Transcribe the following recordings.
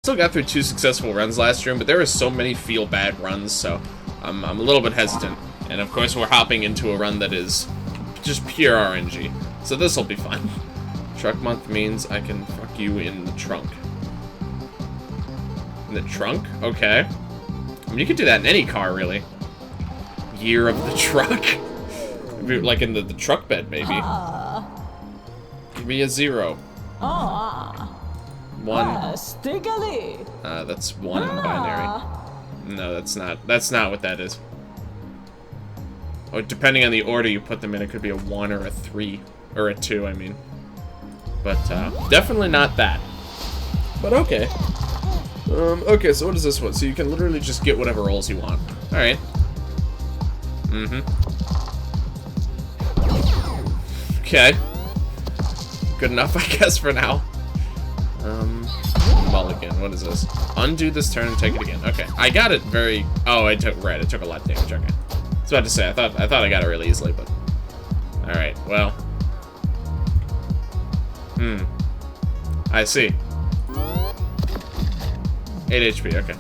Still got through 2 successful runs last stream, but there were so many feel bad runs, so I'm a little bit hesitant. And of course, we're hopping into a run that is just pure RNG, so this will be fun. Truck month means I can fuck you in the trunk. In the trunk? Okay. I mean, you could do that in any car, really. Year of the truck. Like in the truck bed, maybe. Give me a 0. 1. That's 1 in binary. No, that's not what that is. Or depending on the order you put them in, it could be a 1 or a 3. Or a 2, I mean. But, definitely not that. But okay. Okay, so what is this one? So you can literally just get whatever rolls you want. Alright. Okay. Good enough, I guess, for now. Mulligan, what is this? Undo this turn and take it again. Okay, I got it very... Oh, it took a lot of damage, okay. I was about to say, I thought I got it really easily, but... Alright, well... I see. 8 HP, okay.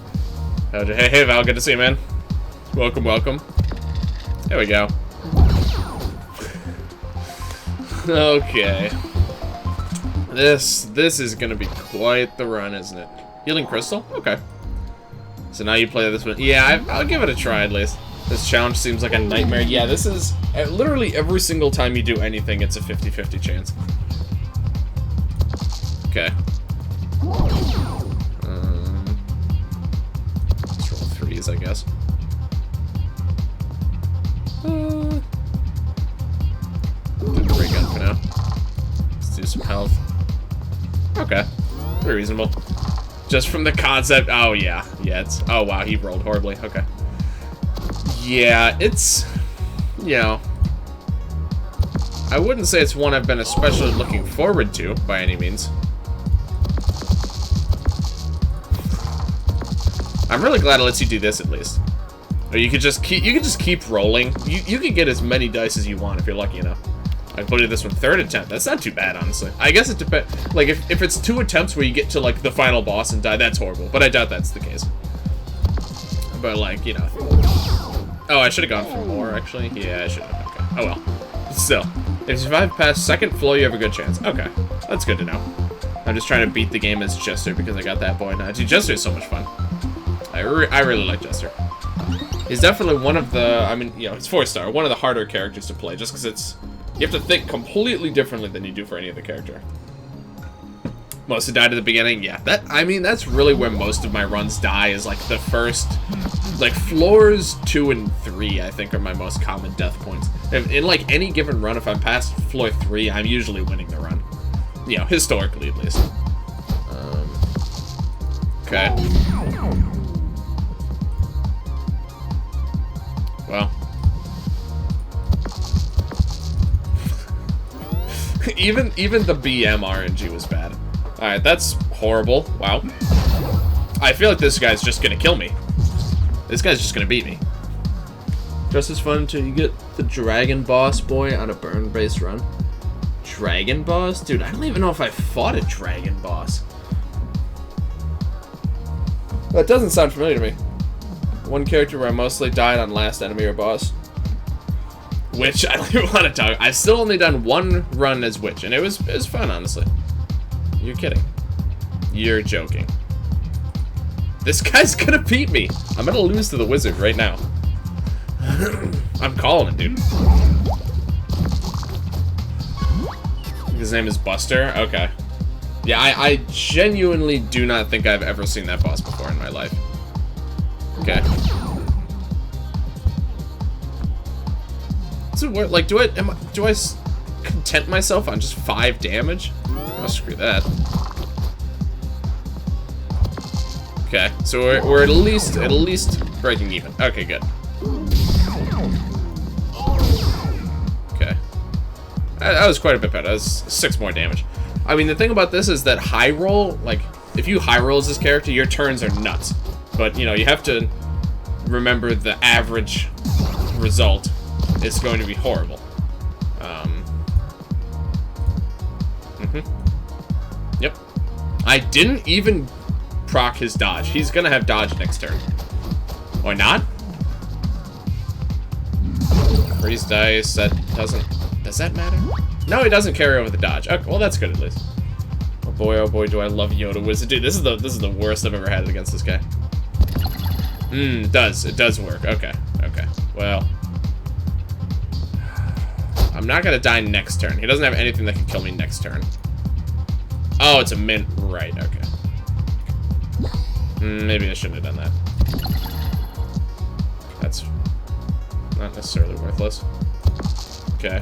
Hey, Val, good to see you, man. Welcome, welcome. There we go. Okay. This is gonna be quite the run, isn't it? Healing Crystal? Okay. So now you play this one. Yeah, I'll give it a try at least. This challenge seems like a nightmare. Yeah, this is... literally every single time you do anything, it's a 50-50 chance. Okay. Let's roll 3s, I guess. Do the ray gun for now. Let's do some health. Okay. Very reasonable. Just from the concept. Oh, yeah. Yeah, it's... Oh, wow. He rolled horribly. Okay. Yeah, it's... You know... I wouldn't say it's one I've been especially looking forward to, by any means. I'm really glad it lets you do this, at least. Or you could just keep rolling. You can get as many dice as you want if you're lucky enough. I put this one 3rd attempt. That's not too bad, honestly. I guess it depends. Like, if it's 2 attempts where you get to, like, the final boss and die, that's horrible. But I doubt that's the case. But, like, you know. Oh, I should have gone for more, actually. Yeah, I should have. Okay. Oh, well. But still. If you survive past 2nd floor, you have a good chance. Okay. That's good to know. I'm just trying to beat the game as Jester because I got that boy now. Dude, Jester is so much fun. I really like Jester. He's definitely one of the... I mean, you know, it's 4-star. One of the harder characters to play just because it's... You have to think completely differently than you do for any other character. Most who died at the beginning, yeah. I mean, that's really where most of my runs die, is like the first... Like, floors 2 and 3, I think, are my most common death points. In like, any given run, if I'm past floor 3, I'm usually winning the run. You know, historically, at least. Okay. Well. even the BM RNG was bad. Alright, that's horrible. Wow. I feel like this guy's just gonna kill me. This guy's just gonna beat me. Just as fun until you get the Dragon Boss boy on a burn-based run. Dragon Boss? Dude, I don't even know if I fought a Dragon Boss. That doesn't sound familiar to me. One character where I mostly died on last enemy or boss. Witch, I don't even want to talk. I've still only done 1 run as Witch, and it was fun, honestly. You're kidding. You're joking. This guy's gonna beat me. I'm gonna lose to the wizard right now. I'm calling it, dude. His name is Buster? Okay. Yeah, I genuinely do not think I've ever seen that boss before in my life. Okay. So what, like, do I content myself on just 5 damage? Oh, screw that. Okay, so we're at least breaking even. Okay, good. Okay. That was quite a bit better. That was 6 more damage. I mean, the thing about this is that high roll, like, if you high roll as this character, your turns are nuts. But, you know, you have to remember the average result is going to be horrible. Yep. I didn't even proc his dodge. He's gonna have dodge next turn. Or not? Freeze dice, that doesn't... Does that matter? No, he doesn't carry over the dodge. Okay, well, that's good at least. Oh boy, do I love Yoda Wizard. Dude, this is the worst I've ever had it against this guy. It does work. Okay, okay. Well... I'm not gonna die next turn. He doesn't have anything that can kill me next turn. Oh, it's a mint. Right, okay. Maybe I shouldn't have done that. That's not necessarily worthless. Okay.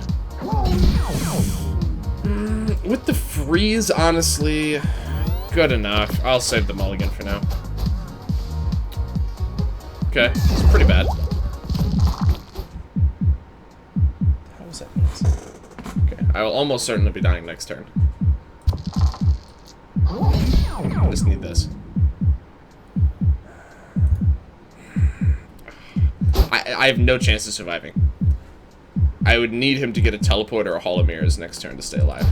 With the freeze, honestly, good enough. I'll save the mulligan for now. Okay, it's pretty bad. How was that noise? Okay, I will almost certainly be dying next turn. I just need this. I have no chance of surviving. I would need him to get a teleport or a Hall of Mirrors next turn to stay alive.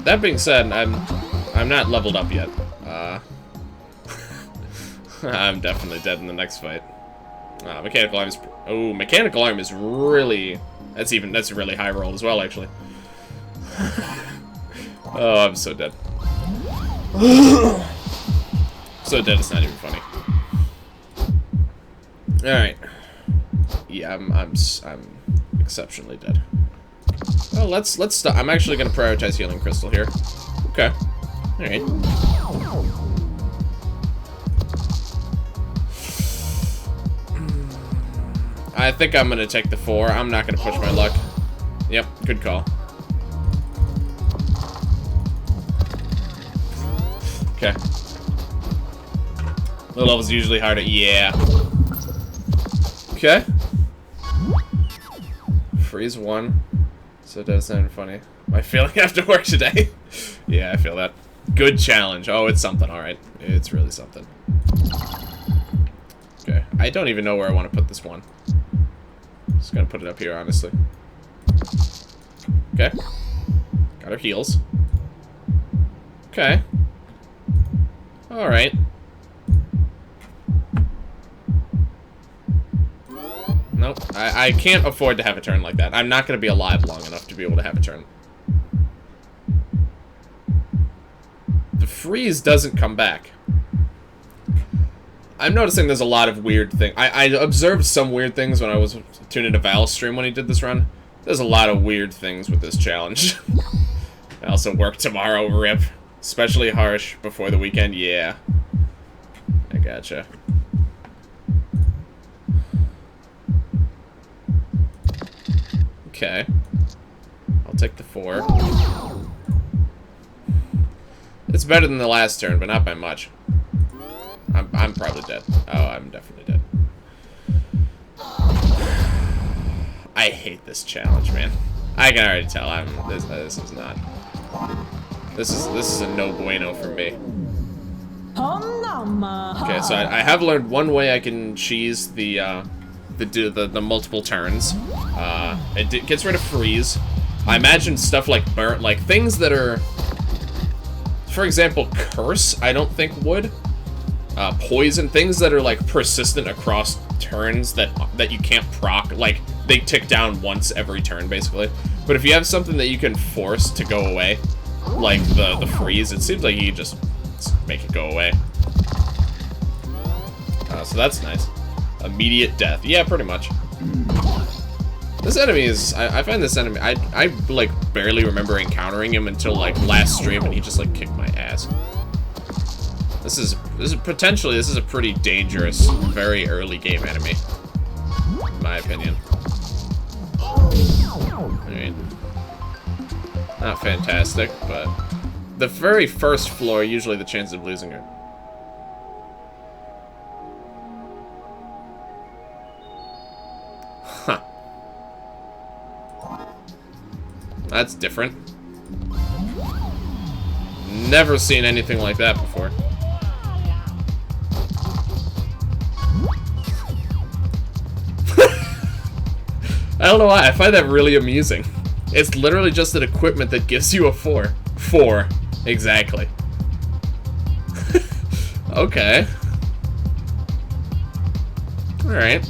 That being said, I'm not leveled up yet. I'm definitely dead in the next fight. Mechanical arm is... Oh, mechanical arm is really... That's a really high roll as well, actually. Oh, I'm so dead. So dead, it's not even funny. Alright. Yeah, I'm exceptionally dead. Well, let's stop. I'm actually gonna prioritize healing crystal here. Okay. Alright. I think I'm gonna take the 4. I'm not gonna push my luck. Yep, good call. Okay. Low level's usually harder. Yeah. Okay. Freeze 1. So it does sound funny. Am I failing after work today? Yeah, I feel that. Good challenge. Oh, it's something, alright. It's really something. Okay. I don't even know where I want to put this one. Just gonna put it up here, honestly. Okay. Got our heals. Okay. Alright. Nope. I can't afford to have a turn like that. I'm not gonna be alive long enough to be able to have a turn. The freeze doesn't come back. I'm noticing there's a lot of weird things. I observed some weird things when I was tuning into Val's stream when he did this run. There's a lot of weird things with this challenge. I also work tomorrow, rip. Especially harsh before the weekend, yeah. I gotcha. Okay. I'll take the 4. It's better than the last turn, but not by much. I'm probably dead. Oh, I'm definitely dead. I hate this challenge, man. I can already tell. This is not. This is a no bueno for me. Okay, so I have learned one way I can cheese the multiple turns. It gets rid of freeze. I imagine stuff like burnt, like things that are, for example, curse. I don't think would. Poison, things that are like persistent across turns that you can't proc, like they tick down once every turn basically. But if you have something that you can force to go away, like the freeze, it seems like you can just make it go away. So that's nice. Immediate death, yeah, pretty much. This enemy is, I find this enemy, I like barely remember encountering him until like last stream, and he just like kicked my ass. This is potentially a pretty dangerous, very early game enemy, in my opinion. Alright. Not fantastic, but the very first floor, usually the chance of losing her. Huh. That's different. Never seen anything like that before. I don't know why. I find that really amusing. It's literally just an equipment that gives you a 4. 4. Exactly. Okay. Alright.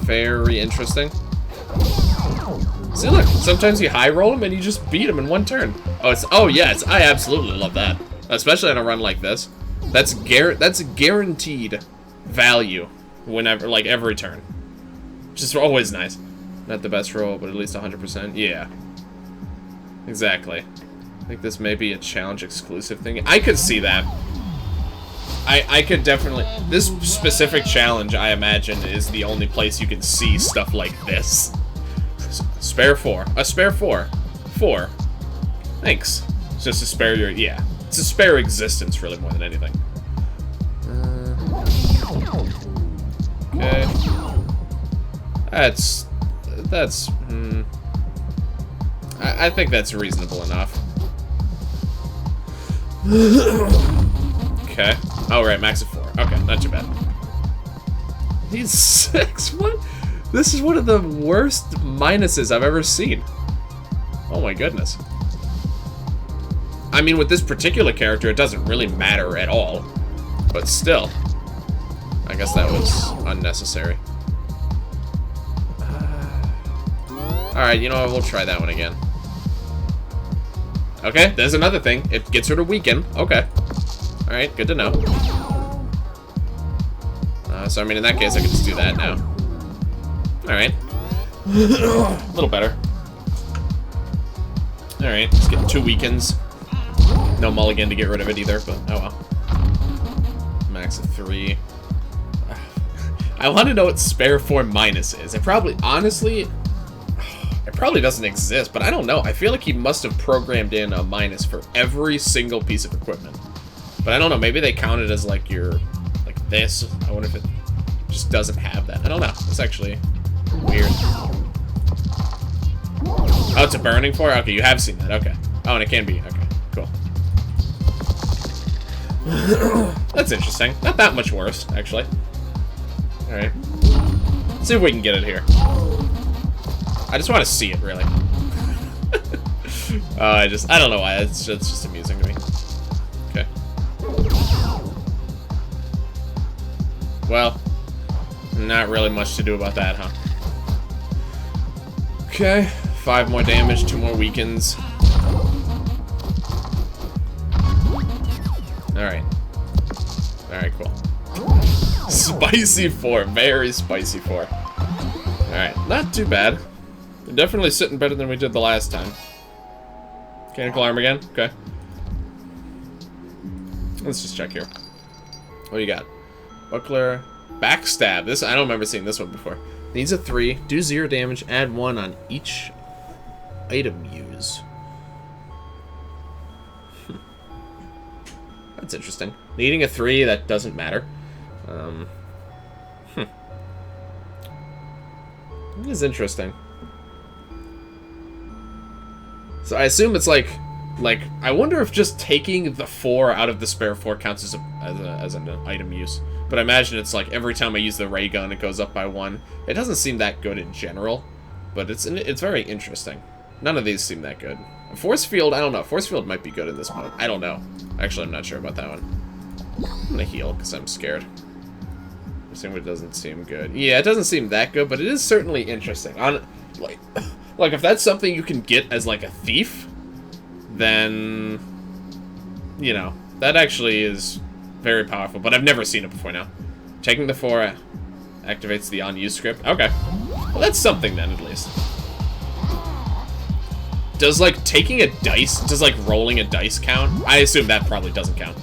Very interesting. See, look. Sometimes you high roll them and you just beat them in one turn. Oh, yeah. I absolutely love that. Especially on a run like this. That's guaranteed value whenever, like, every turn. Just always nice. Not the best roll, but at least 100%. Yeah. Exactly. I think this may be a challenge exclusive thing. I could see that. I could definitely... This specific challenge, I imagine, is the only place you can see stuff like this. Spare 4. A spare 4. 4. Thanks. It's just to spare your... Yeah. It's a spare existence, really, more than anything. Okay. That's... I think that's reasonable enough. Okay. Oh, right, max of 4. Okay, not too bad. He's 6? What? This is one of the worst minuses I've ever seen. Oh my goodness. I mean, with this particular character, it doesn't really matter at all. But still. I guess that was unnecessary. Alright, you know what? We'll try that one again. Okay, there's another thing. It gets her to weaken. Okay. Alright, good to know. So, I mean, in that case, I can just do that now. Alright. A little better. Alright, let's get 2 weakens. No mulligan to get rid of it either, but oh well. Max of 3. I want to know what spare 4 minus is. It probably, honestly, it probably doesn't exist, but I don't know. I feel like he must have programmed in a minus for every single piece of equipment. But I don't know, maybe they count it as like your, like this. I wonder if it just doesn't have that. I don't know. It's actually weird. Oh, it's a burning 4? Okay, you have seen that. Okay. Oh, and it can be. Okay, cool. That's interesting. Not that much worse, actually. Alright. See if we can get it here. I just want to see it, really. I don't know why. It's just amusing to me. Okay. Well, not really much to do about that, huh? Okay. 5 more damage, 2 more weakens. Alright. Alright, cool. Spicy 4. Very spicy 4. Alright, not too bad. We're definitely sitting better than we did the last time. Mechanical arm again? Okay. Let's just check here. What do you got? Buckler. Backstab. This, I don't remember seeing this one before. Needs a 3. Do 0 damage. Add 1 on each item use. That's interesting. Needing a 3, that doesn't matter. It is interesting. So I assume it's like I wonder if just taking the 4 out of the spare 4 counts as an item use. But I imagine it's like every time I use the ray gun, it goes up by 1. It doesn't seem that good in general, but it's very interesting. None of these seem that good. Force field, I don't know. Force field might be good in this mode. I don't know. Actually, I'm not sure about that one. I'm gonna heal because I'm scared. It doesn't seem good. Yeah, it doesn't seem that good, but it is certainly interesting. Like if that's something you can get as like a thief, then you know that actually is very powerful. But I've never seen it before now. Taking the 4 activates the on-use script. Okay, well that's something then at least. Does like taking a dice, does like rolling a dice count? I assume that probably doesn't count.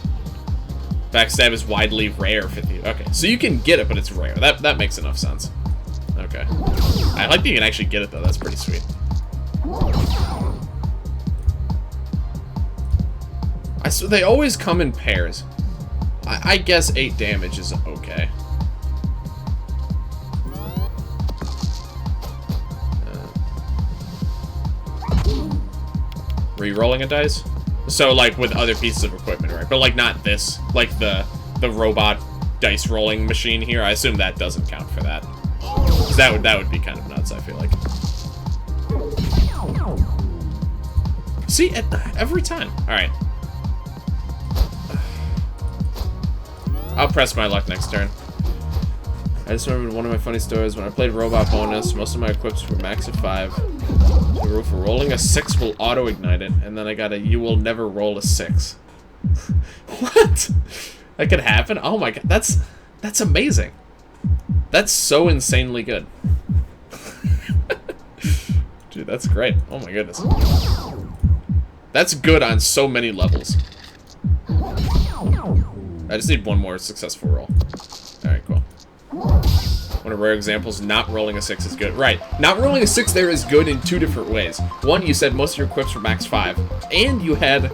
Backstab is widely rare. 50. Okay, so you can get it, but it's rare. That makes enough sense. Okay. I like that you can actually get it, though. That's pretty sweet. So they always come in pairs. I guess 8 damage is okay. Re-rolling a dice? So, like, with other pieces of equipment, right? But, like, not this. Like, the robot dice rolling machine here. I assume that doesn't count for that. 'Cause that would be kind of nuts, I feel like. See, every time. Alright. I'll press my luck next turn. I just remembered one of my funny stories. When I played Robot Bonus, most of my equips were max of 5. The rule for rolling a 6 will auto-ignite it, and then I got a you will never roll a 6. What? That could happen? Oh my god, that's amazing. That's so insanely good. Dude, that's great. Oh my goodness. That's good on so many levels. I just need one more successful roll. Alright, cool. One of rare examples, not rolling a 6 is good. Right. Not rolling a 6 there is good in 2 different ways. One, you said most of your equips were max 5. And you had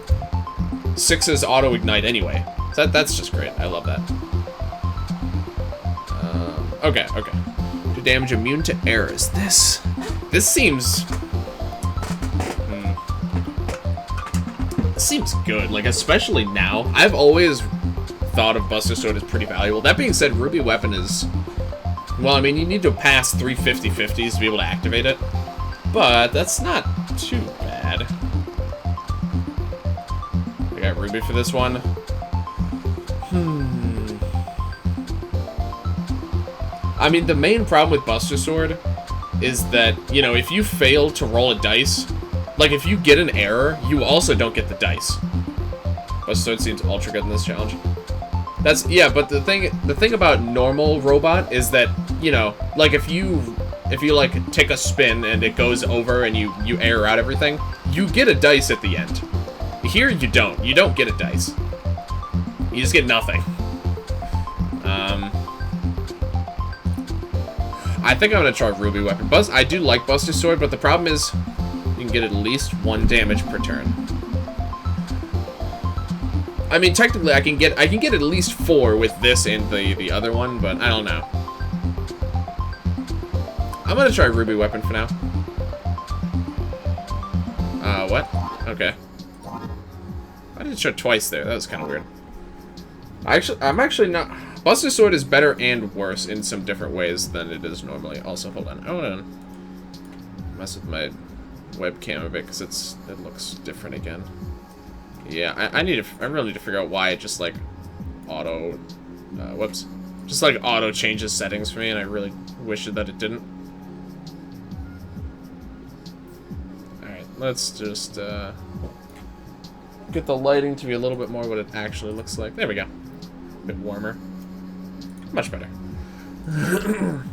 6's auto-ignite anyway. So that's just great. I love that. Okay. Do damage immune to errors. This seems... This seems good. Like, especially now. I've always thought of Buster Sword as pretty valuable. That being said, Ruby Weapon is... Well, I mean, you need to pass 3 50/50s to be able to activate it. But that's not too bad. I got Ruby for this one. I mean, the main problem with Buster Sword is that, you know, if you fail to roll a dice, like, if you get an error, you also don't get the dice. Buster Sword seems ultra good in this challenge. That's, yeah, but the thing about normal robot is that, you know, like, if you like, take a spin and it goes over and you error out everything, you get a dice at the end. Here, you don't. You don't get a dice. You just get nothing. I think I'm gonna try Ruby Weapon. I do like Buster Sword, but the problem is you can get at least 1 damage per turn. I mean, technically, I can get at least 4 with this and the other one, but I don't know. I'm gonna try Ruby Weapon for now. What? Okay. I did try twice there. That was kind of weird. I'm actually not... Buster Sword is better and worse in some different ways than it is normally. Also, hold on. I want to mess with my webcam a bit because it looks different again. Yeah, I really need to figure out why it just, like, auto... whoops. Just, like, auto changes settings for me, and I really wish that it didn't. Alright, let's just, get the lighting to be a little bit more what it actually looks like. There we go. A bit warmer. Much better.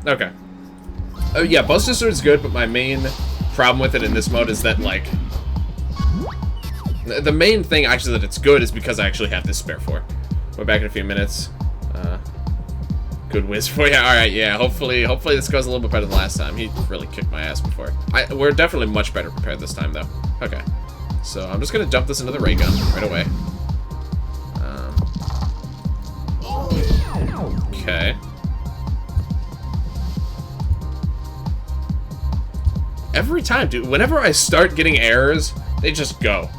Okay. Oh, yeah, Buster Sword's good, but my main problem with it in this mode is that, like... The main thing, actually, that it's good is because I actually have this spare for. We're back in a few minutes. Good whiz for you. Alright, yeah, hopefully this goes a little bit better than last time. He really kicked my ass before. We're definitely much better prepared this time, though. Okay. So, I'm just gonna dump this into the ray gun right away. Okay. Every time, dude. Whenever I start getting errors, they just go.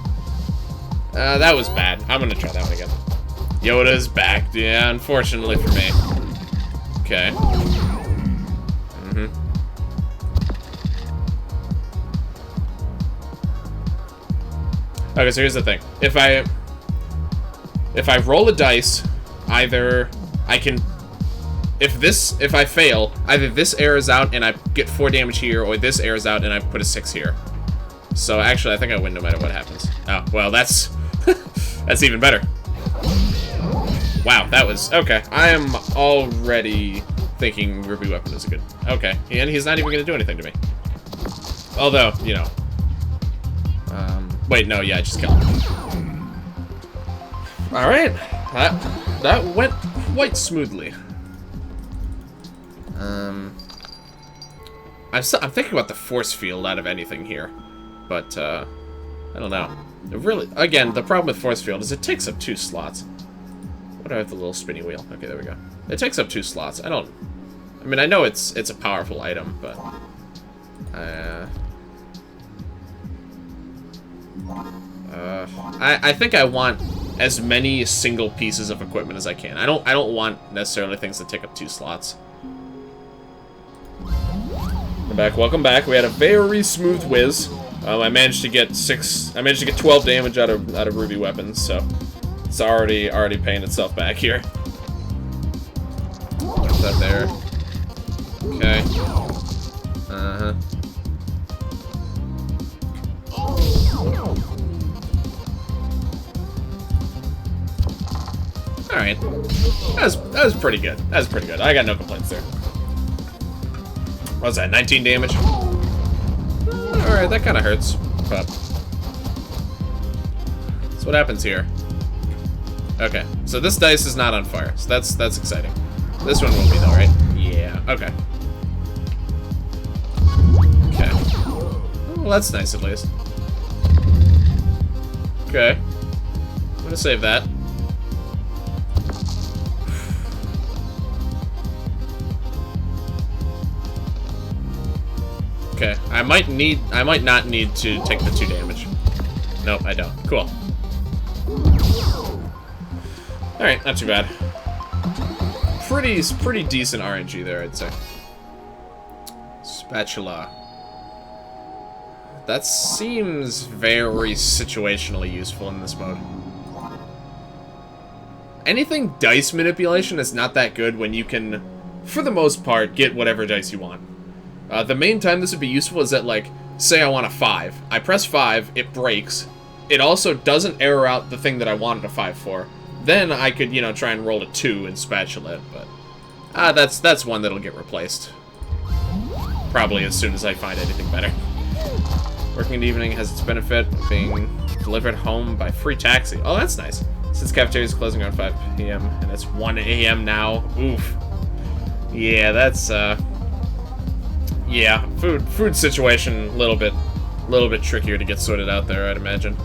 That was bad. I'm gonna try that one again. Yoda's back. Yeah, unfortunately for me. Okay. Okay, so here's the thing. If I roll a dice, either I can... If I fail, either this errors out and I get 4 damage here, or this errors out and I put a 6 here. So actually, I think I win no matter what happens. Oh, well, that's... that's even better. Wow, that was... Okay, I am already thinking Ruby Weapon is a good... Okay, and he's not even going to do anything to me. Although, you know... wait, no, yeah, I just killed him. Alright, that went quite smoothly. I'm thinking about the force field out of anything here, but, I don't know. It really, again, the problem with force field is it takes up 2 slots. What do I have the little spinny wheel? Okay, there we go. It takes up 2 slots. I mean, I know it's a powerful item, but, I think I want as many single pieces of equipment as I can. I don't want necessarily things that take up 2 slots. We're back. Welcome back. We had a very smooth whiz. I managed to get 12 damage out of ruby weapons, so it's already paying itself back here. Put that there. Okay. Uh-huh. Alright. That was pretty good. That was pretty good. I got no complaints there. What was that? 19 damage? Alright, that kind of hurts. But that's what happens here. Okay. So this dice is not on fire. So that's exciting. This one will be though, right? Yeah. Okay. Okay. Well, that's nice at least. Okay. I'm gonna save that. Okay, I might not need to take the 2 damage. Nope, I don't. Cool. Alright, not too bad. Pretty decent RNG there, I'd say. Spatula. That seems very situationally useful in this mode. Anything dice manipulation is not that good when you can, for the most part, get whatever dice you want. The main time this would be useful is that, like, say I want a 5. I press 5, it breaks. It also doesn't error out the thing that I wanted a 5 for. Then I could, you know, try and roll a 2 and spatula it, but that's one that'll get replaced. Probably as soon as I find anything better. Working in the evening has its benefit of being delivered home by free taxi. Oh, that's nice. Since cafeteria is closing around 5 p.m. and it's 1 a.m. now. Oof. Yeah, that's yeah, food situation a little bit trickier to get sorted out there, I'd imagine.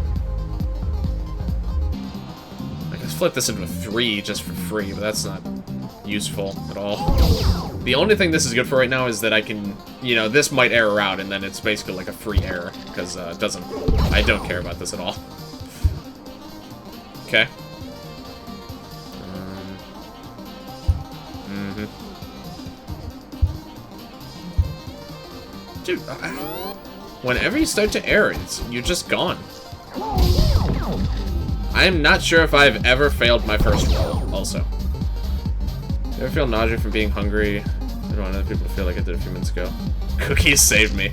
I could flip this into a 3 just for free, but that's not useful at all. The only thing this is good for right now is that I can, you know, this might error out, and then it's basically like a free error, because it doesn't, I don't care about this at all. Okay. Dude, whenever you start to error, you're just gone. I am not sure if I've ever failed my first roll, also. You ever feel nausea from being hungry? I don't want other people to feel like I did a few minutes ago. Cookies saved me.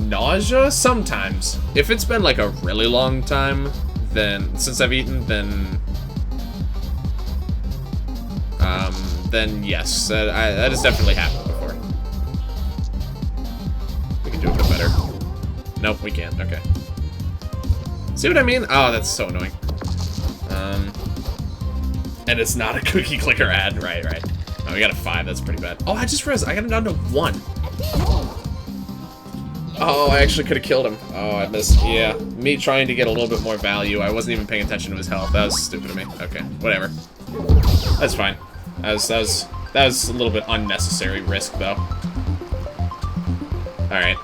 Nausea? Sometimes. If it's been like a really long time, then, since I've eaten, then yes, that has definitely happened before. We can do a bit better. Nope, we can't. Okay. See what I mean? Oh, that's so annoying. And it's not a cookie clicker ad. Right. Oh, we got a 5. That's pretty bad. Oh, I just realized I got him down to 1. Oh, I actually could have killed him. Oh, I missed. Yeah, me trying to get a little bit more value. I wasn't even paying attention to his health. That was stupid of me. Okay, whatever. That's fine. That was a little bit unnecessary risk, though. Alright.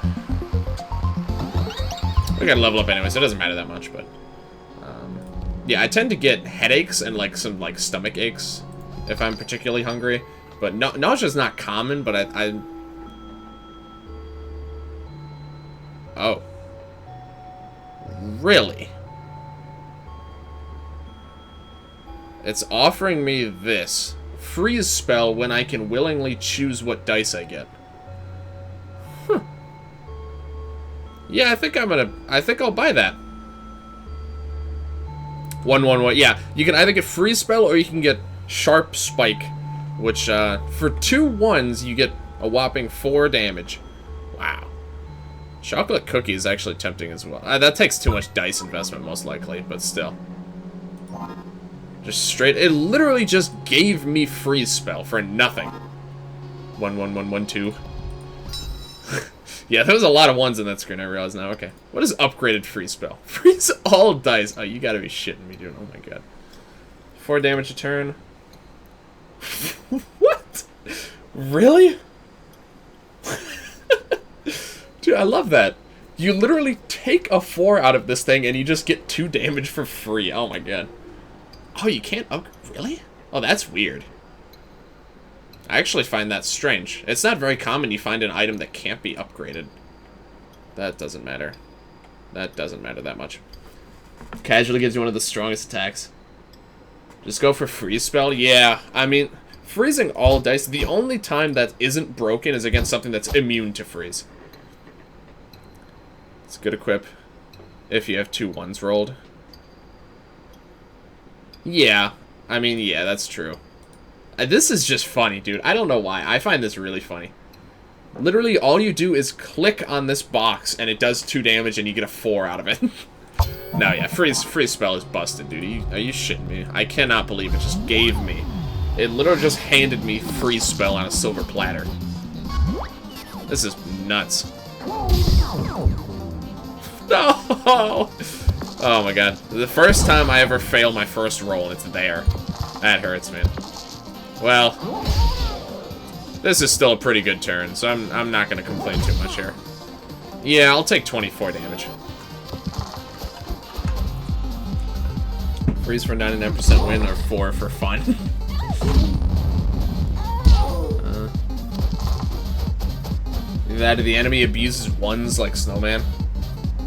We gotta level up anyway, so it doesn't matter that much, but... yeah, I tend to get headaches and, like, some, like, stomach aches if I'm particularly hungry. But nausea's not common, but I... Oh. Really? It's offering me this. Freeze spell when I can willingly choose what dice I get. Huh. Yeah, I think I'll buy that. 1/1/1. Yeah, you can either get freeze spell or you can get sharp spike, which for 2 1s you get a whopping 4 damage. Wow. Chocolate cookie is actually tempting as well. That takes too much dice investment most likely, but still. Just straight. It literally just gave me freeze spell for nothing. 1/1/1/1/2. Yeah, there was a lot of 1s in that screen, I realize now. Okay. What is upgraded freeze spell? Freeze all dice. Oh, you gotta be shitting me, dude. Oh my god. 4 damage a turn. What? Really? Dude, I love that. You literally take a 4 out of this thing and you just get 2 damage for free. Oh my god. Oh, you can't really? Oh, that's weird. I actually find that strange. It's not very common you find an item that can't be upgraded. That doesn't matter. That doesn't matter that much. Casually gives you one of the strongest attacks. Just go for freeze spell? Yeah, I mean, freezing all dice, the only time that isn't broken is against something that's immune to freeze. It's a good equip if you have 2 1s rolled. Yeah, I mean, yeah, that's true. This is just funny, dude. I don't know why. I find this really funny. Literally, all you do is click on this box, and it does 2 damage, and you get a 4 out of it. No, yeah, freeze spell is busted, dude. Are you shitting me? I cannot believe it just gave me. It literally just handed me freeze spell on a silver platter. This is nuts. No! Oh my god. The first time I ever fail my first roll, and it's there. That hurts, man. Well, this is still a pretty good turn, so I'm not going to complain too much here. Yeah, I'll take 24 damage. Freeze for 99% win, or 4 for fun. That the enemy abuses 1s like Snowman.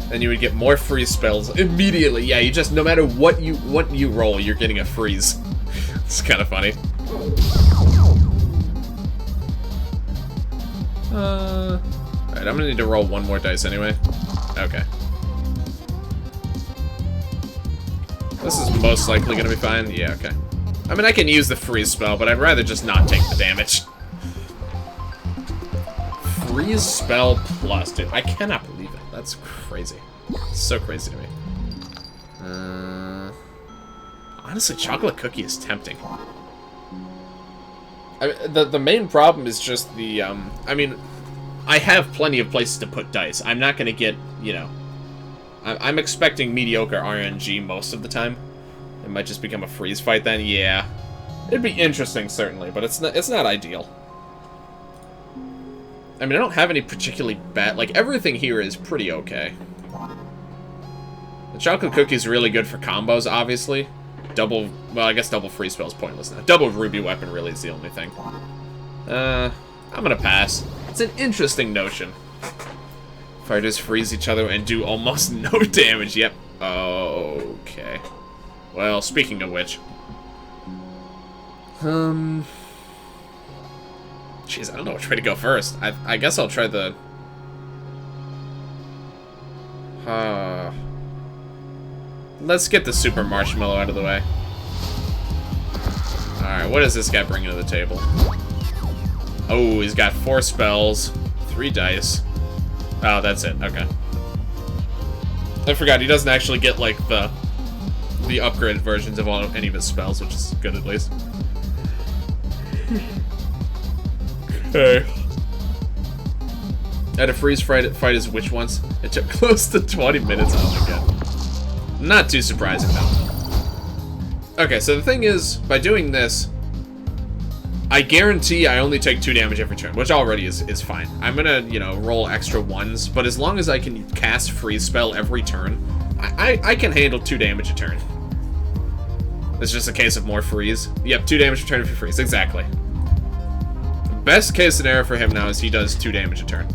Then you would get more freeze spells immediately. Yeah, you just, no matter what you roll, you're getting a freeze. It's kind of funny. Alright, I'm gonna need to roll 1 more dice anyway. Okay. This is most likely gonna be fine. Yeah, okay. I mean, I can use the freeze spell, but I'd rather just not take the damage. Freeze spell plus, dude. I cannot believe it. That's crazy. It's so crazy to me. Honestly, chocolate cookie is tempting. The main problem is just the, I mean, I have plenty of places to put dice. I'm not gonna get, you know, I'm expecting mediocre RNG most of the time. It might just become a freeze fight then, yeah. It'd be interesting, certainly, but it's not ideal. I mean, I don't have any particularly bad... Like, everything here is pretty okay. The chocolate cookie is really good for combos, obviously. Double... Well, I guess double free spell is pointless now. Double ruby weapon really is the only thing. I'm gonna pass. It's an interesting notion. Fighters freeze each other and do almost no damage. Yep. Okay. Well, speaking of which... Jeez, I don't know which way to go first. I guess I'll try the... Let's get the super marshmallow out of the way. Alright, what is this guy bringing to the table? Oh, he's got 4 spells, 3 dice. Oh, that's it. Okay. I forgot, he doesn't actually get, like, the upgraded versions of any of his spells, which is good at least. Okay. I had a freeze fight his witch once. It took close to 20 minutes. Oh my god. Not too surprising though. Okay, so the thing is, by doing this, I guarantee I only take 2 damage every turn, which already is fine. I'm gonna, you know, roll extra 1s, but as long as I can cast freeze spell every turn, I can handle 2 damage a turn. It's just a case of more freeze. Yep, 2 damage a turn if you freeze, exactly. Best case scenario for him now is he does 2 damage a turn.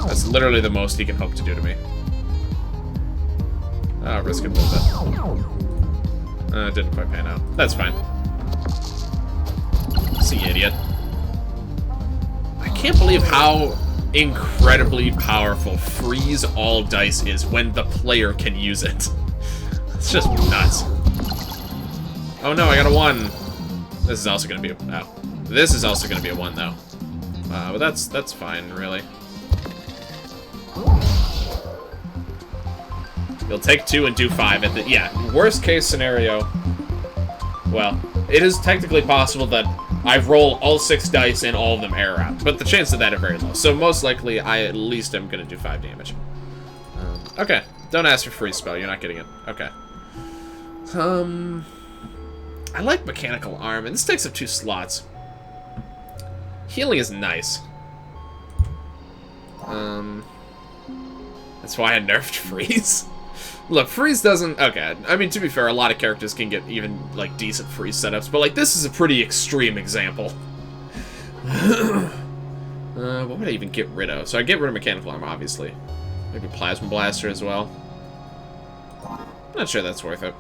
That's literally the most he can hope to do to me. Ah, risk it a little bit. Didn't quite pan out. That's fine. See, idiot. I can't believe how incredibly powerful freeze all dice is when the player can use it. It's just nuts. Oh no, I got a 1. This is also gonna be this is also gonna be a 1 though. But that's fine, really. You'll take 2 and do 5 at the worst case scenario. Well, it is technically possible that I roll all 6 dice and all of them air out, but the chances of that are very low. So most likely, I at least am gonna do 5 damage. Okay, don't ask for freeze spell. You're not getting it. Okay. I like Mechanical Arm, and this takes up 2 slots. Healing is nice. That's why I nerfed Freeze. Look, Freeze doesn't... Okay, I mean, to be fair, a lot of characters can get even, like, decent Freeze setups, but, like, this is a pretty extreme example. What would I even get rid of? So I get rid of Mechanical Arm, obviously. Maybe Plasma Blaster as well. Not sure that's worth it.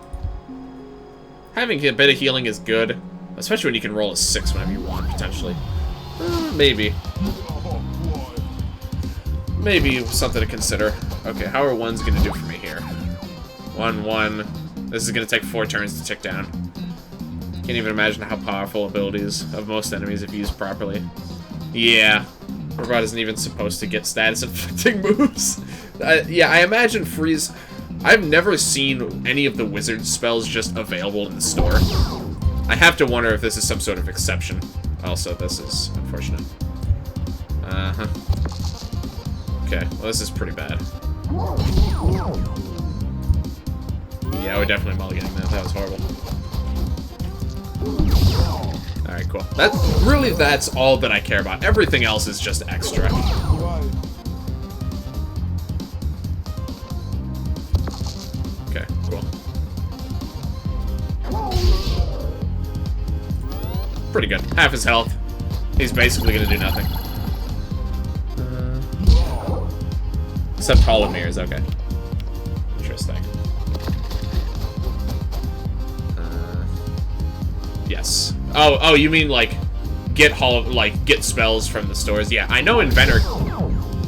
Having a bit of healing is good, especially when you can roll a 6 whenever you want, potentially. Maybe. Maybe something to consider. Okay, how are 1s going to do for me here? 1, 1. This is going to take 4 turns to tick down. Can't even imagine how powerful abilities of most enemies if used properly. Yeah. Robot isn't even supposed to get status-inflicting moves. Yeah, I imagine Freeze... I've never seen any of the wizard spells just available in the store. I have to wonder if this is some sort of exception. Also, this is unfortunate. Uh-huh. Okay, well, this is pretty bad. Yeah, we're definitely mulliganing that. That was horrible. Alright, cool. That's all that I care about. Everything else is just extra. Okay, cool. Pretty good. Half his health. He's basically gonna do nothing. Except Hall of Mirrors, okay. Interesting. Yes. Oh, you mean like get spells from the stores? Yeah, I know Inventor.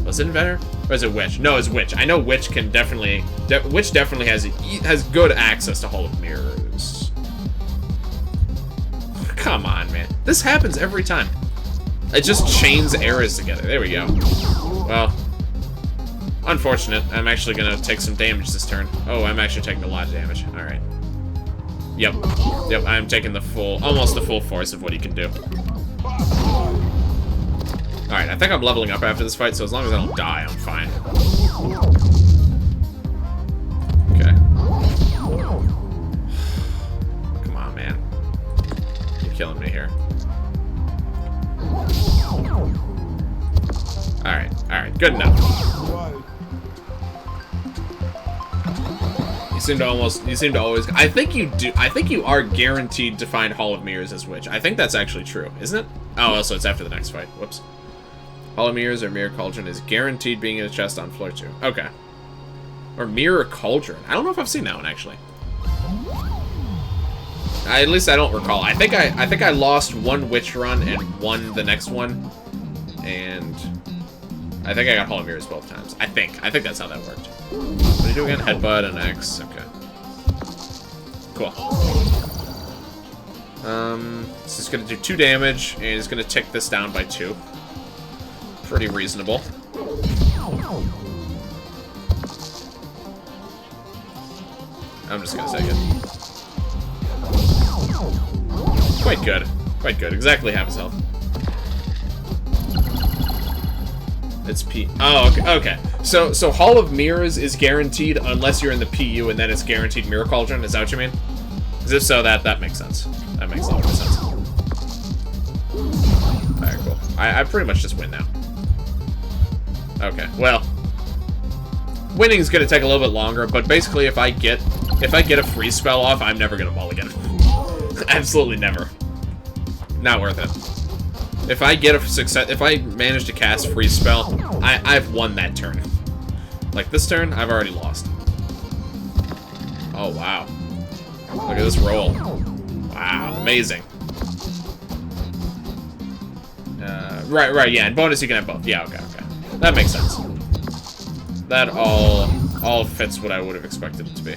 Was it Inventor or is it Witch? No, it's Witch. I know Witch can definitely. Witch definitely has good access to Hall of Mirrors. Come on, man. This happens every time. It just chains errors together. There we go. Well. Unfortunate. I'm actually gonna take some damage this turn. Oh, I'm actually taking a lot of damage. Alright. Yep. Yep, I'm taking the almost the full force of what he can do. Alright, I think I'm leveling up after this fight, so as long as I don't die, I'm fine. Okay. Come on, man. You're killing me here. Alright, good enough. You seem to always... I think you are guaranteed to find Hall of Mirrors as Witch. I think that's actually true, isn't it? Oh, so it's after the next fight. Whoops. Hall of Mirrors or Mirror Cauldron is guaranteed being in a chest on floor 2. Okay. Or Mirror Cauldron. I don't know if I've seen that one, actually. At least I don't recall. I think I lost one Witch run and won the next one. And... I think I got Hall of Mirrors both times. I think that's how that worked. What do you do again? Headbutt and X. Okay. Cool. This is gonna do 2 damage, and it's gonna tick this down by 2. Pretty reasonable. I'm just gonna take it. Quite good. Quite good. Exactly half his health. It's P. Oh, okay. So Hall of Mirrors is guaranteed unless you're in the PU, and then it's guaranteed Mirror Cauldron. Is that what you mean? Because if so, that makes sense. That makes a lot of sense. Alright, cool. I pretty much just win now. Okay, well, winning is gonna take a little bit longer, but basically, if I get a freeze spell off, I'm never gonna mulligan. Absolutely never. Not worth it. If I get a success, if I manage to cast freeze spell, I've won that turn. Like this turn, I've already lost. Oh wow! Look at this roll. Wow, amazing. Right, yeah. In bonus, you can have both. Yeah, okay. That makes sense. That all fits what I would have expected it to be.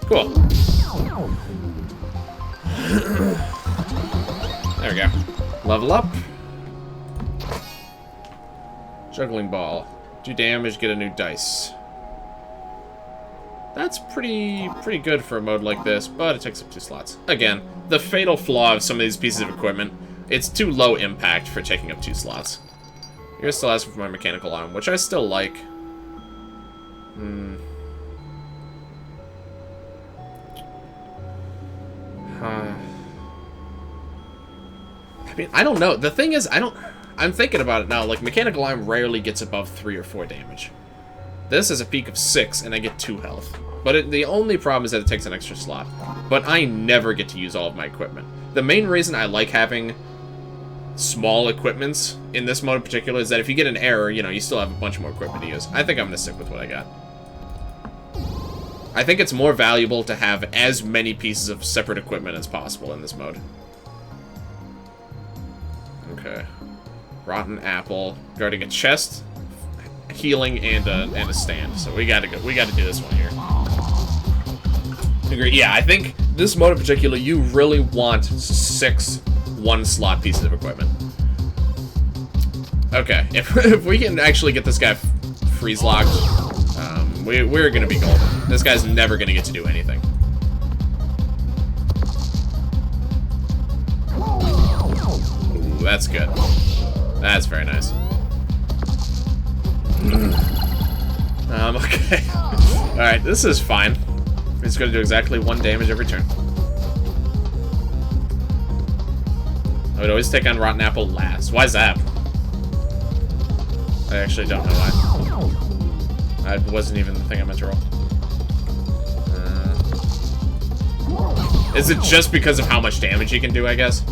Cool. There we go. Level up. Juggling ball. Do damage, get a new dice. That's pretty good for a mode like this, but it takes up 2 slots. Again, the fatal flaw of some of these pieces of equipment, it's too low impact for taking up 2 slots. You're still asking for my mechanical arm, which I still like. I mean, I don't know. The thing is, I'm thinking about it now. Like, Mechanical Arm rarely gets above 3 or 4 damage. This is a peak of 6, and I get 2 health. But the only problem is that it takes an extra slot. But I never get to use all of my equipment. The main reason I like having small equipments in this mode in particular is that if you get an error, you know, you still have a bunch more equipment to use. I think I'm going to stick with what I got. I think it's more valuable to have as many pieces of separate equipment as possible in this mode. Okay. Rotten apple. Guarding a chest, healing, and a stand. So we gotta do this one here. Agree. Yeah, I think this mode in particular, you really want 6 1-slot pieces of equipment. Okay, if we can actually get this guy freeze locked, we're gonna be golden. This guy's never gonna get to do anything. Ooh, that's good. That's very nice. Okay. Alright, this is fine. He's gonna do exactly 1 damage every turn. I would always take on Rotten Apple last. Why is that? I actually don't know why. That wasn't even the thing I meant to roll. Is it just because of how much damage he can do, I guess?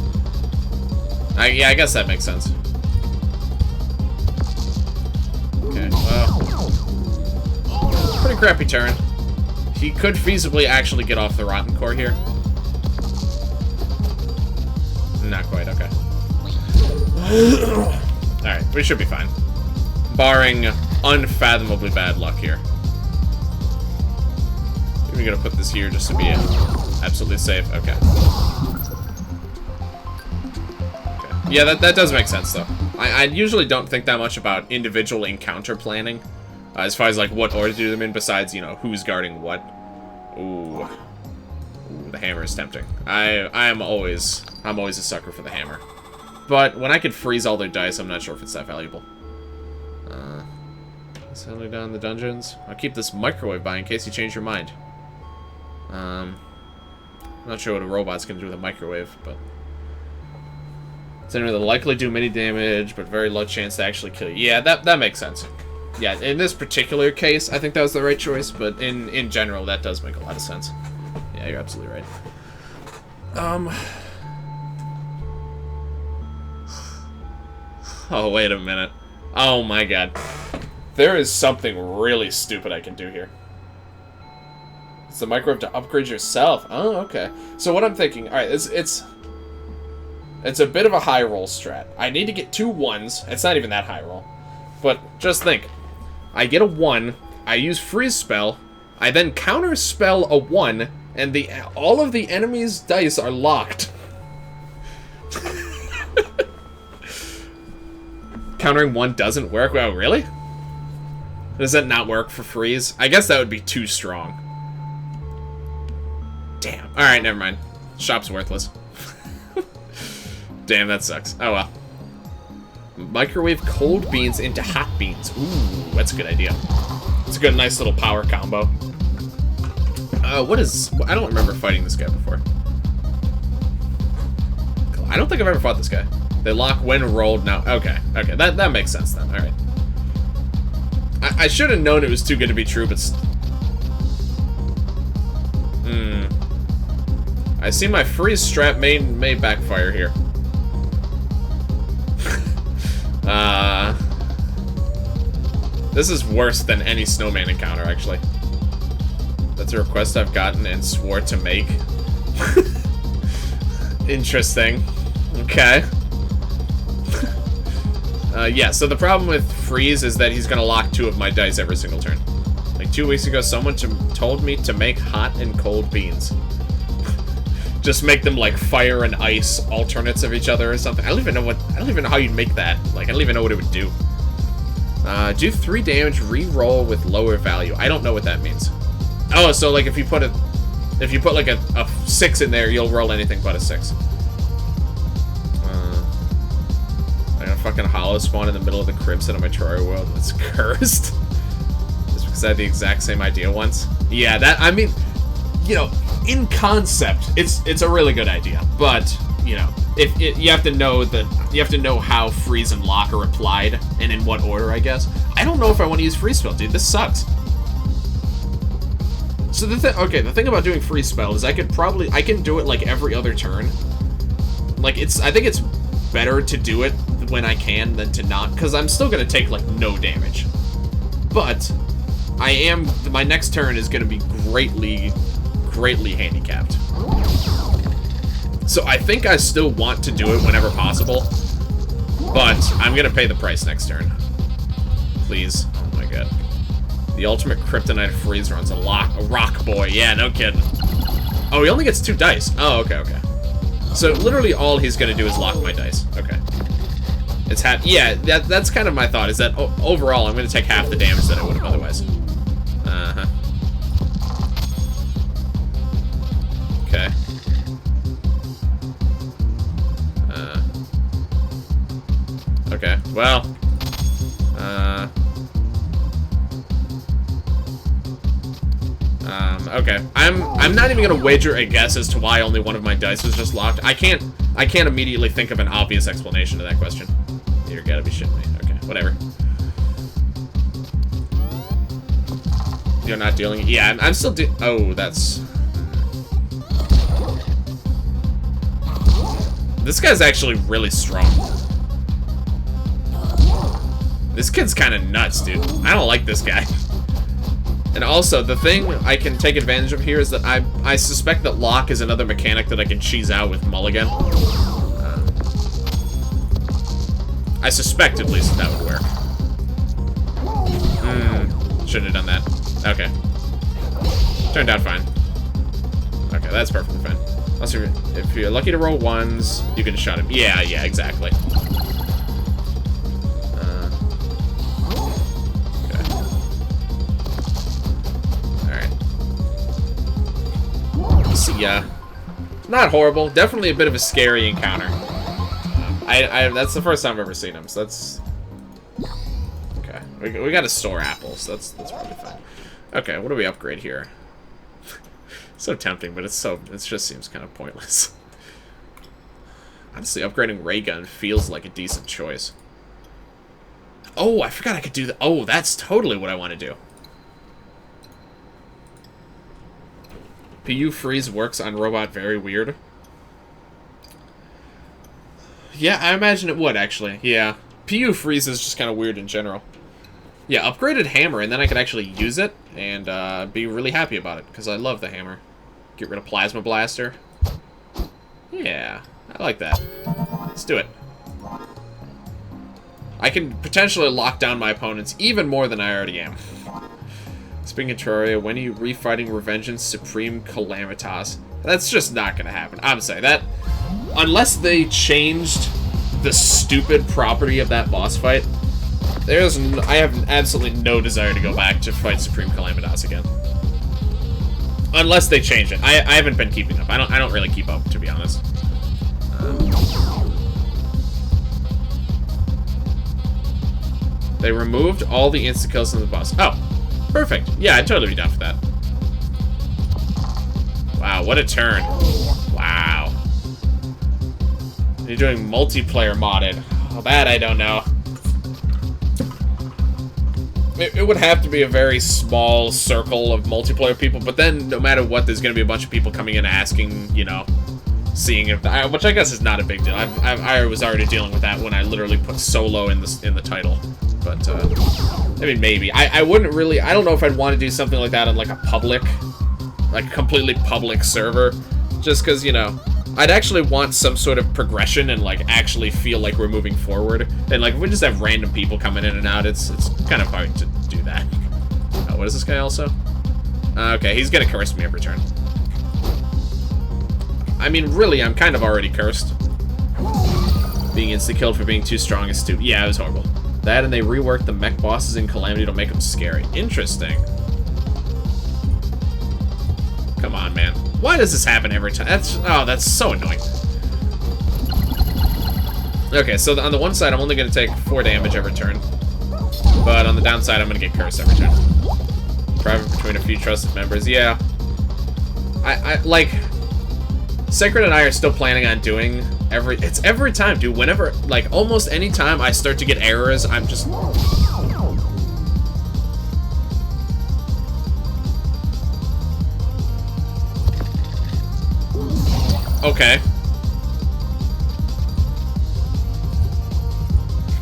Yeah, I guess that makes sense. Okay, well... pretty crappy turn. He could feasibly actually get off the Rotten Core here. Not quite, okay. Alright, we should be fine. Barring unfathomably bad luck here. We're gonna put this here just to be absolutely safe. Okay. Okay. Yeah, that does make sense, though. I usually don't think that much about individual encounter planning. As far as, like, what order to do them in, besides, you know, who's guarding what. Ooh. Ooh, the hammer is tempting. I'm always a sucker for the hammer. But when I could freeze all their dice, I'm not sure if it's that valuable. Settling down the dungeons. I'll keep this microwave by in case you change your mind. I'm not sure what a robot's gonna do with a microwave, but... It's anyway, they'll likely do mini damage, but very low chance to actually kill you. Yeah, that makes sense. Yeah, in this particular case, I think that was the right choice, but in general, that does make a lot of sense. Yeah, you're absolutely right. Oh, wait a minute. Oh my god. There is something really stupid I can do here. It's the microwave to upgrade yourself. Oh, okay. So what I'm thinking, alright, it's a bit of a high roll strat. I need to get 2 1s. It's not even that high roll. But just think. I get a 1, I use freeze spell, I then counter spell a 1, and all of the enemy's dice are locked. Countering 1 doesn't work? Oh, really? Does that not work for freeze? I guess that would be too strong. Damn. Alright, never mind. Shop's worthless. Damn, that sucks. Oh well. Microwave cold beans into hot beans. Ooh, that's a good idea. It's a good, nice little power combo. What is... I don't remember fighting this guy before. I don't think I've ever fought this guy. They lock when rolled now. Okay, okay, that makes sense then. Alright. I should have known it was too good to be true, but... I see my freeze strat may backfire here. This is worse than any snowman encounter, actually. That's a request I've gotten and swore to make. Interesting. Okay. Yeah, so the problem with freeze is that he's gonna lock 2 of my dice every single turn. Like 2 weeks ago, someone told me to make hot and cold beans. Just make them like fire and ice alternates of each other or something. I don't even know how you'd make that. Like, I don't even know what it would do. Do 3 damage, re-roll with lower value. I don't know what that means. Oh, so like if you put like a 6 in there, you'll roll anything but a 6. I got a fucking hollow spawn in the middle of the crimson of my Terraria world that's cursed. Just because I had the exact same idea once. Yeah, I mean, you know, in concept, it's a really good idea. But, you know, you have to know how freeze and lock are applied and in what order, I guess. I don't know if I want to use freeze spell, dude. This sucks. So the thing about doing freeze spell is I can do it like every other turn. Like I think it's better to do it when I can than to not, because I'm still gonna take like no damage. But my next turn is gonna be greatly handicapped. So I think I still want to do it whenever possible, but I'm gonna pay the price next turn. Please. Oh my god. The ultimate kryptonite freeze run's a rock boy. Yeah, no kidding. Oh, he only gets 2 dice. Oh, okay. So literally all he's gonna do is lock my dice. Okay. It's yeah, that's kind of my thought, is that overall I'm gonna take half the damage that I would have otherwise. Uh-huh. Okay. Okay, well. Okay. I'm not even gonna wager a guess as to why only one of my dice was just locked. I can't immediately think of an obvious explanation to that question. You're gotta be shitting me. Okay, whatever. You're not dealing. Yeah, I'm still oh, that's. This guy's actually really strong. This kid's kind of nuts, dude. I don't like this guy. And also, the thing I can take advantage of here is that I suspect that lock is another mechanic that I can cheese out with mulligan. I suspect, at least, that would work. Shouldn't have done that. Okay. Turned out fine. Okay, that's perfectly fine. Also, if you're lucky to roll 1s, you can shot him. Yeah, exactly. Yeah, not horrible. Definitely a bit of a scary encounter. That's the first time I've ever seen him, so that's okay. We got to store apples. That's probably fine. Okay, what do we upgrade here? So tempting, but it just seems kind of pointless. Honestly, upgrading ray gun feels like a decent choice. Oh, I forgot I could do that. Oh, that's totally what I want to do. PU freeze works on robot very weird. Yeah, I imagine it would, actually. Yeah. PU freeze is just kind of weird in general. Yeah, upgraded hammer, and then I could actually use it and be really happy about it, because I love the hammer. Get rid of plasma blaster. Yeah, I like that. Let's do it. I can potentially lock down my opponents even more than I already am. Spin Contraria, when are you refighting Revengeance Supreme Calamitas? That's just not gonna happen. I'm sorry, that... Unless they changed the stupid property of that boss fight, I have absolutely no desire to go back to fight Supreme Calamitas again. Unless they change it. I haven't been keeping up. I don't really keep up, to be honest. They removed all the insta-kills from the boss. Oh. Perfect. Yeah, I'd totally be down for that. Wow, what a turn. Wow. You're doing multiplayer modded. Oh, that I don't know. It would have to be a very small circle of multiplayer people, but then no matter what, there's going to be a bunch of people coming in asking, you know, seeing if... which I guess is not a big deal. I was already dealing with that when I literally put solo in the title. But, I mean, maybe. I wouldn't really... I don't know if I'd want to do something like that on, like, a public... Like, a completely public server. Just because, you know... I'd actually want some sort of progression and, like, actually feel like we're moving forward. And, like, if we just have random people coming in and out, it's kind of hard to do that. Oh, what is this guy also? Okay, he's gonna curse me every turn. I mean, really, I'm kind of already cursed. Being insta-killed for being too strong is stupid. Yeah, it was horrible. That, and they reworked the mech bosses in Calamity to make them scary. Interesting. Come on, man. Why does this happen every time? That's so annoying. Okay, so on the one side, I'm only going to take 4 damage every turn. But on the downside, I'm going to get cursed every turn. Private between a few trusted members. Yeah. like, Sacred and I are still planning on doing every time, dude. Whenever, like, almost any time I start to get errors, I'm just... Okay.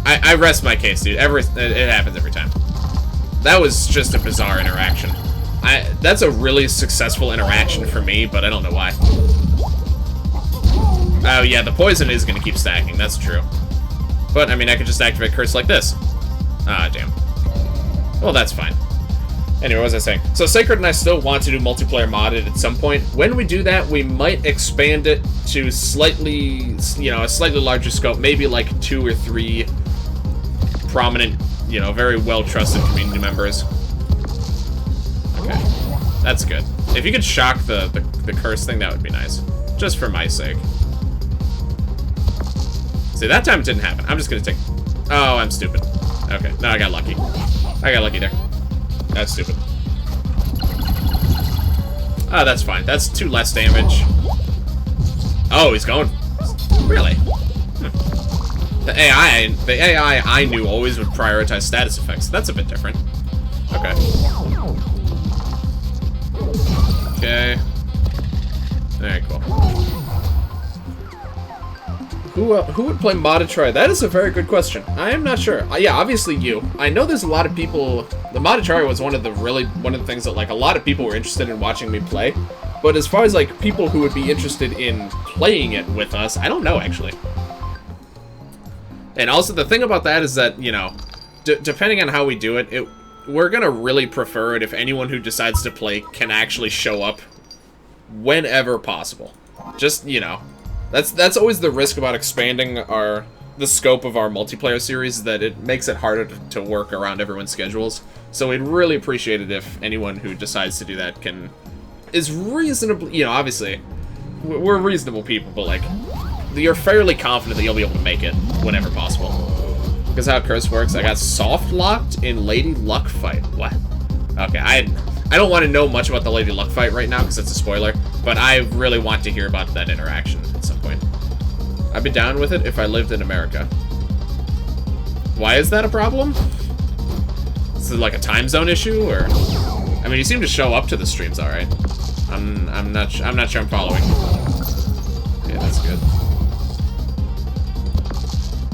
I rest my case, dude. It happens every time. That was just a bizarre interaction. That's a really successful interaction for me, but I don't know why. Oh, yeah, the poison is going to keep stacking. That's true. But, I mean, I could just activate Curse like this. Ah, damn. Well, that's fine. Anyway, what was I saying? So, Sacred and I still want to do multiplayer modded at some point. When we do that, we might expand it to slightly, you know, a slightly larger scope. Maybe, like, 2 or 3 prominent, you know, very well-trusted community members. Okay. That's good. If you could shock the curse thing, that would be nice. Just for my sake. See, that time it didn't happen. I'm just gonna take... Oh, I'm stupid. Okay, no, I got lucky. I got lucky there. That's stupid. Oh, that's fine. That's 2 less damage. Oh, he's going... Really? The AI I knew always would prioritize status effects. That's a bit different. Okay. Okay. Alright, cool. Who would play modded Tri? That is a very good question. I am not sure. Yeah, obviously you. I know there's a lot of people... The modded Tri was one of the things that, like, a lot of people were interested in watching me play. But as far as, like, people who would be interested in playing it with us, I don't know, actually. And also, the thing about that is that, you know, depending on how we do it, we're gonna really prefer it if anyone who decides to play can actually show up whenever possible. Just, you know... That's always the risk about expanding the scope of our multiplayer series, is that it makes it harder to work around everyone's schedules. So we'd really appreciate it if anyone who decides to do that is reasonably, you know, obviously, we're reasonable people, but, like, you're fairly confident that you'll be able to make it whenever possible. Because how Curse works, I got soft-locked in Lady Luck fight. What? Okay, I don't want to know much about the Lady Luck fight right now, because it's a spoiler, but I really want to hear about that interaction at some point. I'd be down with it if I lived in America. Why is that a problem? Is it like a time zone issue, or... I mean, you seem to show up to the streams alright. I'm not sure I'm following. Okay, that's good.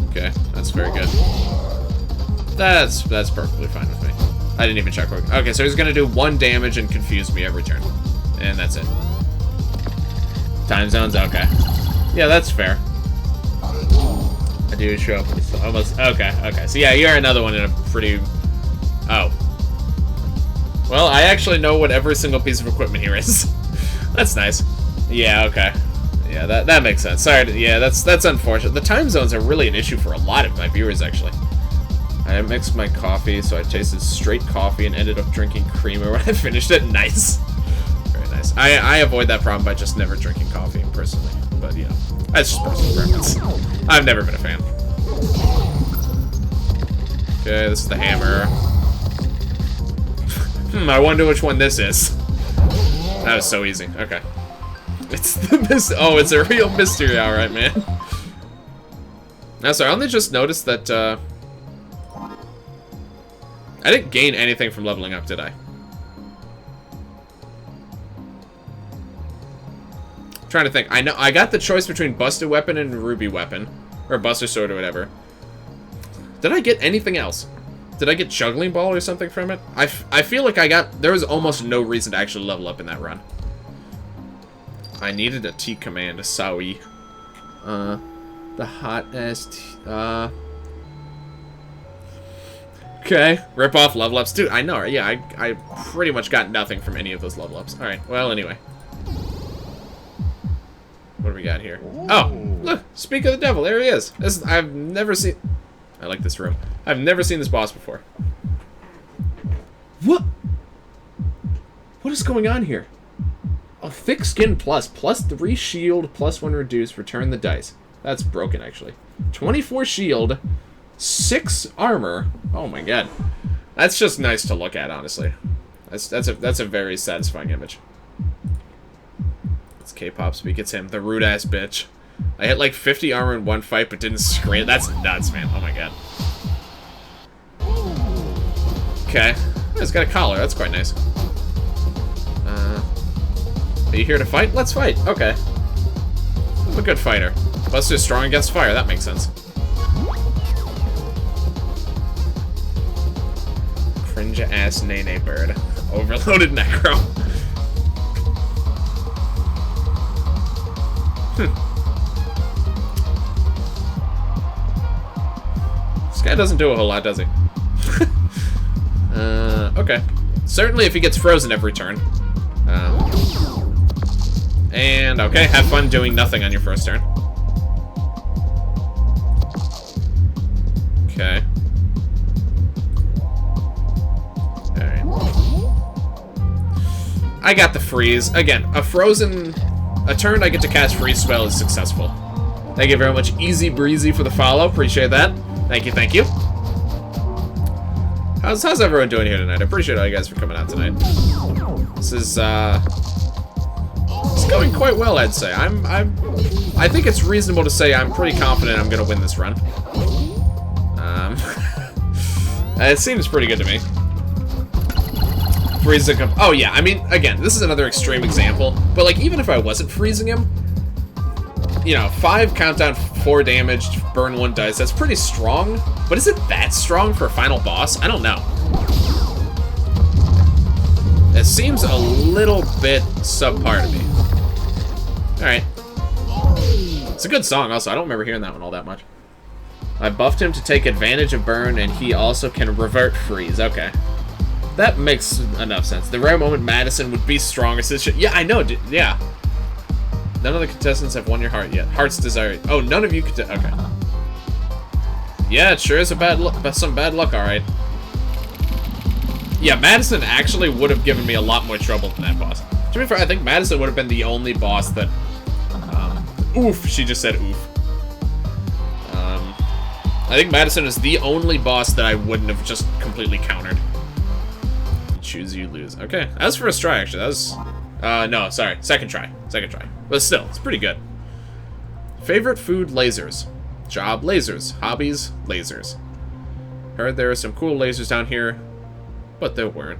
Okay, that's very good. That's perfectly fine with me. I didn't even check. Okay, so he's gonna do 1 damage and confuse me every turn. And that's it. Time zones? Okay. Yeah, that's fair. I do show up almost... Okay. So yeah, you're another one in a pretty... Oh. Well, I actually know what every single piece of equipment here is. That's nice. Yeah, okay. Yeah, that makes sense. Sorry, yeah, that's unfortunate. The time zones are really an issue for a lot of my viewers, actually. I mixed my coffee, so I tasted straight coffee and ended up drinking creamer when I finished it. Nice. Very nice. I avoid that problem by just never drinking coffee, personally. But, you know, that's just personal preference. I've never been a fan. Okay, this is the hammer. I wonder which one this is. That was so easy. Okay. It's the oh, it's a real mystery, alright, man. Now, sorry, I only just noticed that, I didn't gain anything from leveling up, did I? I'm trying to think. I know I got the choice between Buster Weapon and Ruby Weapon. Or Buster Sword or whatever. Did I get anything else? Did I get Juggling Ball or something from it? I feel like there was almost no reason to actually level up in that run. I needed a T command, a Sawi. The hot ass okay, rip off level ups. Dude, I know, yeah, I pretty much got nothing from any of those level ups. Alright, well, anyway. What do we got here? Oh, look, speak of the devil, there he is. I've never seen... I like this room. I've never seen this boss before. What? What is going on here? A thick skin plus 3 shield, +1 reduce, return the dice. That's broken, actually. 24 shield, 6 armor. Oh my god. That's just nice to look at, honestly. That's a very satisfying image. It's K-pop speak. It's him, the rude ass bitch. I hit like 50 armor in one fight, but didn't scream. That's nuts, man. Oh my god. Okay. Oh, it's got a collar. That's quite nice. Are you here to fight? Let's fight. Okay. I'm a good fighter. Buster's strong against fire. That makes sense. Cringe-ass Nene bird. Overloaded Necro. This guy doesn't do a whole lot, does he? Okay. Certainly if he gets frozen every turn. And, okay, have fun doing nothing on your first turn. Okay. Alright. I got the freeze. Again, a turn I get to cast freeze spell is successful. Thank you very much, Easy Breezy, for the follow. Appreciate that. Thank you, thank you. How's everyone doing here tonight? I appreciate all you guys for coming out tonight. This is, it's going quite well, I'd say. I think it's reasonable to say I'm pretty confident I'm gonna win this run. It seems pretty good to me. Freezing him. Oh yeah, I mean, again, this is another extreme example, but like, even if I wasn't freezing him, you know, 5 countdown, 4 damage, burn 1 dice, that's pretty strong, but is it that strong for a final boss? I don't know. It seems a little bit subpar to me. Alright. It's a good song, also. I don't remember hearing that one all that much. I buffed him to take advantage of burn, and he also can revert freeze. Okay. That makes enough sense. The rare moment Madison would be strongest. Yeah, I know. Yeah. None of the contestants have won your heart yet. Heart's desire. Oh, none of you could. Okay. Yeah, it sure is some bad luck, alright. Yeah, Madison actually would have given me a lot more trouble than that boss. To be fair, I think Madison would have been the only boss that... oof, she just said oof. I think Madison is the only boss that I wouldn't have just completely countered. Choose, you lose. Okay, that was first try, actually. That was... no, sorry. Second try. Second try. But still, it's pretty good. Favorite food, lasers. Job, lasers. Hobbies, lasers. Heard there are some cool lasers down here, but there weren't.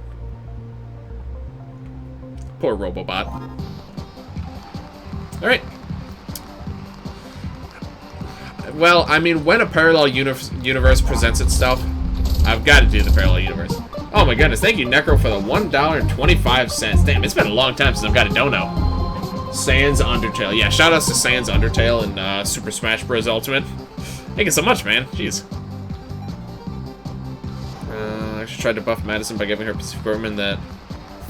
Poor Robobot. Alright. Well, I mean, when a parallel universe presents itself, I've got to do the parallel universe. Oh my goodness, thank you, Necro, for the $1.25. Damn, it's been a long time since I've got a dono. Sans Undertale. Yeah, shoutouts to Sans Undertale and Super Smash Bros. Ultimate. Thank you so much, man. Jeez. I should try to buff Madison by giving her piece of equipment that...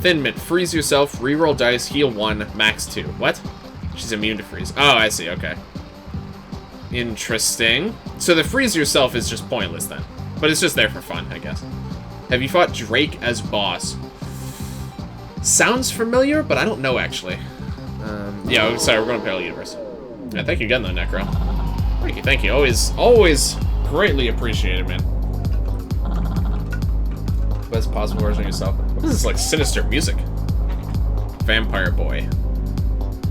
Thin Mint, freeze yourself, reroll dice, heal 1, max 2. What? She's immune to freeze. Oh, I see, okay. Interesting. So the freeze yourself is just pointless then. But it's just there for fun, I guess. Have you fought Drake as boss? Sounds familiar, but I don't know, actually. Yeah, sorry, we're going to Parallel Universe. Yeah, thank you again, though, Necro. Thank you. Always greatly appreciated, man. Best possible version of yourself. What is this, like, sinister music? Vampire Boy.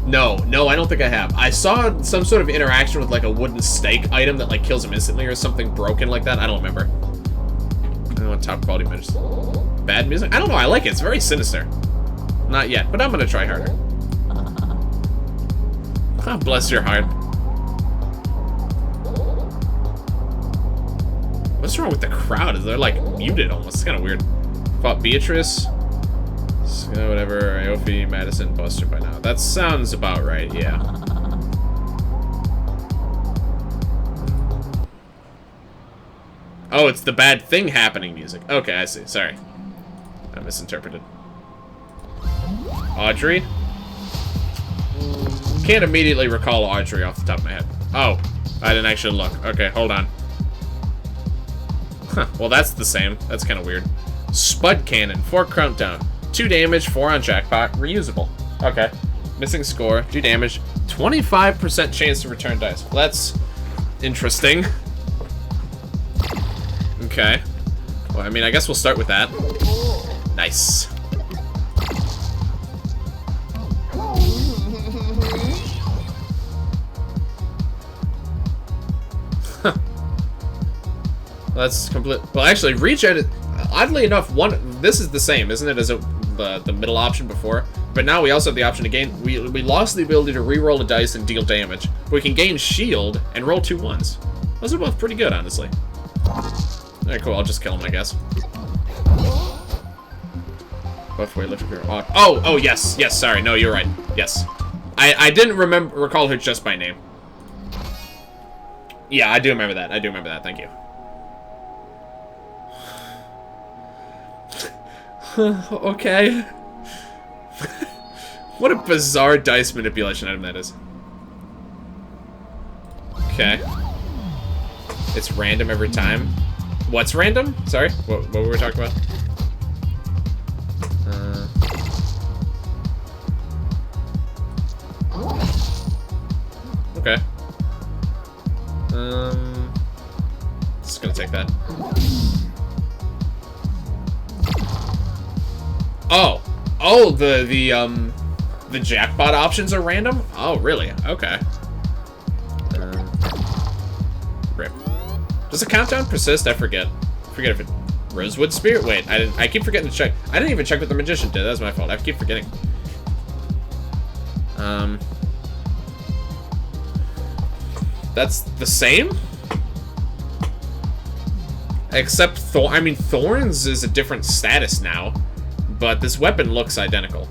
No, I don't think I have. I saw some sort of interaction with, like, a wooden stake item that, like, kills him instantly or something broken like that. I don't remember. I don't want top quality images. Bad music? I don't know. I like it. It's very sinister. Not yet, but I'm gonna try harder. Oh, bless your heart. What's wrong with the crowd? They're, like, muted almost. It's kind of weird. Fought Beatrice. Whatever. Aofi, Madison, Buster by now. That sounds about right, yeah. Oh, it's the bad thing happening music. Okay, I see. Sorry. I misinterpreted. Audrey? Can't immediately recall Audrey off the top of my head. Oh, I didn't actually look. Okay, hold on. Huh, well that's the same. That's kind of weird. Spud Cannon, 4 countdown. 2 damage, 4 on jackpot, reusable. Okay. Missing score, 2 damage, 25% chance to return dice. Well, that's interesting. Okay. Well, I mean, I guess we'll start with that. Nice. That's complete. Well, actually, regen. Oddly enough, this is the same, isn't it, as the middle option before? But now we also have the option to gain. We lost the ability to re-roll a dice and deal damage. But we can gain shield and roll 2 1s. Those are both pretty good, honestly. Alright, cool. I'll just kill him, I guess. Buff way lift your oh, yes, sorry. No, you're right. Yes. I didn't recall her just by name. Yeah, I do remember that. Thank you. Okay. What a bizarre dice manipulation item that is. Okay. It's random every time. What's random? Sorry? What were we talking about? Okay. Just gonna take that. Oh, the jackpot options are random? Oh, really? Okay. Rip. Does the countdown persist? I forget. If it Rosewood Spear? Wait, I keep forgetting to check. I didn't even check what the magician did. That's my fault. I keep forgetting. That's the same? Except Thorns is a different status now. But this weapon looks identical.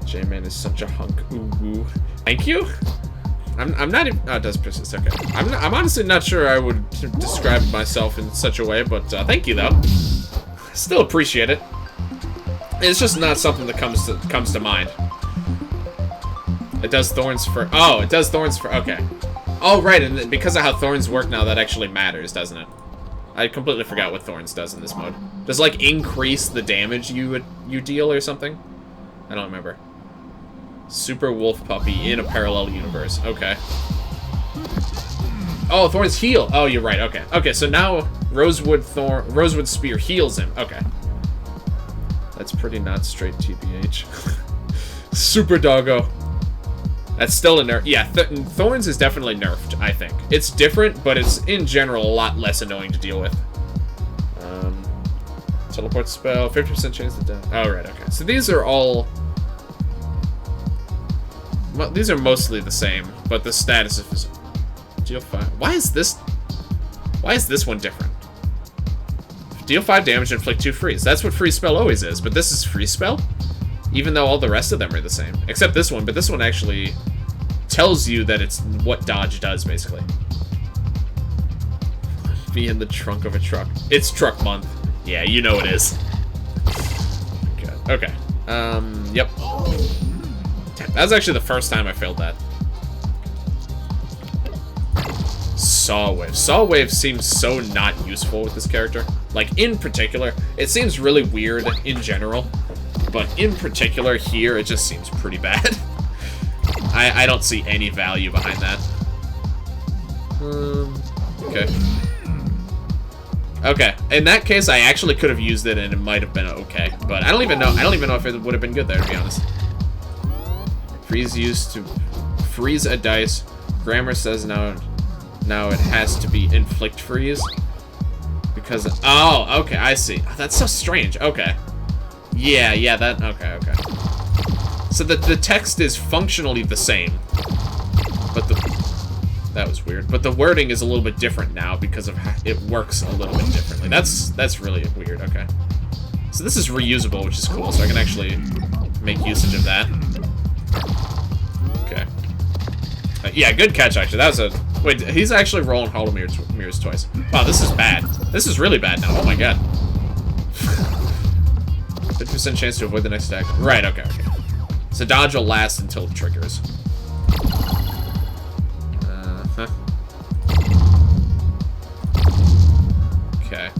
J-Man is such a hunk. Ooh. Thank you? I'm not even... Oh, it does persist. Okay. I'm honestly not sure I would describe myself in such a way, but thank you, though. Still appreciate it. It's just not something that comes to mind. It does Thorns for... Oh, it does Thorns for... Okay. Oh, right, and because of how Thorns work now, that actually matters, doesn't it? I completely forgot what Thorns does in this mode. Does, like, increase the damage you deal or something? I don't remember. Super Wolf Puppy in a parallel universe. Okay. Oh, Thorns heal. Oh, you're right. Okay. Okay, so now Rosewood Spear heals him. Okay. That's pretty not straight TBH. Super Doggo. That's still a nerf. Yeah, Thorns is definitely nerfed, I think. It's different, but it's, in general, a lot less annoying to deal with. Teleport spell, 50% chance to die. Oh, right, okay. So these are all... Well, these are mostly the same, but the status is... Deal 5... Why is this one different? Deal 5 damage, inflict 2 freeze. That's what freeze spell always is, but this is freeze spell? Even though all the rest of them are the same. Except this one, but this one actually tells you that it's what dodge does, basically. Be in the trunk of a truck. It's truck month. Yeah, you know it is. Okay. Yep. Damn, that was actually the first time I failed that. Saw Wave. Saw Wave seems so not useful with this character. Like, in particular, it seems really weird in general. But in particular, here, it just seems pretty bad. I don't see any value behind that. Okay. Okay. In that case, I actually could have used it, and it might have been okay. But I don't even know. I don't even know if it would have been good there, to be honest. Freeze used to freeze a dice. Grammar says now it has to be inflict freeze. Because... Oh, okay, I see. Oh, that's so strange. Okay. Yeah, that... Okay. So the text is functionally the same. But that was weird. But the wording is a little bit different now because of how it works a little bit differently. That's really weird. Okay. So this is reusable, which is cool. So I can actually make usage of that. Okay. Yeah, good catch, actually. That was a... Wait, he's actually rolling hollow mirrors twice. Wow, this is bad. This is really bad now. Oh my god. 50% chance to avoid the next attack. Right, okay. So dodge will last until it triggers. Okay.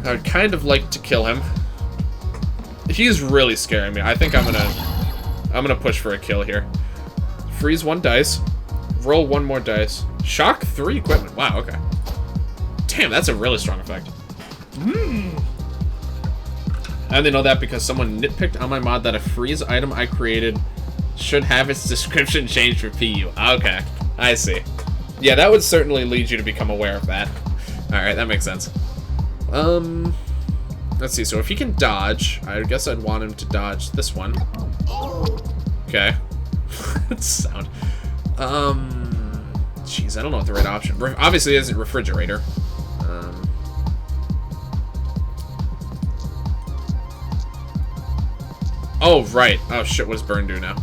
I would kind of like to kill him. He's really scaring me. I think I'm gonna push for a kill here. Freeze 1 dice. Roll 1 more dice. Shock 3 equipment. Wow, okay. Damn, that's a really strong effect. I only know that because someone nitpicked on my mod that a freeze item I created Should have its description changed for PU. Okay, I see. Yeah, that would certainly lead you to become aware of that. Alright, that makes sense. Let's see, so if he can dodge, I guess I'd want him to dodge this one. Okay. That's sound. Jeez, I don't know what the right option. Obviously, it isn't refrigerator. Oh, right. Oh, shit, what does burn do now?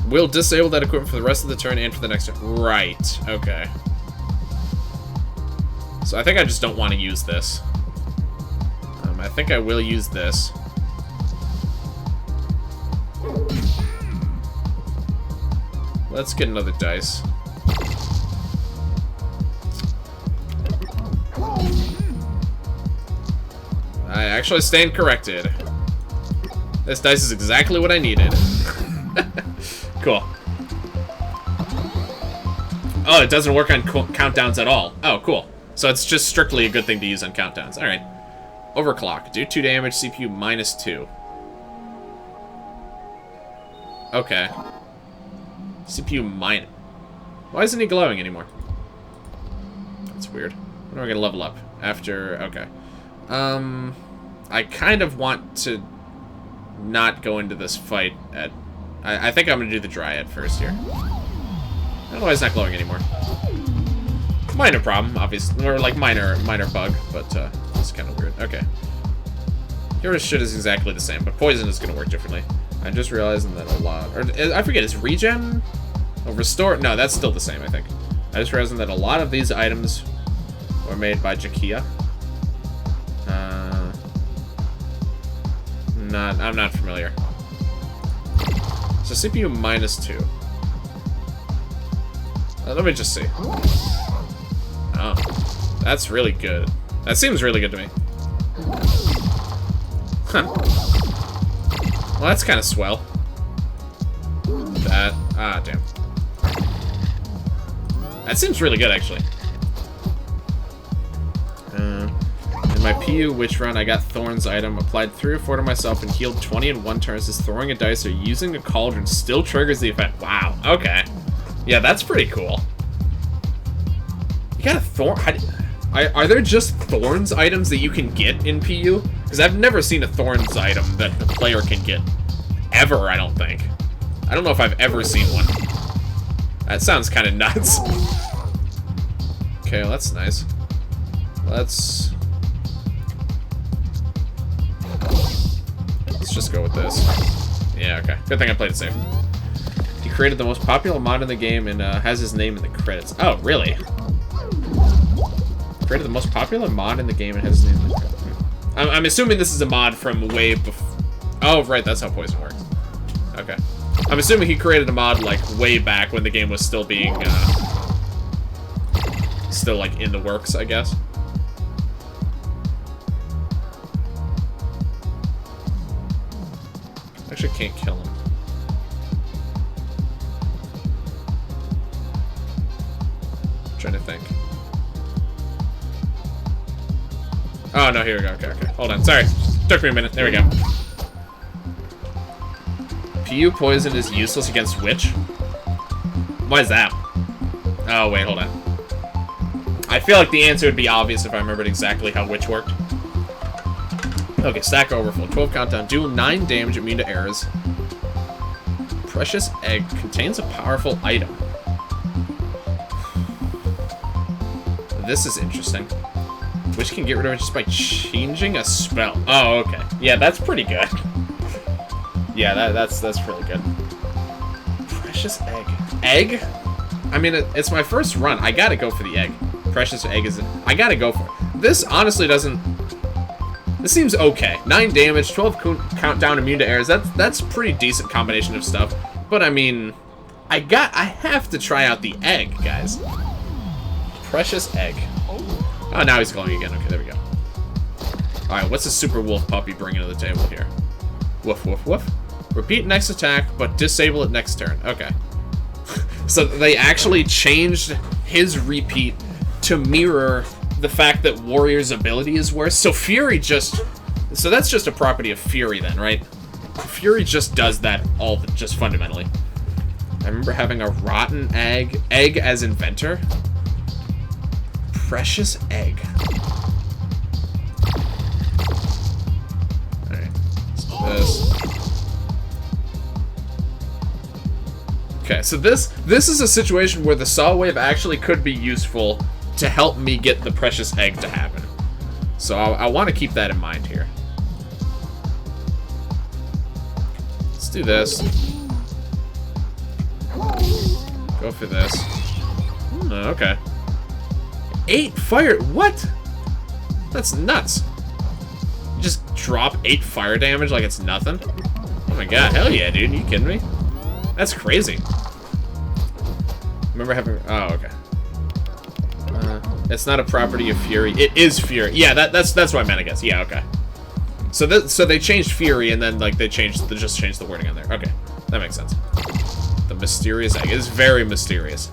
We'll disable that equipment for the rest of the turn and for the next turn. Right. Okay. So I think I just don't want to use this. I think I will use this. Let's get another dice. I actually stand corrected. This dice is exactly what I needed. Cool. Oh, it doesn't work on countdowns at all. Oh, cool. So it's just strictly a good thing to use on countdowns. Alright. Overclock. Do 2 damage, CPU -2. Okay. CPU minus. Why isn't he glowing anymore? That's weird. When are we gonna level up? After... Okay. I kind of want to not go into this fight at... I think I'm gonna do the Dryad first here. I don't know why it's not glowing anymore. Minor problem, obviously. Or, like, minor bug, but, it's kind of weird. Okay. Your shit is exactly the same, but poison is gonna work differently. I'm just realizing that a lot... Or, I forget, is regen... Oh, restore... No, that's still the same, I think. I just realized that a lot of these items were made by Jakia. I'm not familiar. So CPU -2. Let me just see. Oh, that's really good. That seems really good to me. Huh. Well, that's kind of swell. That... Ah, damn. That seems really good, actually. In my PU Witch Run, I got Thorn's item, applied 3 or 4 to myself, and healed 20 in 1 turn. Says throwing a dice or using a cauldron still triggers the effect. Wow, okay. Yeah, that's pretty cool. You got a Thorn... Are there just Thorns items that you can get in PU? Because I've never seen a Thorns item that the player can get. Ever, I don't think. I don't know if I've ever seen one. That sounds kind of nuts. Okay, well, that's nice. Let's just go with this. Yeah, okay. Good thing I played it safe. He created the most popular mod in the game and has his name in the credits. Oh, really? Created the most popular mod in the game and has his name in the credits. I'm assuming this is a mod from way before. Oh, right, that's how poison works. Okay. I'm assuming he created a mod, like, way back when the game was still being, still, like, in the works, I guess. Actually can't kill him. I'm trying to think. Oh, no, here we go. Okay, okay. Hold on. Sorry. Took me a minute. There we go. PU poison is useless against Witch? Why is that? Oh, wait, hold on. I feel like the answer would be obvious if I remembered exactly how Witch worked. Okay, stack overflow. 12 countdown. Deal 9 damage, immune to errors. Precious egg contains a powerful item. This is interesting. Which can get rid of it just by changing a spell. Oh, okay. Yeah, that's pretty good. Yeah, that's really good. Precious egg. Egg? I mean, it's my first run. I gotta go for the egg. Precious egg is... I gotta go for it. This honestly doesn't... This seems okay. 9 damage, 12 countdown, immune to errors. That's pretty decent combination of stuff. But I mean, I have to try out the egg, guys. Precious egg. Oh, now he's glowing again. Okay, there we go. Alright, what's the super wolf puppy bringing to the table here? Woof, woof, woof. Repeat next attack, but disable it next turn. Okay. So they actually changed his repeat to mirror the fact that Warrior's ability is worse. So Fury just... So that's just a property of Fury then, right? Fury just does that just fundamentally. I remember having a rotten egg as inventor. Precious egg. Alright, let's do this. Okay, so this is a situation where the saw wave actually could be useful to help me get the precious egg to happen. So I want to keep that in mind here. Let's do this. Go for this. Okay. 8 fire. What? That's nuts. You just drop 8 fire damage like it's nothing? Oh my god. Hell yeah, dude. Are you kidding me? That's crazy. Remember having... Oh, okay. It's not a property of Fury. It is Fury. Yeah, that's what I meant, I guess. Yeah, okay. So they changed Fury, and then like they just changed the wording on there. Okay, that makes sense. The mysterious egg is very mysterious.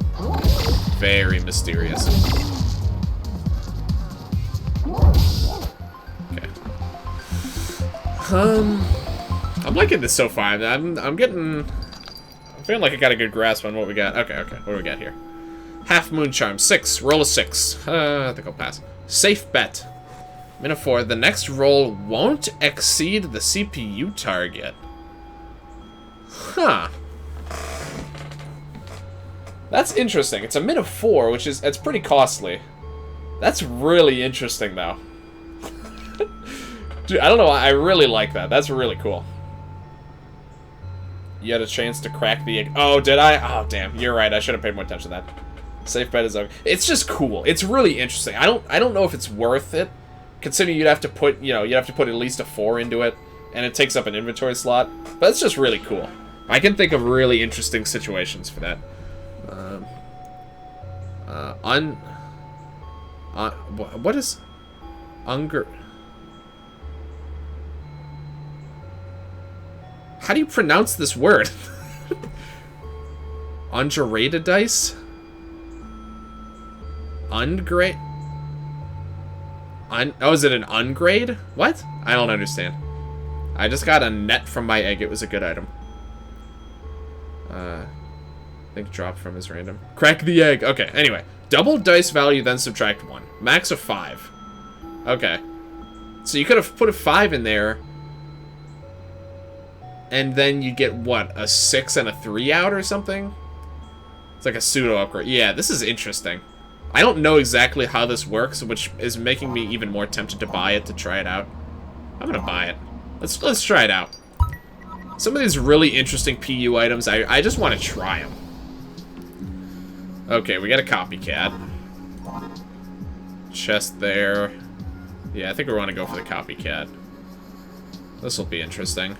Very mysterious. Okay. I'm liking this so far. I'm feeling like I got a good grasp on what we got. Okay. What do we got here? Half Moon Charm, 6. Roll a 6. I think I'll pass. Safe bet. Min 4. The next roll won't exceed the CPU target. Huh. That's interesting. It's a min of 4, which is it's pretty costly. That's really interesting, though. Dude, I don't know. I really like that. That's really cool. You had a chance to crack the egg. Oh, did I? Oh, damn. You're right. I should have paid more attention to that. Safe bet is okay. It's just cool. It's really interesting. I don't know if it's worth it, considering you'd have to put at least a 4 into it, and it takes up an inventory slot. But it's just really cool. I can think of really interesting situations for that. What is Unger? How do you pronounce this word? Ungerated dice? Ungrade? Oh, is it an ungrade? What? I don't understand. I just got a net from my egg. It was a good item. I think drop from is random. Crack the egg. Okay, anyway. Double dice value, then subtract 1. Max of 5. Okay. So you could have put a 5 in there, and then you get, what, a 6 and a 3 out or something? It's like a pseudo upgrade. Yeah, this is interesting. I don't know exactly how this works, which is making me even more tempted to buy it to try it out. I'm gonna buy it. Let's try it out. Some of these really interesting PU items, I just want to try them. Okay, we got a copycat. Chest there. Yeah, I think we want to go for the copycat. This will be interesting.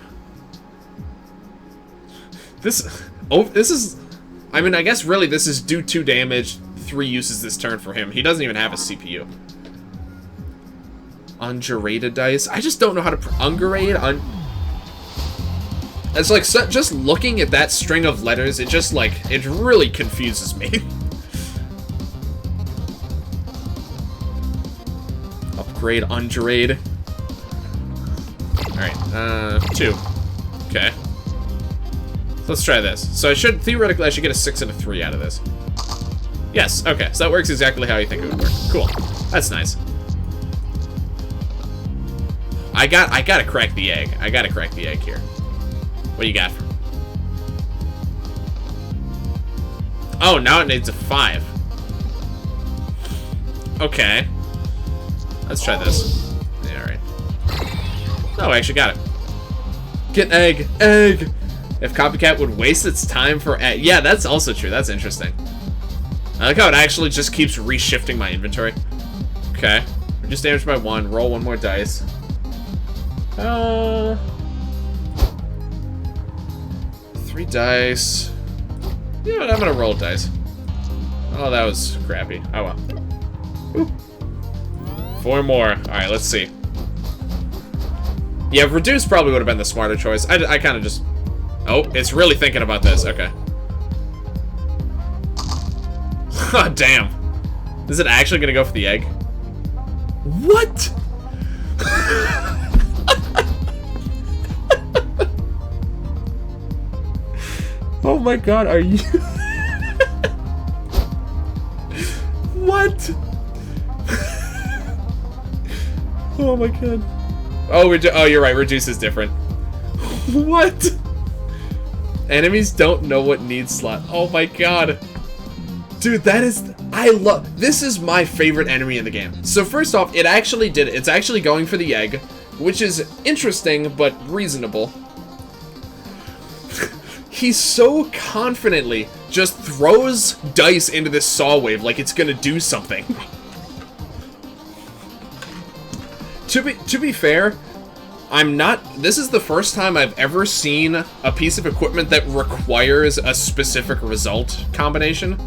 This is... I mean, I guess really this is do 2 damage, 3 uses this turn for him. He doesn't even have a CPU. Ungerated dice. I just don't know how to... Ungerate? It's like, just looking at that string of letters, it just, like, it really confuses me. Upgrade, ungerated. Alright, 2. Okay. Let's try this. So theoretically, I should get a 6 and a 3 out of this. Yes, okay. So that works exactly how you think it would work. Cool. That's nice. I gotta crack the egg. I gotta crack the egg here. What do you got? Oh, now it needs a 5. Okay. Let's try this. Yeah, alright. Oh, I actually got it. Get egg! Egg! If Copycat would waste its time for egg. Yeah, that's also true. That's interesting. I like how it actually just keeps reshifting my inventory. Okay. Reduce damage by 1. Roll 1 more dice. 3 dice. You know what? I'm gonna roll dice. Oh, that was crappy. Oh well. Ooh. 4 more. Alright, let's see. Yeah, reduce probably would have been the smarter choice. I kind of just... Oh, it's really thinking about this. Okay. Oh, damn. Is it actually gonna go for the egg? What? Oh my god, are you... What? Oh my god. Oh, you're right, reduce is different. What? Enemies don't know what needs slot. Oh my god. Dude, that is... I love... This is my favorite enemy in the game. So first off, it actually did it. It's actually going for the egg, which is interesting, but reasonable. He so confidently just throws dice into this saw wave like it's gonna do something. To be fair, I'm not... This is the first time I've ever seen a piece of equipment that requires a specific result combination.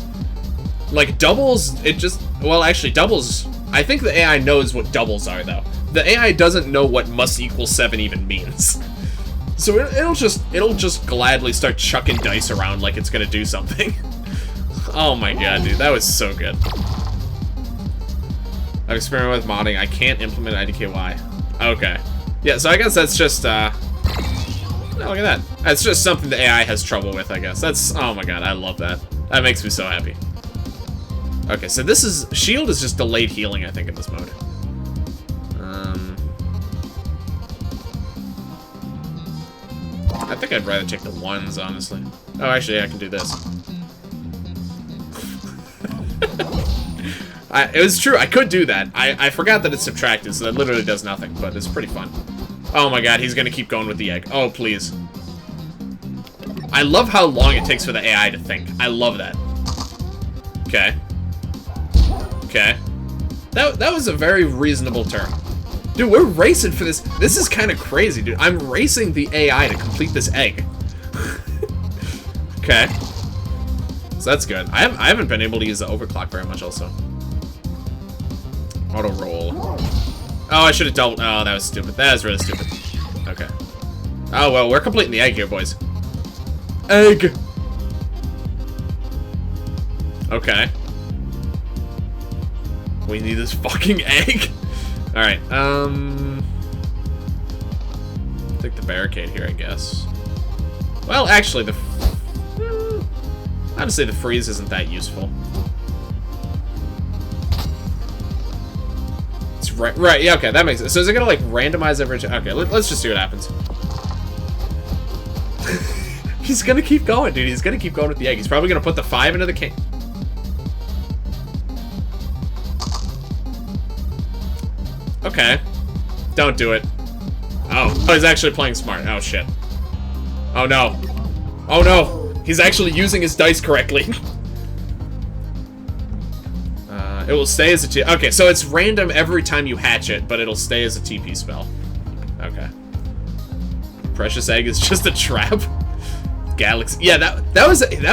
Like, doubles, it just... Well, actually, doubles... I think the AI knows what doubles are, though. The AI doesn't know what must equal 7 even means. So it'll just gladly start chucking dice around like it's gonna do something. Oh my god, dude, that was so good. I've experimented with modding. I can't implement IDKY. Okay. Yeah, so I guess that's just, oh, look at that. That's just something the AI has trouble with, I guess. That's, oh my god, I love that. That makes me so happy. Okay, so this is, shield is just delayed healing, I think, in this mode. I think I'd rather take the ones, honestly. Oh, actually, I can do this. It was true, I could do that. I forgot that it's subtracted, so that literally does nothing, but it's pretty fun. Oh my god, he's gonna keep going with the egg. Oh, please. I love how long it takes for the AI to think. I love that. Okay. Okay. That was a very reasonable turn. Dude, we're racing for this. This is kind of crazy, dude. I'm racing the AI to complete this egg. Okay. So that's good. I haven't been able to use the overclock very much also. Auto roll. Oh, I should have doubled. Oh, that was stupid. That was really stupid. Okay. Oh, well, we're completing the egg here, boys. Egg! Okay. We need this fucking egg. Alright, take the barricade here, I guess. Well, actually, honestly, the freeze isn't that useful. It's right, yeah, okay, that makes sense. So is it gonna, like, randomize every... Okay, let's just see what happens. He's gonna keep going, dude. He's gonna keep going with the egg. He's probably gonna put the 5 into the can... Okay. Don't do it. Oh, he's actually playing smart. Oh, shit. Oh, no. Oh, no. He's actually using his dice correctly. It will stay as a T... Okay, so it's random every time you hatch it, but it'll stay as a TP spell. Okay. Precious egg is just a trap. Galaxy... Yeah, that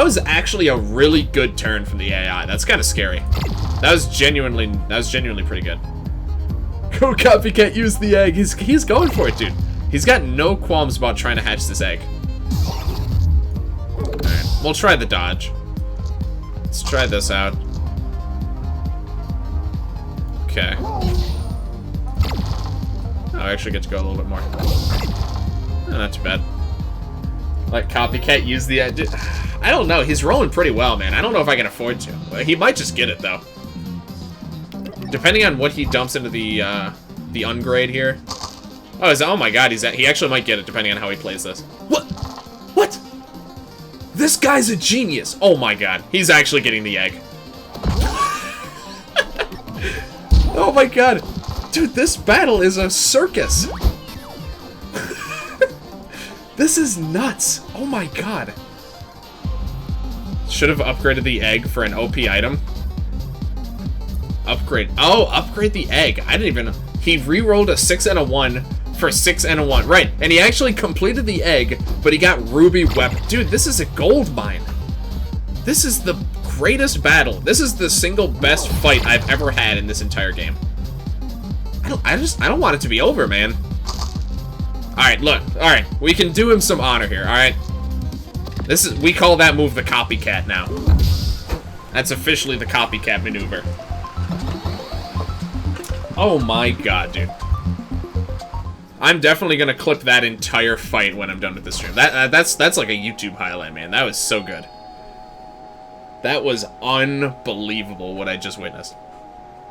was actually a really good turn from the AI. That's kind of scary. That was genuinely pretty good. Go Copycat, use the egg. He's going for it, dude. He's got no qualms about trying to hatch this egg. Alright, we'll try the dodge. Let's try this out. Okay. Oh, I actually get to go a little bit more. Oh, not too bad. Let Copycat use the egg. I don't know. He's rolling pretty well, man. I don't know if I can afford to. He might just get it, though. Depending on what he dumps into the ungrade here. Oh my god, he actually might get it depending on how he plays this. What? What? This guy's a genius. Oh my god, he's actually getting the egg. Oh my god. Dude, this battle is a circus. This is nuts. Oh my god. Should have upgraded the egg for an OP item. Upgrade. Oh, upgrade the egg. I didn't even know. He re-rolled a 6 and a 1 for 6 and a 1. Right, and he actually completed the egg, but he got ruby weapon. Dude, this is a gold mine. This is the greatest battle. This is the single best fight I've ever had in this entire game. I don't want it to be over, man. Alright, look. Alright, we can do him some honor here, alright? We call that move the copycat now. That's officially the copycat maneuver. Oh my god, dude. I'm definitely gonna clip that entire fight when I'm done with the stream. That's like a YouTube highlight, man. That was so good. That was unbelievable what I just witnessed.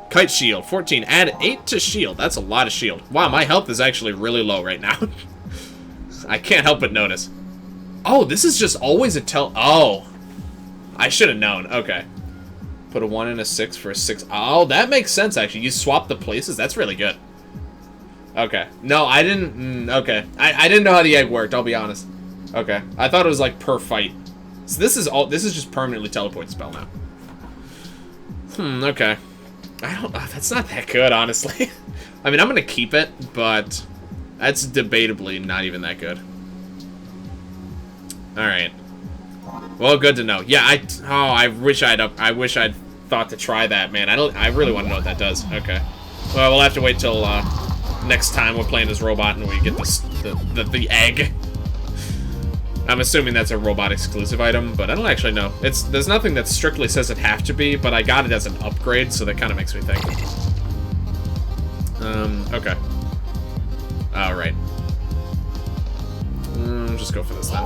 Kite shield, 14. Add 8 to shield. That's a lot of shield. Wow, my health is actually really low right now. I can't help but notice. Oh, this is just always a Oh. I should have known. Okay. Put a 1 and a 6 for a 6. Oh, that makes sense, actually. You swap the places? That's really good. Okay. No, I didn't... okay. I didn't know how the egg worked, I'll be honest. Okay. I thought it was, like, per fight. So this is just permanently teleport spell now. Okay. That's not that good, honestly. I mean, I'm gonna keep it, but that's debatably not even that good. Alright. Well, good to know. Yeah, I wish I'd thought to try that, man. I really want to know what that does. Okay. Well, we'll have to wait till next time we're playing this robot and we get the egg. I'm assuming that's a robot exclusive item, but I don't actually know. There's nothing that strictly says it have to be, but I got it as an upgrade, so that kind of makes me think. Okay. Alright. Just go for this then.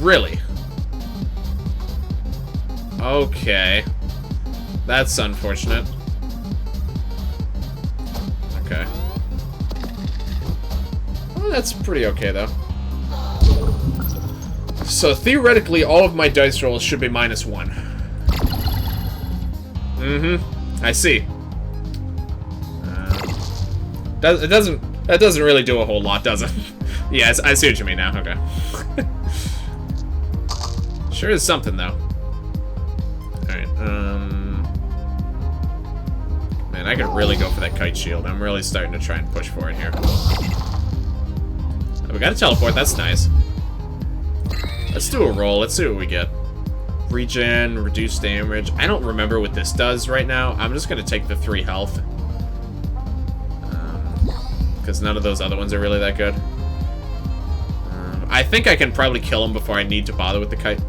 Really? Okay. That's unfortunate. Okay. Well, that's pretty okay, though. So, theoretically, all of my dice rolls should be -1. I see. That doesn't really do a whole lot, does it? Yeah, I see what you mean now. Okay. Sure is something, though. Alright, man, I could really go for that kite shield. I'm really starting to try and push for it here. Oh, we got a teleport. That's nice. Let's do a roll. Let's see what we get. Regen, reduce damage. I don't remember what this does right now. I'm just going to take the 3 health. Because none of those other ones are really that good. I think I can probably kill him before I need to bother with the kite.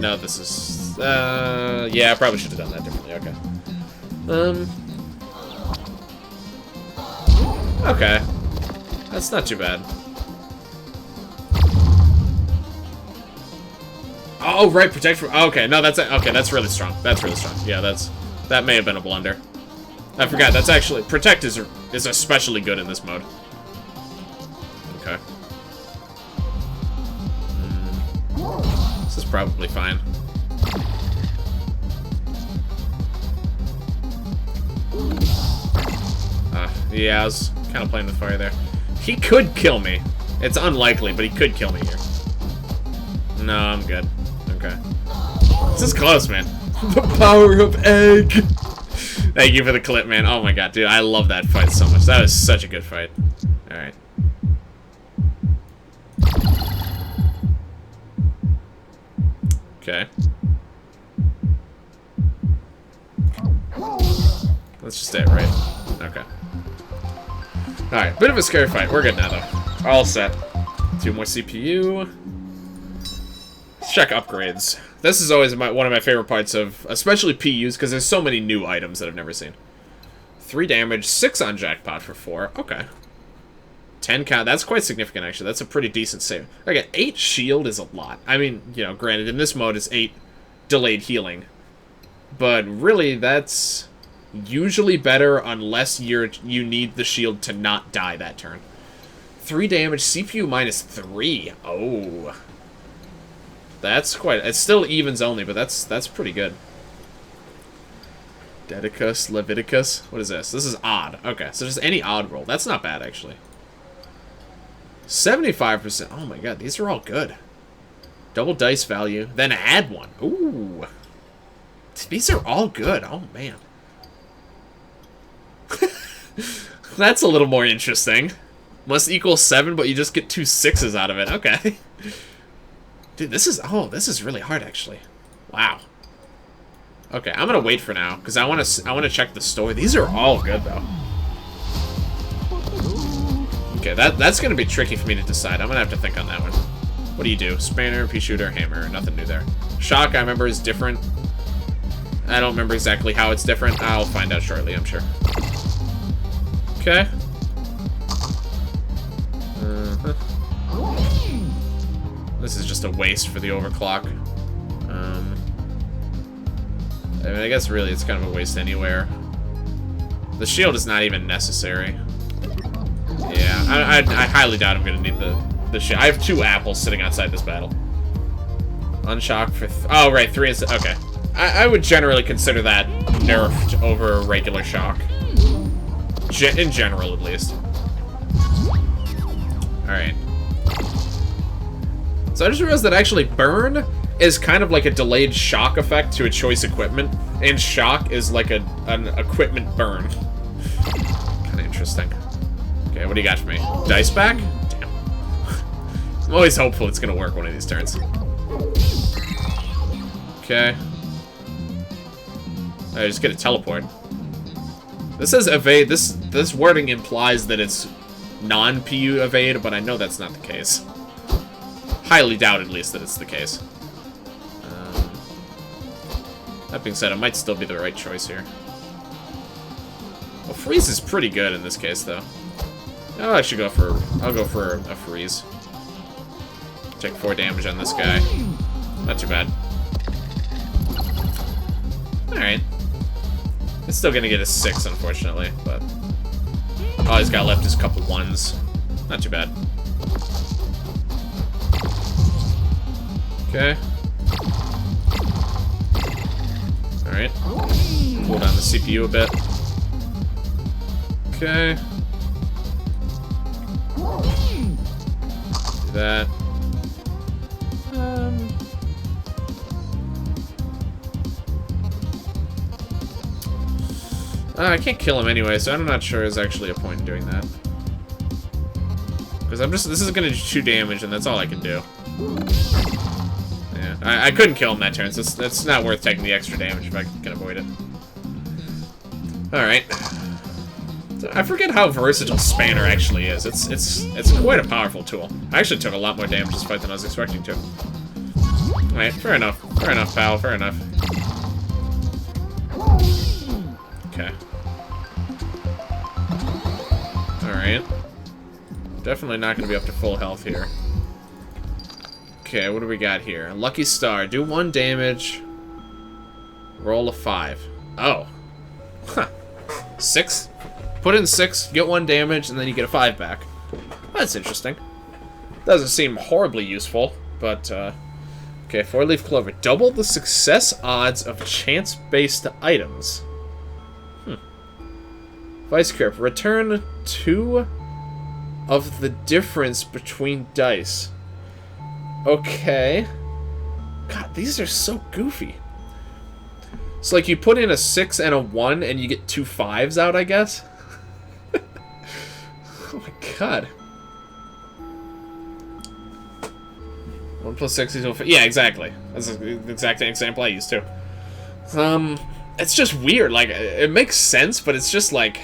No, this is... yeah, I probably should have done that differently. Okay. Okay. That's not too bad. Oh, right, protect from... okay, no, that's... okay, that's really strong. That's really strong. Yeah, that may have been a blunder. I forgot, that's actually... protect is especially good in this mode. Okay. This is probably fine. Yeah, I was kind of playing with fire there. He could kill me. It's unlikely, but he could kill me here. No, I'm good. Okay. This is close, man. The power of egg! Thank you for the clip, man. Oh my god, dude, I love that fight so much. That was such a good fight. Alright. Okay. Let's just stay right. Okay. Alright, bit of a scary fight. We're good now, though. All set. 2 more CPU. Let's check upgrades. This is always one of my favorite parts of, especially PUs, because there's so many new items that I've never seen. 3 damage, 6 on jackpot for 4. Okay. 10 count. That's quite significant, actually. That's a pretty decent save. Okay, 8 shield is a lot. I mean, you know, granted, in this mode, it's 8 delayed healing. But really, that's usually better unless you need the shield to not die that turn. 3 damage, CPU -3. Oh. That's quite... it's still evens only, but that's pretty good. Dedicus, Leviticus. What is this? This is odd. Okay, so just any odd roll. That's not bad, actually. 75%. Oh my god, these are all good. Double dice value, then add 1. Ooh. These are all good. Oh, man. That's a little more interesting. Must equal 7, but you just get 2 6s out of it. Okay. Dude, this is really hard, actually. Wow. Okay, I'm gonna wait for now, because I wanna check the story. These are all good, though. Okay, that's gonna be tricky for me to decide. I'm gonna have to think on that one. What do you do? Spanner, pea shooter, hammer. Nothing new there. Shock, I remember, is different. I don't remember exactly how it's different. I'll find out shortly, I'm sure. Okay. This is just a waste for the overclock. I mean, I guess really it's kind of a waste anywhere. The shield is not even necessary. Yeah, I highly doubt I'm going to need the shield. I have 2 apples sitting outside this battle. Unshock for... oh, right, 3 is... okay. I would generally consider that nerfed over regular shock. In general, at least. Alright. So I just realized that actually burn is kind of like a delayed shock effect to a choice equipment, and shock is like an equipment burn. Kind of interesting. Okay, what do you got for me? Dice back? Damn. I'm always hopeful it's gonna work one of these turns. Okay. I just get a teleport. This says evade. This wording implies that it's non-PU evade, but I know that's not the case. Highly doubt, at least, that it's the case. That being said, it might still be the right choice here. Well, freeze is pretty good in this case, though. I'll actually go for... I'll go for a freeze. Take 4 damage on this guy. Not too bad. Alright. It's still gonna get a 6, unfortunately, but... all he's got left is a couple 1s. Not too bad. Okay. Alright. Cool down the CPU a bit. Okay. Do that. I can't kill him anyway, so I'm not sure there's actually a point in doing that. Because this is gonna do 2 damage, and that's all I can do. Yeah, I couldn't kill him that turn, so it's not worth taking the extra damage if I can avoid it. Alright. I forget how versatile Spanner actually is. It's quite a powerful tool. I actually took a lot more damage this fight than I was expecting to. Alright, fair enough. Fair enough, pal. Fair enough. Okay. Alright. Definitely not going to be up to full health here. Okay, what do we got here? Lucky Star. Do 1 damage. Roll a 5. Oh. Huh. 6? Put in 6, get 1 damage, and then you get a 5 back. That's interesting. Doesn't seem horribly useful, but, okay, 4-leaf clover. Double the success odds of chance-based items. Vice Grip. Return 2 of the difference between dice. Okay. God, these are so goofy. So, like, you put in a 6 and a 1, and you get 2 5s out, I guess? Oh my god. 1 plus 6 equals 5. Yeah, exactly. That's the exact example I used, too. It's just weird. Like, it makes sense, but it's just, like...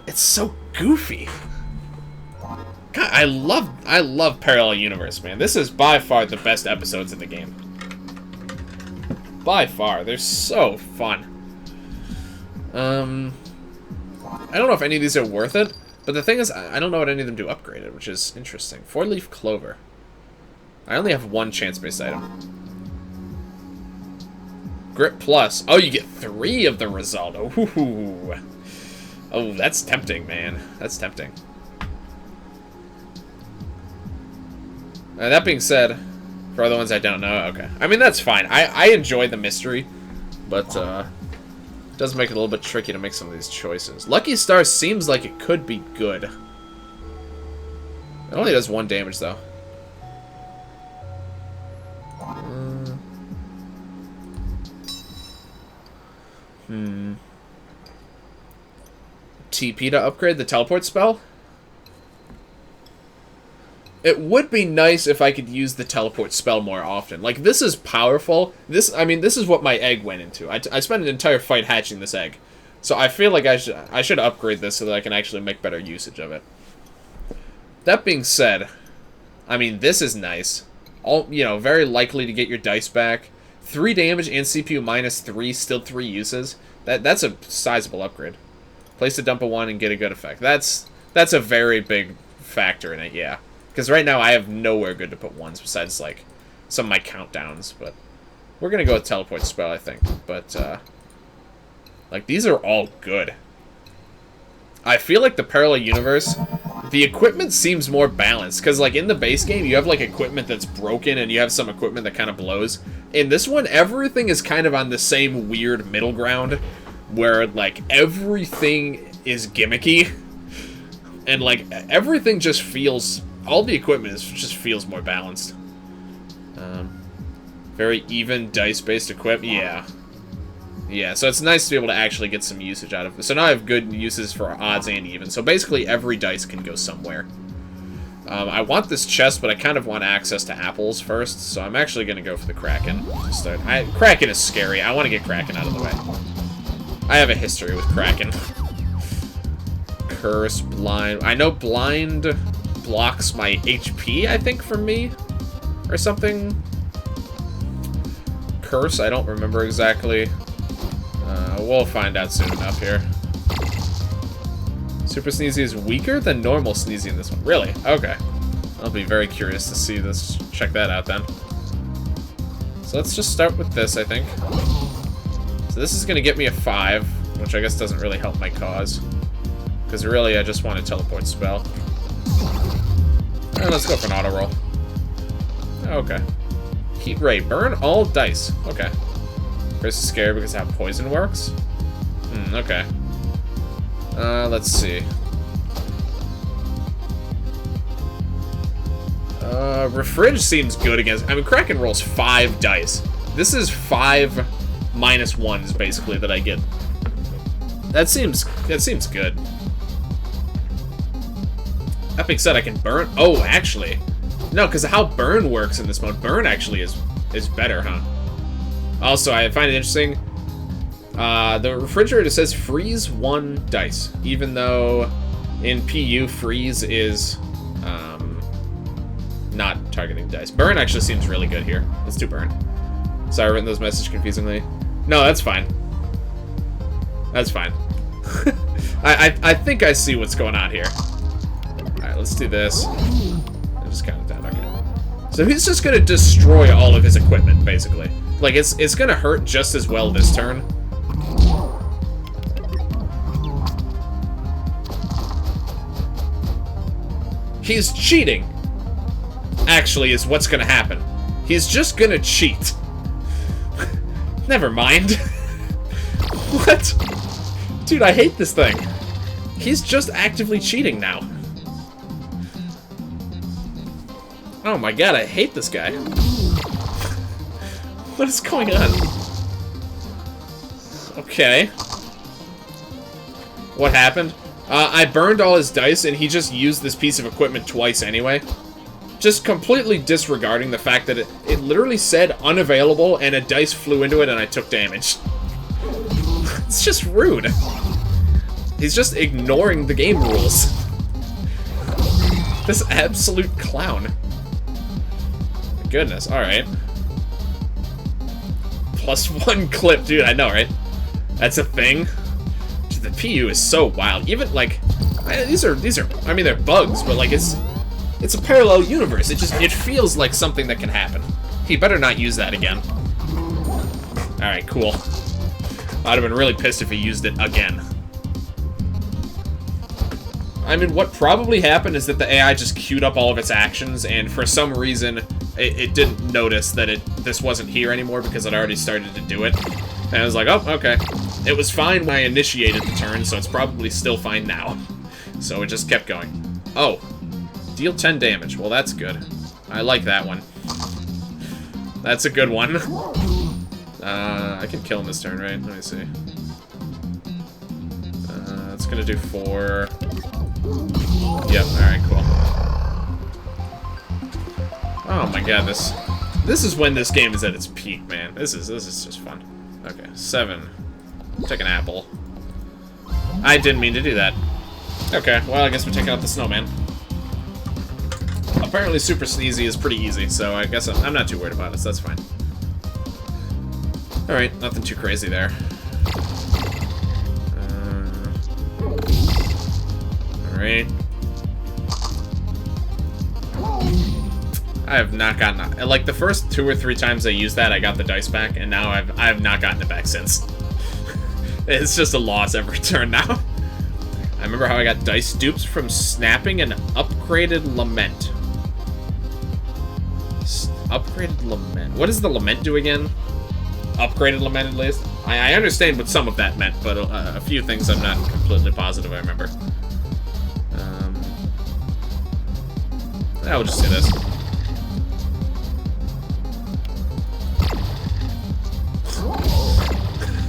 it's so goofy. God, I love Parallel Universe, man. This is by far the best episodes in the game. By far. They're so fun. I don't know if any of these are worth it, but the thing is, I don't know what any of them do upgraded, which is interesting. 4-leaf clover. I only have 1 chance-based item. Grip plus. Oh, you get 3 of the result. Ooh. Oh, that's tempting, man. That's tempting. That being said, for other ones I don't know, okay. I mean, that's fine. I enjoy the mystery, but it does make it a little bit tricky to make some of these choices. Lucky Star seems like it could be good. It only does 1 damage, though. TP to upgrade the teleport spell? It would be nice if I could use the teleport spell more often. Like, this is powerful. I mean, this is what my egg went into. I spent an entire fight hatching this egg. So I feel like I should upgrade this so that I can actually make better usage of it. That being said, I mean, this is nice. You know, very likely to get your dice back. 3 damage and CPU -3, still 3 uses. That's a sizable upgrade. Place a dump of 1 and get a good effect. That's a very big factor in it, yeah. Because right now I have nowhere good to put 1s besides, like, some of my countdowns. But we're going to go with Teleport Spell, I think. But, like, these are all good. I feel like the Parallel Universe, the equipment seems more balanced. Because, like, in the base game, you have, like, equipment that's broken and you have some equipment that kind of blows. In this one, everything is kind of on the same weird middle ground where, like, everything is gimmicky. And, like, everything just feels... all the equipment just feels more balanced. Very even dice-based equipment. Yeah. Yeah, so it's nice to be able to actually get some usage out of it. So now I have good uses for odds and even. So basically every dice can go somewhere. I want this chest, but I kind of want access to apples first. So I'm actually going to go for the Kraken to start. Kraken is scary. I want to get Kraken out of the way. I have a history with Kraken. Curse, blind. I know blind blocks my HP, I think, from me. Or something. Curse, I don't remember exactly. We'll find out soon enough here. Super Sneezy is weaker than normal Sneezy in this one. Really? Okay. I'll be very curious to see this. Check that out then. So let's just start with this, I think. So this is going to get me a 5, which I guess doesn't really help my cause. Because really, I just want a Teleport Spell. And let's go for an auto roll. Okay. Heat Ray. Burn all dice. Okay. Chris is scared because of how poison works? Okay. Let's see. Refridge seems good against... I mean, Kraken rolls 5 dice. This is 5 -1s, basically, that I get. That seems good. That being said, I can burn... Oh, actually. No, because of how burn works in this mode. Burn actually is better, huh? Also, I find it interesting. The refrigerator says freeze 1 dice, even though in PU freeze is not targeting dice. Burn actually seems really good here. Let's do burn. Sorry, I written those messages confusingly. No, that's fine. That's fine. I think I see what's going on here. Alright, let's do this. I'll just count it down. Okay. So he's just gonna destroy all of his equipment, basically. Like, it's gonna hurt just as well this turn. He's cheating, actually, is what's gonna happen. He's just gonna cheat. Never mind. What? Dude, I hate this thing. He's just actively cheating now. Oh my god, I hate this guy. What is going on? Okay. What happened? I burned all his dice, and he just used this piece of equipment twice anyway. Just completely disregarding the fact that it literally said unavailable, and a dice flew into it, and I took damage. It's just rude. He's just ignoring the game rules. This absolute clown. My goodness, alright. +1 clip, dude, I know, right? That's a thing. Dude, the PU is so wild. Even, like, these are, I mean, they're bugs, but, like, it's a parallel universe. It feels like something that can happen. He better not use that again. Alright, cool. I'd have been really pissed if he used it again. I mean, what probably happened is that the AI just queued up all of its actions, and for some reason, it didn't notice that this wasn't here anymore because it already started to do it. And I was like, oh, okay. It was fine when I initiated the turn, so it's probably still fine now. So it just kept going. Oh. Deal 10 damage. Well, that's good. I like that one. That's a good one. I can kill him this turn, right? Let me see. It's gonna do 4... Yep, alright, cool. Oh my god, this is when this game is at its peak, man. This is just fun. Okay, 7. Take an apple. I didn't mean to do that. Okay, well, I guess we're taking out the snowman. Apparently Super Sneezy is pretty easy, so I guess I'm not too worried about it, so that's fine. Alright, nothing too crazy there. Alright. I have not gotten... Like, the first 2 or 3 times I used that, I got the dice back, and now I have not gotten it back since. It's just a loss every turn now. I remember how I got dice dupes from snapping an upgraded lament. Upgraded lament. What does the lament do again? Upgraded lament, at least? I understand what some of that meant, but a few things I'm not completely positive I remember. I'll just do this.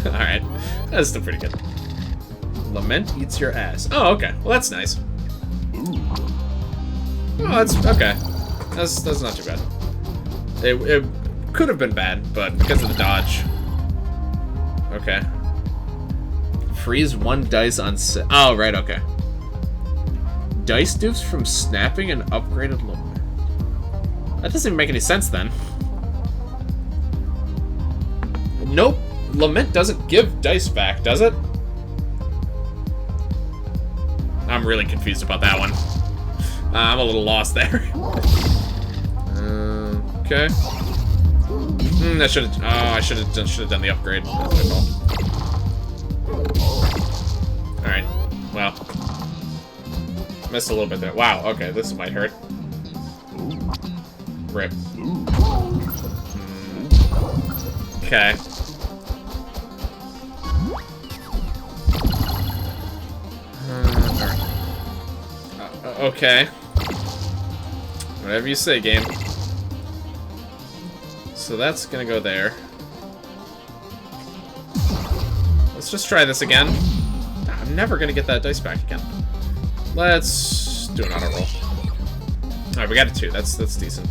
Alright. That's still pretty good. Lament eats your ass. Oh, okay. Well, that's nice. Oh, that's... Okay. That's not too bad. It could have been bad, but because of the dodge. Okay. Freeze 1 dice on set. Oh, right, okay. Dice dupes from snapping an upgraded lament. That doesn't even make any sense then. Nope. Lament doesn't give dice back, does it? I'm really confused about that one. I'm a little lost there. Okay. I should have. Oh, I should have done the upgrade. That's my fault. All right. Well, missed a little bit there. Wow. Okay, this might hurt. Rip. Okay. Okay. Whatever you say, game. So that's gonna go there. Let's just try this again. I'm never gonna get that dice back again. Let's do an auto roll. Alright, we got a 2. That's decent.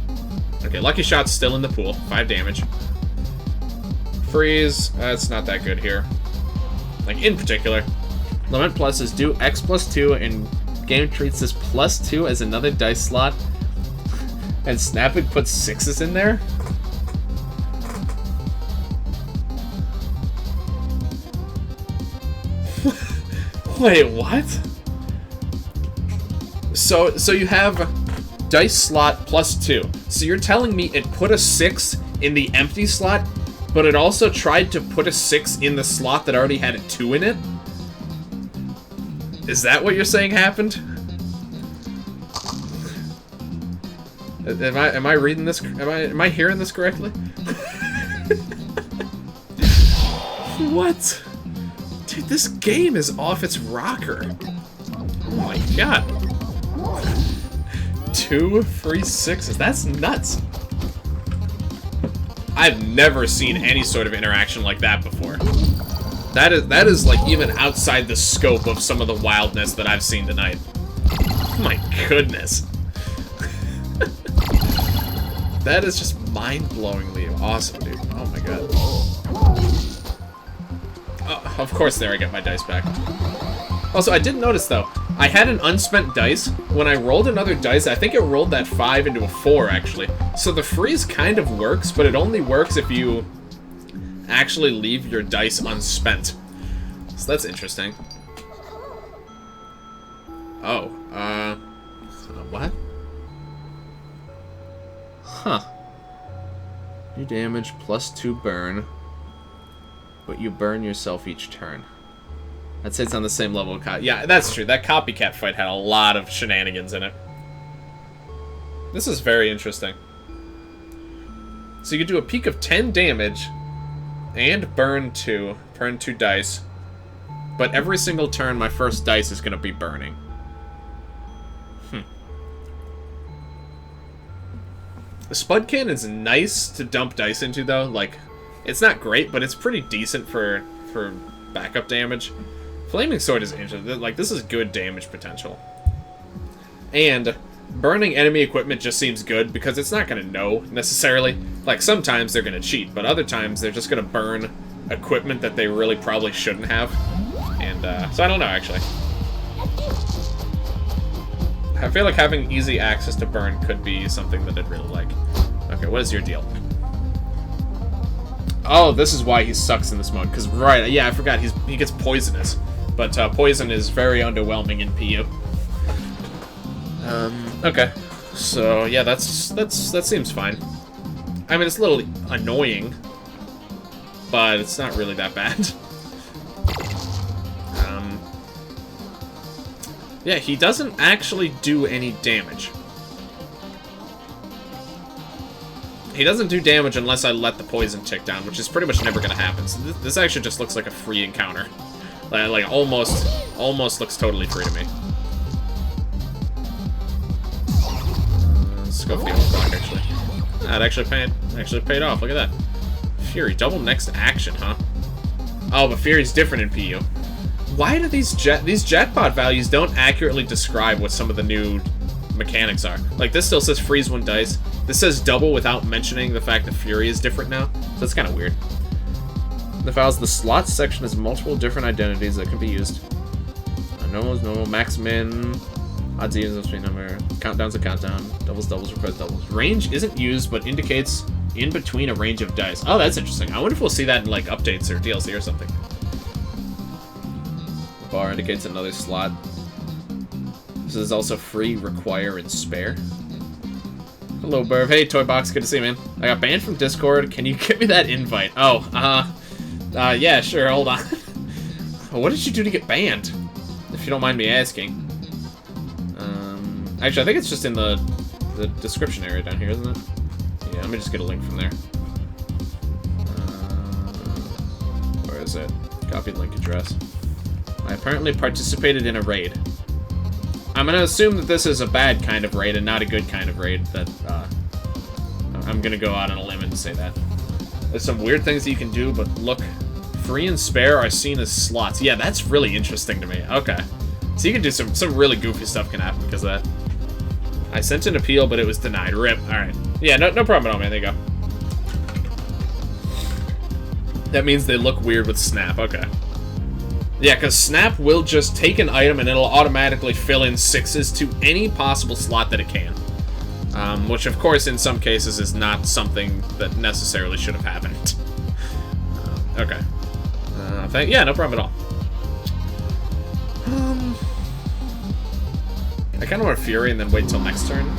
Okay, lucky shot's still in the pool. 5 damage. Freeze. That's not that good here. Like, in particular. Lament Plus is do X plus 2, and game treats this plus 2 as another dice slot. And Snapping puts 6s in there? Wait, what? So you have dice slot plus 2. So you're telling me it put a 6 in the empty slot, but it also tried to put a 6 in the slot that already had a 2 in it? Is that what you're saying happened? Am I reading this? Am I hearing this correctly? What? Dude, this game is off its rocker. Oh my god. 2 free 6s. That's nuts. I've never seen any sort of interaction like that before. That is like even outside the scope of some of the wildness that I've seen tonight. Oh my goodness. That is just mind-blowingly awesome, dude. Oh my god. Of course there I get my dice back. Also, I did notice though, I had an unspent dice. When I rolled another dice, I think it rolled that 5 into a 4 actually. So the freeze kind of works, but it only works if you actually leave your dice unspent. So that's interesting. Oh, what? Huh. New damage plus 2 burn, but you burn yourself each turn. I'd say it's on the same level of yeah, that's true. That copycat fight had a lot of shenanigans in it. This is very interesting. So you could do a peak of 10 damage and burn 2 dice, but every single turn my first dice is going to be burning. The Spud Cannon is nice to dump dice into, though. Like, it's not great, but it's pretty decent for backup damage. Flaming Sword is interesting. Like, this is good damage potential. And burning enemy equipment just seems good because it's not going to know, necessarily. Like, sometimes they're going to cheat, but other times they're just going to burn equipment that they really probably shouldn't have. And, so I don't know, actually. I feel like having easy access to burn could be something that I'd really like. Okay, what is your deal? Oh, this is why he sucks in this mode. Because, right, yeah, I forgot. He gets poisonous. But poison is very underwhelming in PU. Okay. So, yeah, that seems fine. I mean, it's a little annoying. But it's not really that bad. Yeah, he doesn't actually do any damage. He doesn't do damage unless I let the poison tick down, which is pretty much never going to happen. So this actually just looks like a free encounter. Like almost looks totally free to me. Let's go for the old block, actually. That actually paid off. Look at that. Fury, double next action, huh? Oh, but Fury's different in PU. Why do these jackpot values don't accurately describe what some of the new mechanics are? Like, this still says freeze 1 dice. This says double without mentioning the fact that Fury is different now. So that's kind of weird. The files, the slots section has multiple different identities that can be used. Normal is normal, max min, odds evens, between number, countdown's a countdown, doubles requires doubles. Range isn't used, but indicates in between a range of dice. Oh, that's interesting. I wonder if we'll see that in, like, updates or DLC or something. Bar indicates another slot. This is also free, require, and spare. Hello, Burv. Hey, Toy Box. Good to see you, man. I got banned from Discord. Can you give me that invite? Oh, yeah, sure. Hold on. What did you do to get banned? If you don't mind me asking. Actually, I think it's just in the description area down here, isn't it? Yeah, let me just get a link from there. Where is it? Copy link address. I apparently participated in a raid. I'm gonna assume that this is a bad kind of raid and not a good kind of raid. That I'm gonna go out on a limb and say that. There's some weird things that you can do, but look, free and spare are seen as slots. Yeah, that's really interesting to me. Okay, so you can do some really goofy stuff can happen because of that. I sent an appeal, but it was denied. RIP. All right. Yeah, no problem at all, man. There you go. That means they look weird with Snap. Okay. Yeah, because Snap will just take an item and it'll automatically fill in 6s to any possible slot that it can. Which, of course, in some cases is not something that necessarily should have happened. Okay. Yeah, no problem at all. I kind of want Fury and then wait till next turn.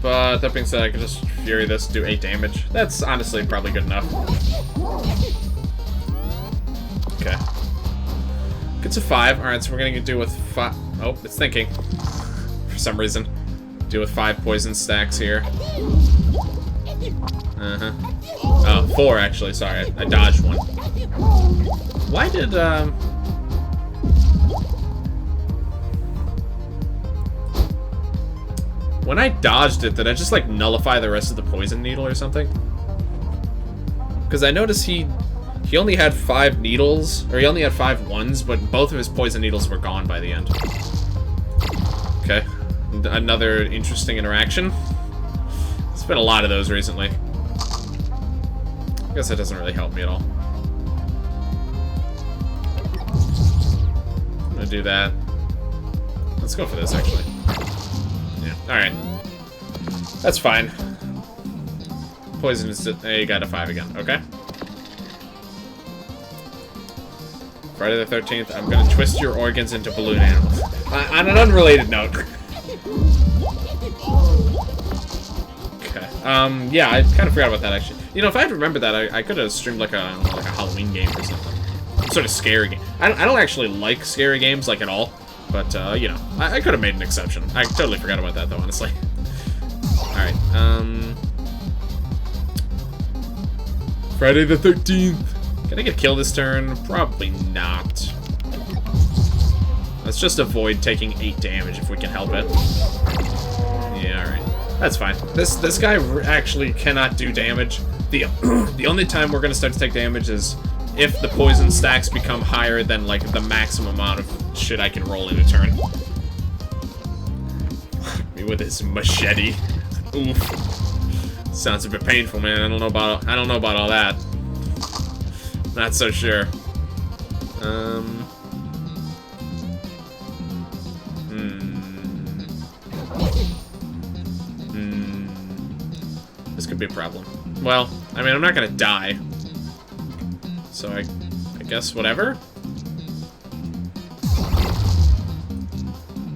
But that being said, I could just Fury this, do 8 damage. That's honestly probably good enough. Okay. Gets a 5. Alright, so we're gonna do with 5. Oh, it's thinking. For some reason. Do with 5 poison stacks here. Oh, 4 actually, sorry. I dodged one. Why did, when I dodged it, did I just, like, nullify the rest of the poison needle or something? Because I noticed he only had 5 needles, or he only had 5 ones, but both of his poison needles were gone by the end. Okay. Another interesting interaction. There's been a lot of those recently. I guess that doesn't really help me at all. I'm gonna do that. Let's go for this, actually. Yeah, alright. That's fine. Poison is... Hey, you got a 5 again. Okay. Friday the 13th, I'm gonna twist your organs into balloon animals. On an unrelated note. Okay. Yeah, I kind of forgot about that, actually. You know, if I had remembered that, I could have streamed like a Halloween game or something. Some sort of scary game. I don't actually like scary games, like, at all. But, you know, I could have made an exception. I totally forgot about that, though, honestly. Alright, Friday the 13th. Can I get a kill this turn? Probably not. Let's just avoid taking 8 damage if we can help it. Yeah, alright. That's fine. This guy actually cannot do damage. The only time we're gonna start to take damage is if the poison stacks become higher than, like, the maximum amount of shit I can roll in a turn. Me with his machete. Oof. Sounds a bit painful, man. I don't know about all that. Not so sure. This could be a problem. Well, I mean, I'm not gonna die. So I guess whatever.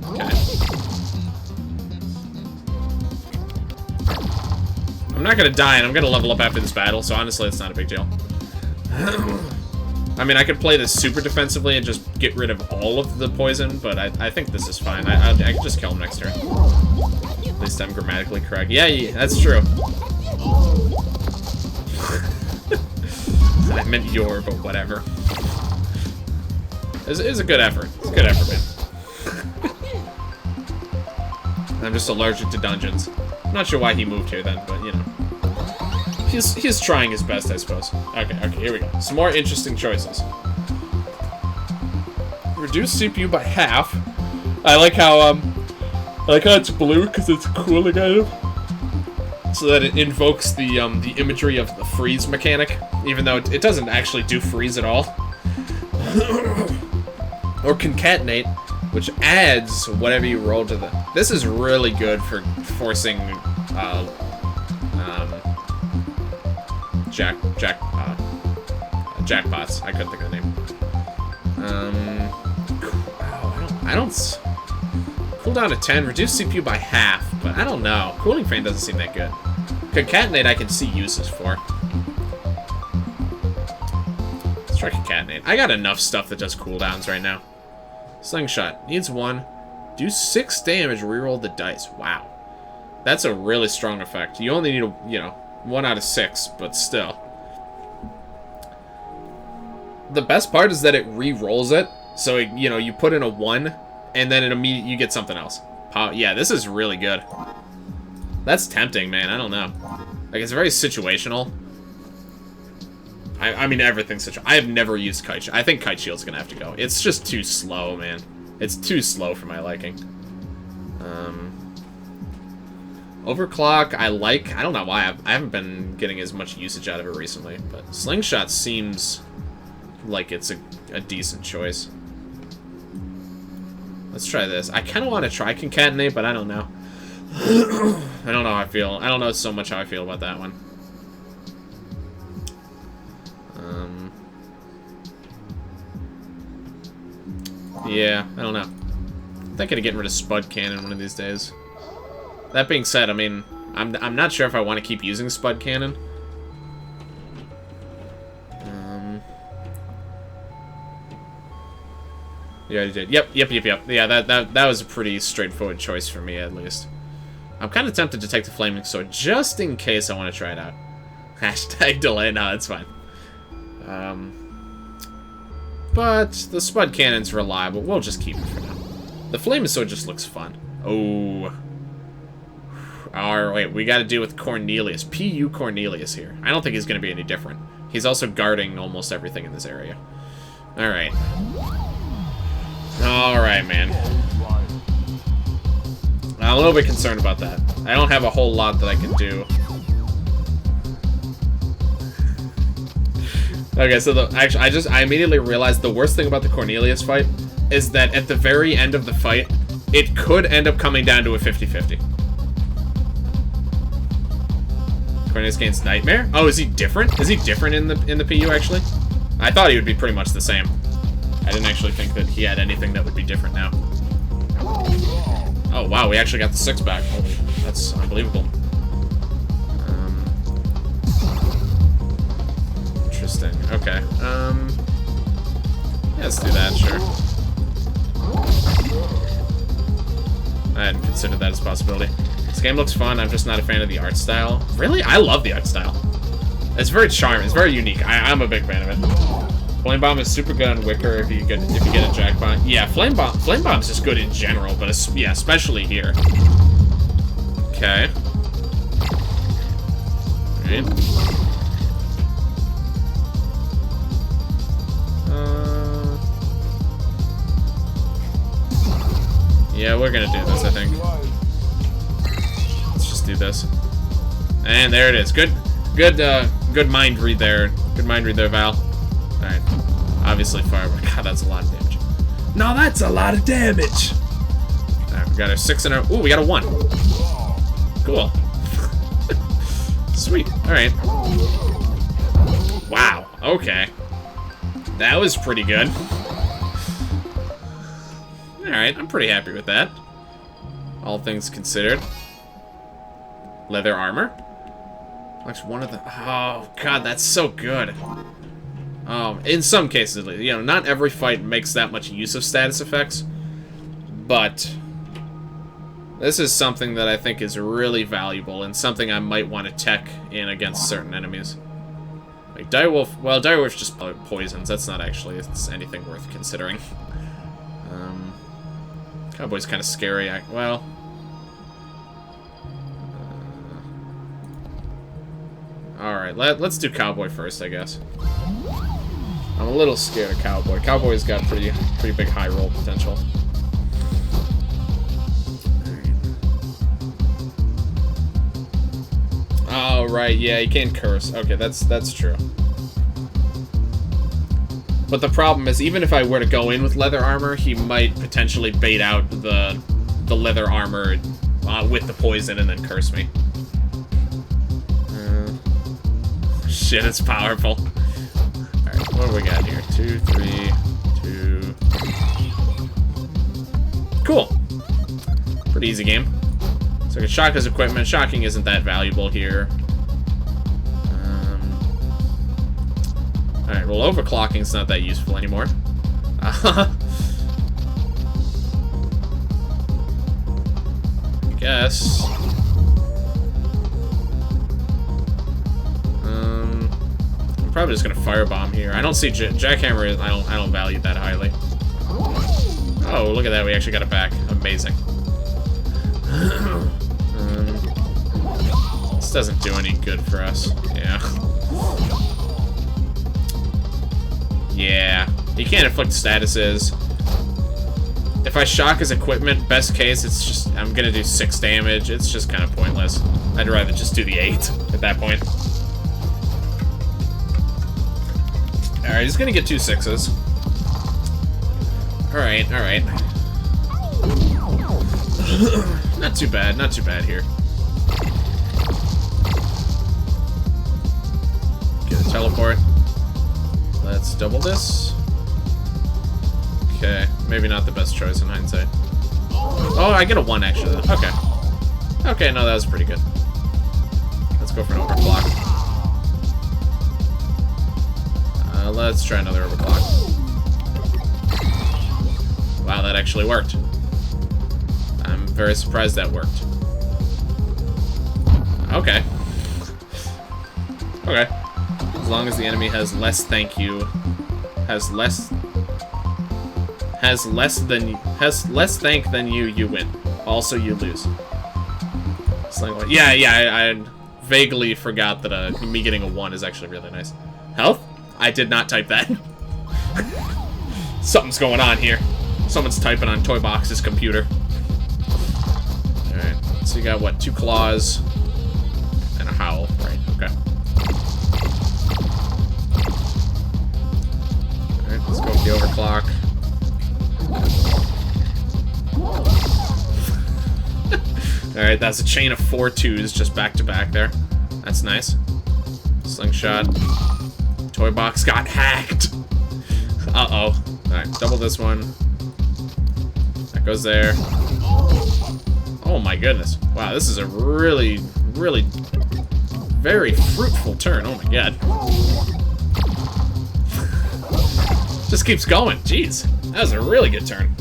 Okay. I'm not gonna die, and I'm gonna level up after this battle, so honestly, it's not a big deal. I mean, I could play this super defensively and just get rid of all of the poison, but I think this is fine. I can just kill him next turn. At least I'm grammatically correct. Yeah, that's true. I meant your, but whatever. It's a good effort. It's a good effort, man. I'm just allergic to dungeons. I'm not sure why he moved here then, but you know. He's trying his best, I suppose. Okay, here we go. Some more interesting choices. Reduce CPU by half. I like how it's blue because it's a cooling item. So that it invokes the imagery of the freeze mechanic, even though it doesn't actually do freeze at all. Or concatenate, which adds whatever you roll to the... This is really good for forcing jackpots. I couldn't think of the name. I don't cooldown to 10, reduce CPU by half, but I don't know. Cooling fan doesn't seem that good. Concatenate I can see uses for. Let's try concatenate. I got enough stuff that does cooldowns right now. Slingshot needs 1. Do 6 damage, reroll the dice. Wow. That's a really strong effect. You only need 1 out of 6, but still. The best part is that it re-rolls it, so you put in a 1, and then it immediately you get something else. Yeah, this is really good. That's tempting, man. I don't know. Like, it's very situational. I mean, everything's situational. I have never used Kite Shield. I think Kite Shield's gonna have to go. It's just too slow, man. It's too slow for my liking. Overclock, I like. I don't know why. I haven't been getting as much usage out of it recently, but Slingshot seems like it's a decent choice. Let's try this. I kind of want to try Concatenate, but I don't know. I don't know how I feel. I don't know so much how I feel about that one. Yeah, I don't know. I'm thinking of getting rid of Spud Cannon one of these days. That being said, I mean, I'm not sure if I want to keep using Spud Cannon. Yeah, you did. Yep. Yeah, that was a pretty straightforward choice for me, at least. I'm kind of tempted to take the Flaming Sword, just in case I want to try it out. Hashtag delay. No, that's fine. But the Spud Cannon's reliable. We'll just keep it for now. The Flaming Sword just looks fun. Oh. Alright, wait, we gotta deal with Cornelius. P.U. Cornelius here. I don't think he's gonna be any different. He's also guarding almost everything in this area. Alright. Alright, man. I'm a little bit concerned about that. I don't have a whole lot that I can do. Okay, so I immediately realized the worst thing about the Cornelius fight is that at the very end of the fight, it could end up coming down to a 50-50. Cornelius gains Nightmare? Oh, is he different? Is he different in the PU, actually? I thought he would be pretty much the same. I didn't actually think that he had anything that would be different now. Oh, wow, we actually got the 6 back. Holy, that's unbelievable. Interesting. Okay. Yeah, let's do that, sure. I hadn't considered that as a possibility. This game looks fun, I'm just not a fan of the art style. Really? I love the art style. It's very charming, it's very unique. I'm a big fan of it. Flame Bomb is super good on Wicker if you get a jackpot. Yeah, Flame Bomb's just good in general, but yeah, especially here. Okay. Alright. Yeah, we're gonna do this, I think. Let's just do this. And there it is. Good mind read there. Good mind read there, Val. Alright. Obviously firework. God, that's a lot of damage. No, that's a lot of damage! Alright, we got our 6 and our... Ooh, we got a 1. Cool. Sweet. Alright. Wow. Okay. That was pretty good. Alright, I'm pretty happy with that. All things considered. Leather armor. Like one of the... Oh, God, that's so good. In some cases, you know, not every fight makes that much use of status effects. But this is something that I think is really valuable and something I might want to tech in against certain enemies. Like Direwolf, well, Direwolf just poisons. That's not actually anything worth considering. Cowboy's kind of scary. Well, all right. Let's do Cowboy first, I guess. I'm a little scared of Cowboy. Cowboy's got pretty big high roll potential. Oh, right, yeah, he can't curse. Okay, that's true. But the problem is, even if I were to go in with leather armor, he might potentially bait out the leather armor with the poison and then curse me. Shit, it's powerful. Alright, what do we got here? 2, 3, 2... Cool. Pretty easy game. So I can shock his equipment. Shocking isn't that valuable here. Alright, well, overclocking's not that useful anymore. I guess. I'm probably just gonna firebomb here. I don't see Jackhammer. I don't value that highly. Oh, look at that! We actually got it back. Amazing. This doesn't do any good for us. Yeah. Yeah. He can't inflict statuses. If I shock his equipment, best case, it's just... I'm gonna do 6 damage. It's just kind of pointless. I'd rather just do the 8 at that point. Alright, he's gonna get 2 6s. Alright, alright. Not too bad here. Get a teleport. Let's double this. Okay, maybe not the best choice in hindsight. Oh, I get a 1 actually. Okay. Okay, no, that was pretty good. Let's go for an overclock. Let's try another overclock. Wow, that actually worked. I'm very surprised that worked. Okay. Okay. As long as the enemy has less thank you, has less thank than you, you win. Also, you lose. Yeah, I vaguely forgot that me getting a 1 is actually really nice. Health? I did not type that. Something's going on here. Someone's typing on Toybox's computer. Alright, so you got, what, 2 claws and a howl. Right, okay. Alright, let's go with the overclock. Alright, that's a chain of 4 2s just back to back there. That's nice. Slingshot. Toybox got hacked. Uh-oh. Alright, double this one. That goes there. Oh my goodness. Wow, this is a really, really very fruitful turn. Oh my god. Just keeps going. Jeez. That was a really good turn.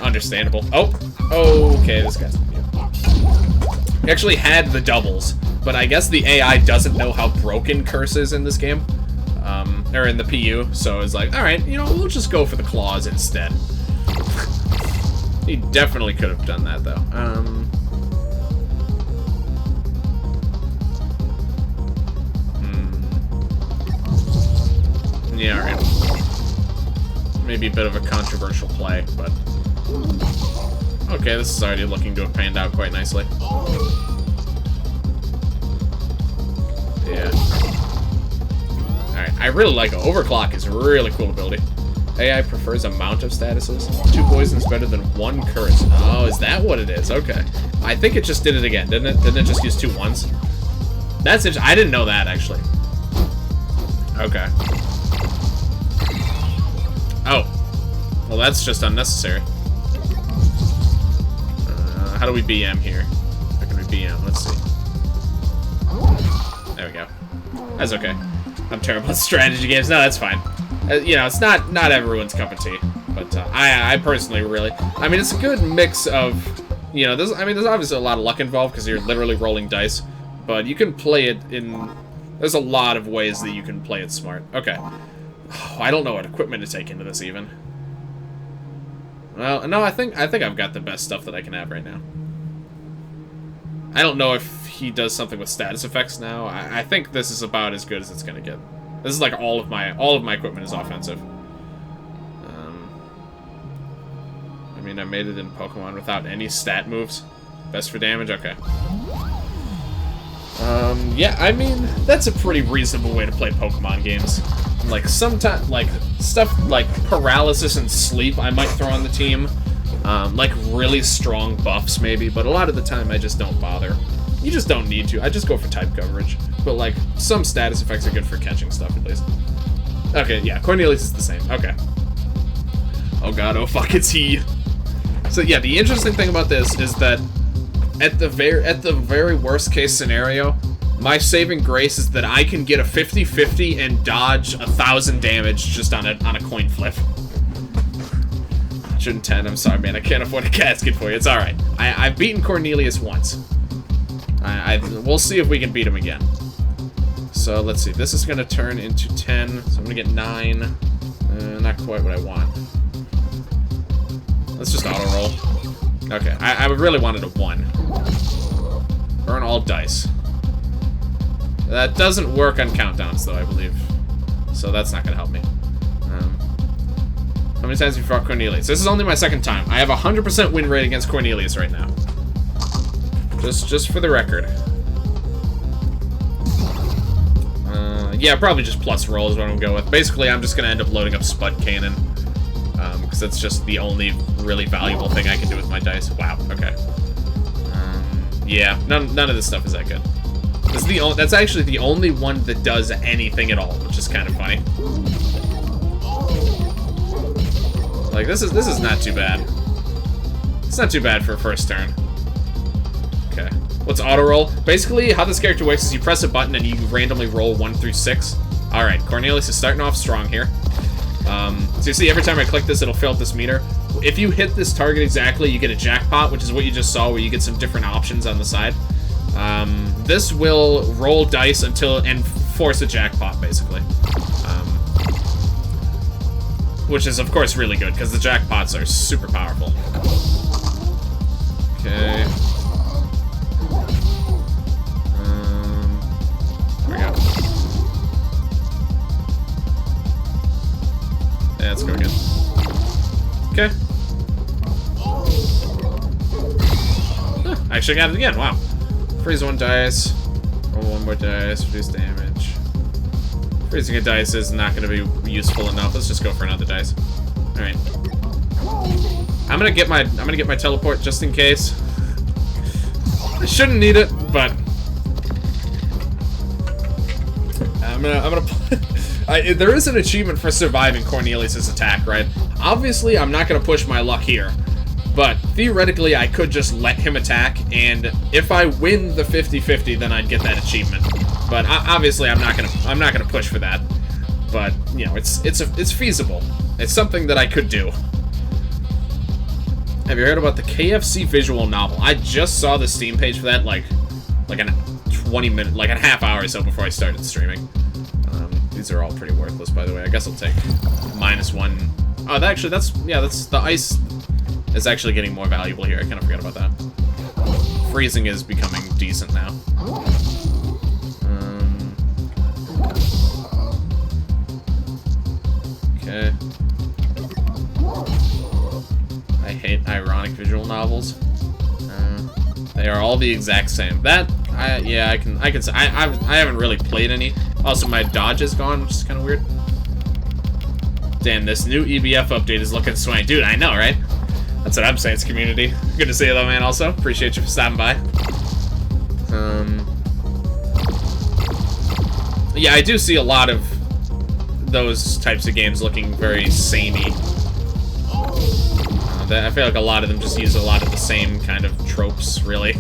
Understandable. Oh. Okay, this guy's... He actually had the doubles, but I guess the AI doesn't know how broken curse is in this game. Or in the PU, so it's like, alright, you know, we'll just go for the claws instead. He definitely could have done that, though. Yeah, alright. Maybe a bit of a controversial play, but... Okay, this is already looking to have panned out quite nicely. Yeah. Alright, I really like it. Overclock is a really cool ability. AI prefers amount of statuses. 2 poisons better than 1 curse. Oh, is that what it is? Okay. I think it just did it again, didn't it? Didn't it just use 2 ones? That's interesting. I didn't know that, actually. Okay. Oh. Well, that's just unnecessary. How do we BM here? How can we BM? Let's see. There we go. That's okay. I'm terrible at strategy games. No, that's fine. You know, it's not everyone's cup of tea, but I personally really. I mean, it's a good mix of, you know, there's obviously a lot of luck involved because you're literally rolling dice, but you can play it in. There's a lot of ways that you can play it smart. Okay. Oh, I don't know what equipment to take into this even. Well, no, I think I've got the best stuff that I can have right now. I don't know if he does something with status effects now. I think this is about as good as it's gonna get. This is like all of my equipment is offensive. I mean, I made it in Pokemon without any stat moves. Best for damage, okay. Yeah, I mean, that's a pretty reasonable way to play Pokemon games. Like, sometimes, like, stuff like paralysis and sleep I might throw on the team. Like, really strong buffs, maybe, but a lot of the time I just don't bother. You just don't need to. I just go for type coverage. But, like, some status effects are good for catching stuff, at least. Okay, yeah, Cornelius is the same. Okay. Oh god, oh fuck, it's he. So, yeah, the interesting thing about this is that at the very worst case scenario, my saving grace is that I can get a 50-50 and dodge 1,000 damage just on a coin flip. 110, I'm sorry, man. I can't afford a casket for you. It's alright. I've beaten Cornelius once. We'll see if we can beat him again. So, let's see. This is going to turn into 10. So, I'm going to get 9. Not quite what I want. Let's just auto-roll. Okay. I really wanted a 1. Burn all dice. That doesn't work on countdowns, though, I believe. So, that's not going to help me. How many times have you fought Cornelius? This is only my 2nd time. I have a 100% win rate against Cornelius right now. Just for the record. Yeah, probably just plus roll is what I'm going to go with. Basically, I'm just going to end up loading up Spud Cannon. Because that's just the only really valuable thing I can do with my dice. Wow, okay. Yeah, none of this stuff is that good. That's actually the only one that does anything at all, which is kind of funny. Like, this is not too bad. It's not too bad for a first turn. Okay. What's auto-roll? Basically, how this character works is you press a button and you randomly roll 1 through 6. Alright, Cornelius is starting off strong here. So you see, every time I click this, it'll fill up this meter. If you hit this target exactly, you get a jackpot, which is what you just saw, where you get some different options on the side. This will roll dice and force a jackpot, basically. Which is, of course, really good, because the jackpots are super powerful. Okay. There we go. Yeah, let's go again. Okay. Huh, I actually got it again, wow. Freeze 1 dice. Roll 1 more dice, reduce damage. Freezing a dice is not going to be useful enough. Let's just go for another dice. All right. I'm gonna get my teleport just in case. I shouldn't need it, but I'm gonna. There is an achievement for surviving Cornelius's attack, right? Obviously, I'm not gonna push my luck here, but theoretically, I could just let him attack, and if I win the 50-50, then I'd get that achievement. But obviously, I'm not gonna push for that. But you know, it's feasible. It's something that I could do. Have you heard about the KFC visual novel? I just saw the Steam page for that like a 20-minute, like a half hour or so before I started streaming. These are all pretty worthless, by the way. I guess I'll take -1. Oh, that's the ice is actually getting more valuable here. I kind of forgot about that. Freezing is becoming decent now. Okay. I hate ironic visual novels. They are all the exact same. I haven't really played any. Also, my dodge is gone, which is kind of weird. Damn, this new EBF update is looking swank. Dude, I know, right? That's what I'm saying, it's community. Good to see you though, man, also. Appreciate you for stopping by. Yeah, I do see a lot of those types of games looking very samey. I feel like a lot of them just use a lot of the same kind of tropes, really.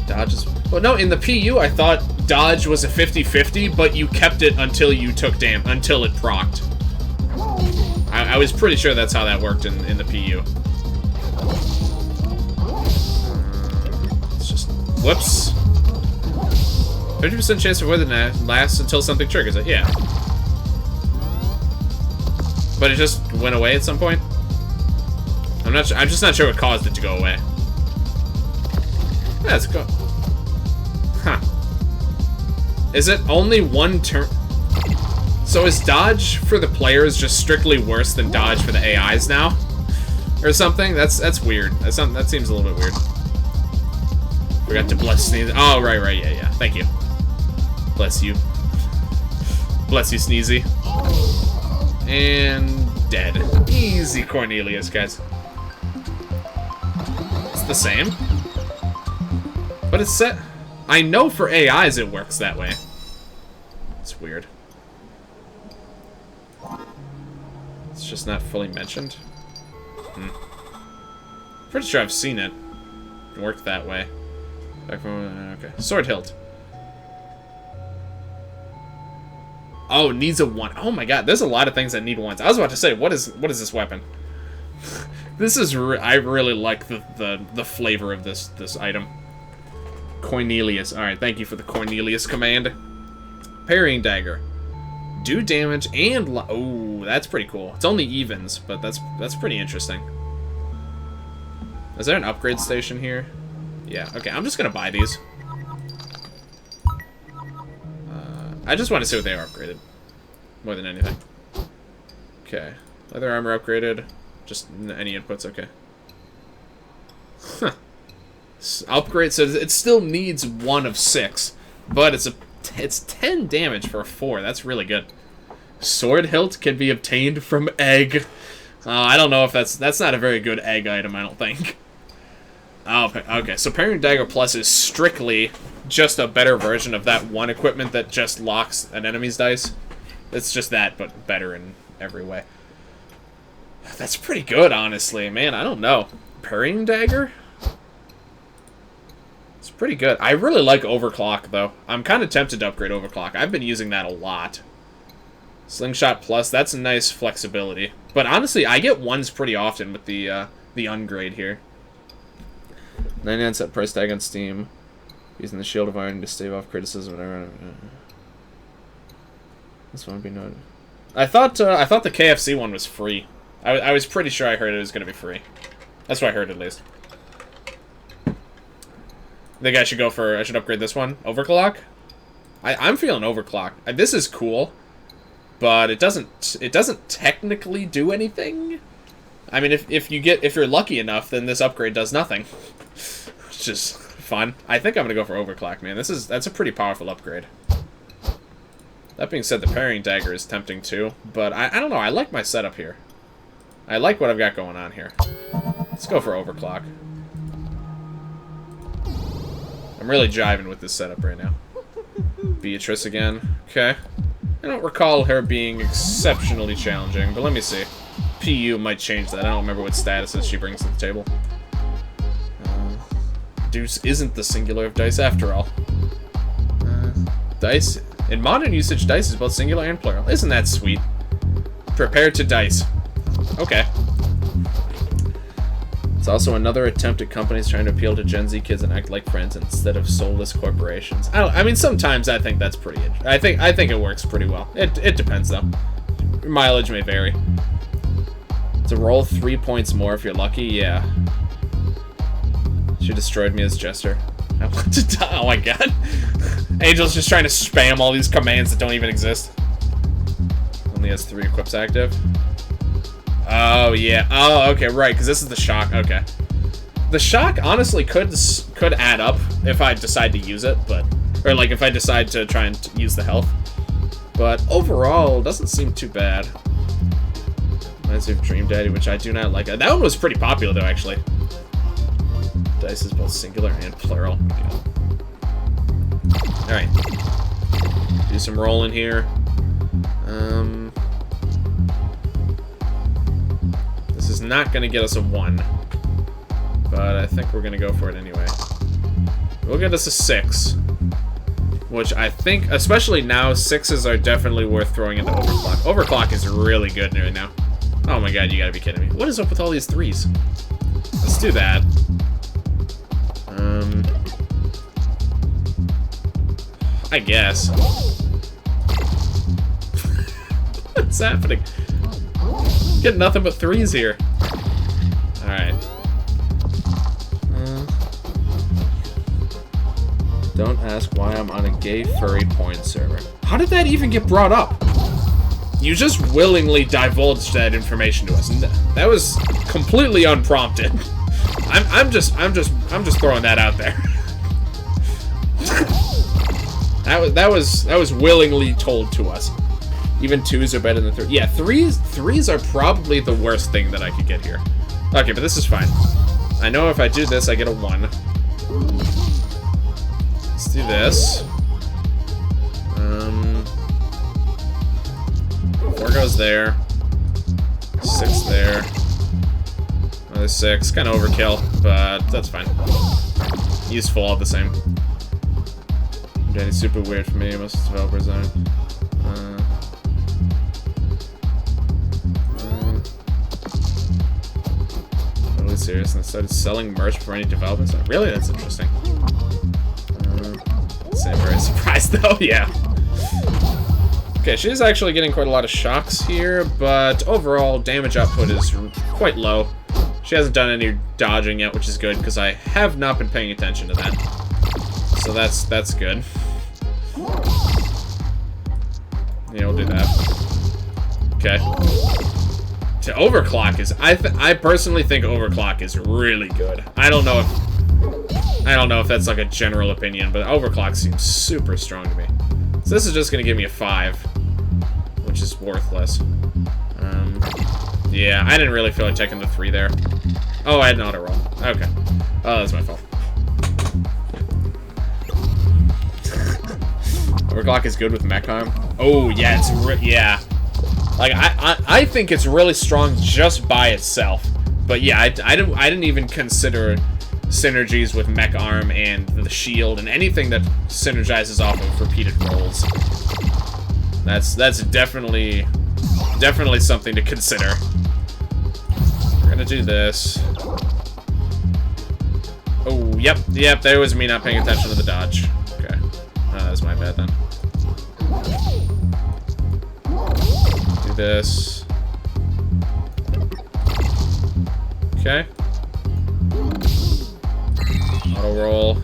Dodge is... Well, no, in the PU, I thought dodge was a 50-50, but you kept it until you took until it procced. I was pretty sure that's how that worked in the PU. It's just... Whoops. 50% chance of weather lasts until something triggers it, yeah. But it just went away at some point? I'm just not sure what caused it to go away. Let's go. Huh. Is it only one turn? So is dodge for the players just strictly worse than dodge for the AIs now? Or something? That's weird. That seems a little bit weird. Forgot to bless sneeze. Oh, right, yeah. Thank you. Bless you. Bless you, Sneezy. And dead. Easy Cornelius, guys. It's the same. But it's set... I know for AIs it works that way. It's weird. It's just not fully mentioned. Pretty sure I've seen it. It worked that way. Okay. Sword hilt. Oh, needs a 1. Oh my god, there's a lot of things that need 1s. I was about to say, what is this weapon? This is I really like the flavor of this item. Cornelius. Alright, thank you for the Cornelius command. Parrying dagger. Do damage and oh, that's pretty cool. It's only evens, but that's pretty interesting. Is there an upgrade station here? Yeah, okay, I'm just gonna buy these. I just want to see what they are upgraded. More than anything. Okay. Leather armor upgraded. Just any inputs, okay. Huh. Upgrade, so it still needs 1 of 6. But it's 10 damage for a 4. That's really good. Sword hilt can be obtained from egg. I don't know if that's not a very good egg item, I don't think. Oh, okay, so Parrying Dagger Plus is strictly just a better version of that one equipment that just locks an enemy's dice. It's just that, but better in every way. That's pretty good, honestly. Man, I don't know. Parrying Dagger? It's pretty good. I really like Overclock, though. I'm kind of tempted to upgrade Overclock. I've been using that a lot. Slingshot Plus, that's a nice flexibility. But honestly, I get 1s pretty often with the ungrade here. 99 cent price tag on Steam. Using the Shield of Iron to stave off criticism. Whatever. This one would be noted. I thought the KFC one was free. I was pretty sure I heard it was going to be free. That's what I heard, at least. I think I should I should upgrade this one. Overclock? I'm feeling Overclock. This is cool, but it doesn't technically do anything. I mean, if you're lucky enough, then this upgrade does nothing. It's just fun. I think I'm gonna go for Overclock, man. That's a pretty powerful upgrade. That being said, the Parrying Dagger is tempting too, but I don't know. I like my setup here. I like what I've got going on here. Let's go for Overclock. I'm really jiving with this setup right now. Beatrice again. Okay. I don't recall her being exceptionally challenging, but let me see. PU might change that. I don't remember what statuses she brings to the table. Deuce isn't the singular of dice after all. Dice. In modern usage, dice is both singular and plural. Isn't that sweet? Prepare to dice. Okay. It's also another attempt at companies trying to appeal to Gen Z kids and act like friends instead of soulless corporations. I mean, sometimes I think that's pretty. I think it works pretty well. It depends though. Your mileage may vary. To roll 3 points more if you're lucky, yeah. She destroyed me as Jester. I want to die. Oh my god. Angel's just trying to spam all these commands that don't even exist. Only has 3 equips active. Oh, yeah. Oh, okay, right, because this is the shock. Okay. The shock, honestly, could add up if I decide to use it, but... Or, like, if I decide to try and use the health. But overall, doesn't seem too bad. Reminds me of Dream Daddy, which I do not like. That one was pretty popular, though, actually. Dice is both singular and plural. Alright. Do some rolling here. This is not going to get us a 1. But I think we're going to go for it anyway. We'll get us a 6. Which I think, especially now, 6s are definitely worth throwing into Overclock. Overclock is really good right now. Oh my god, you gotta be kidding me. What is up with all these 3s? Let's do that. I guess. What's happening? Get nothing but 3s here. Alright. Don't ask why I'm on a gay furry porn server. How did that even get brought up? You just willingly divulged that information to us. That was completely unprompted. I'm just throwing that out there. that was willingly told to us. Even 2s are better than 3s. Yeah, 3s are probably the worst thing that I could get here. Okay, but this is fine. I know if I do this, I get a 1. Let's do this. 4 goes there. 6 there. Another 6. Kind of overkill, but that's fine. Useful all the same. Danny's super weird for me. Most developers aren't. Totally serious. And started selling merch for any developments. Really? That's interesting. I'm very surprised though, yeah. Okay, she's actually getting quite a lot of shocks here, but overall damage output is quite low. She hasn't done any dodging yet, which is good, because I have not been paying attention to that. So that's good. Yeah, we'll do that. Okay. To overclock is, I personally think overclock is really good. I don't know if that's like a general opinion, but overclock seems super strong to me. So this is just gonna give me a 5, which is worthless. Yeah, I didn't really feel like checking the 3 there. Oh, I had an auto roll. Okay. Oh, that's my fault. Overclock is good with mech arm. Oh yeah, yeah. Like I think it's really strong just by itself. But yeah, I didn't even consider synergies with mech arm and the shield and anything that synergizes off of repeated rolls. That's definitely something to consider. We're gonna do this. Oh, yep, there was me not paying attention to the dodge. Okay. That was my bad then. Do this. Okay. Auto roll.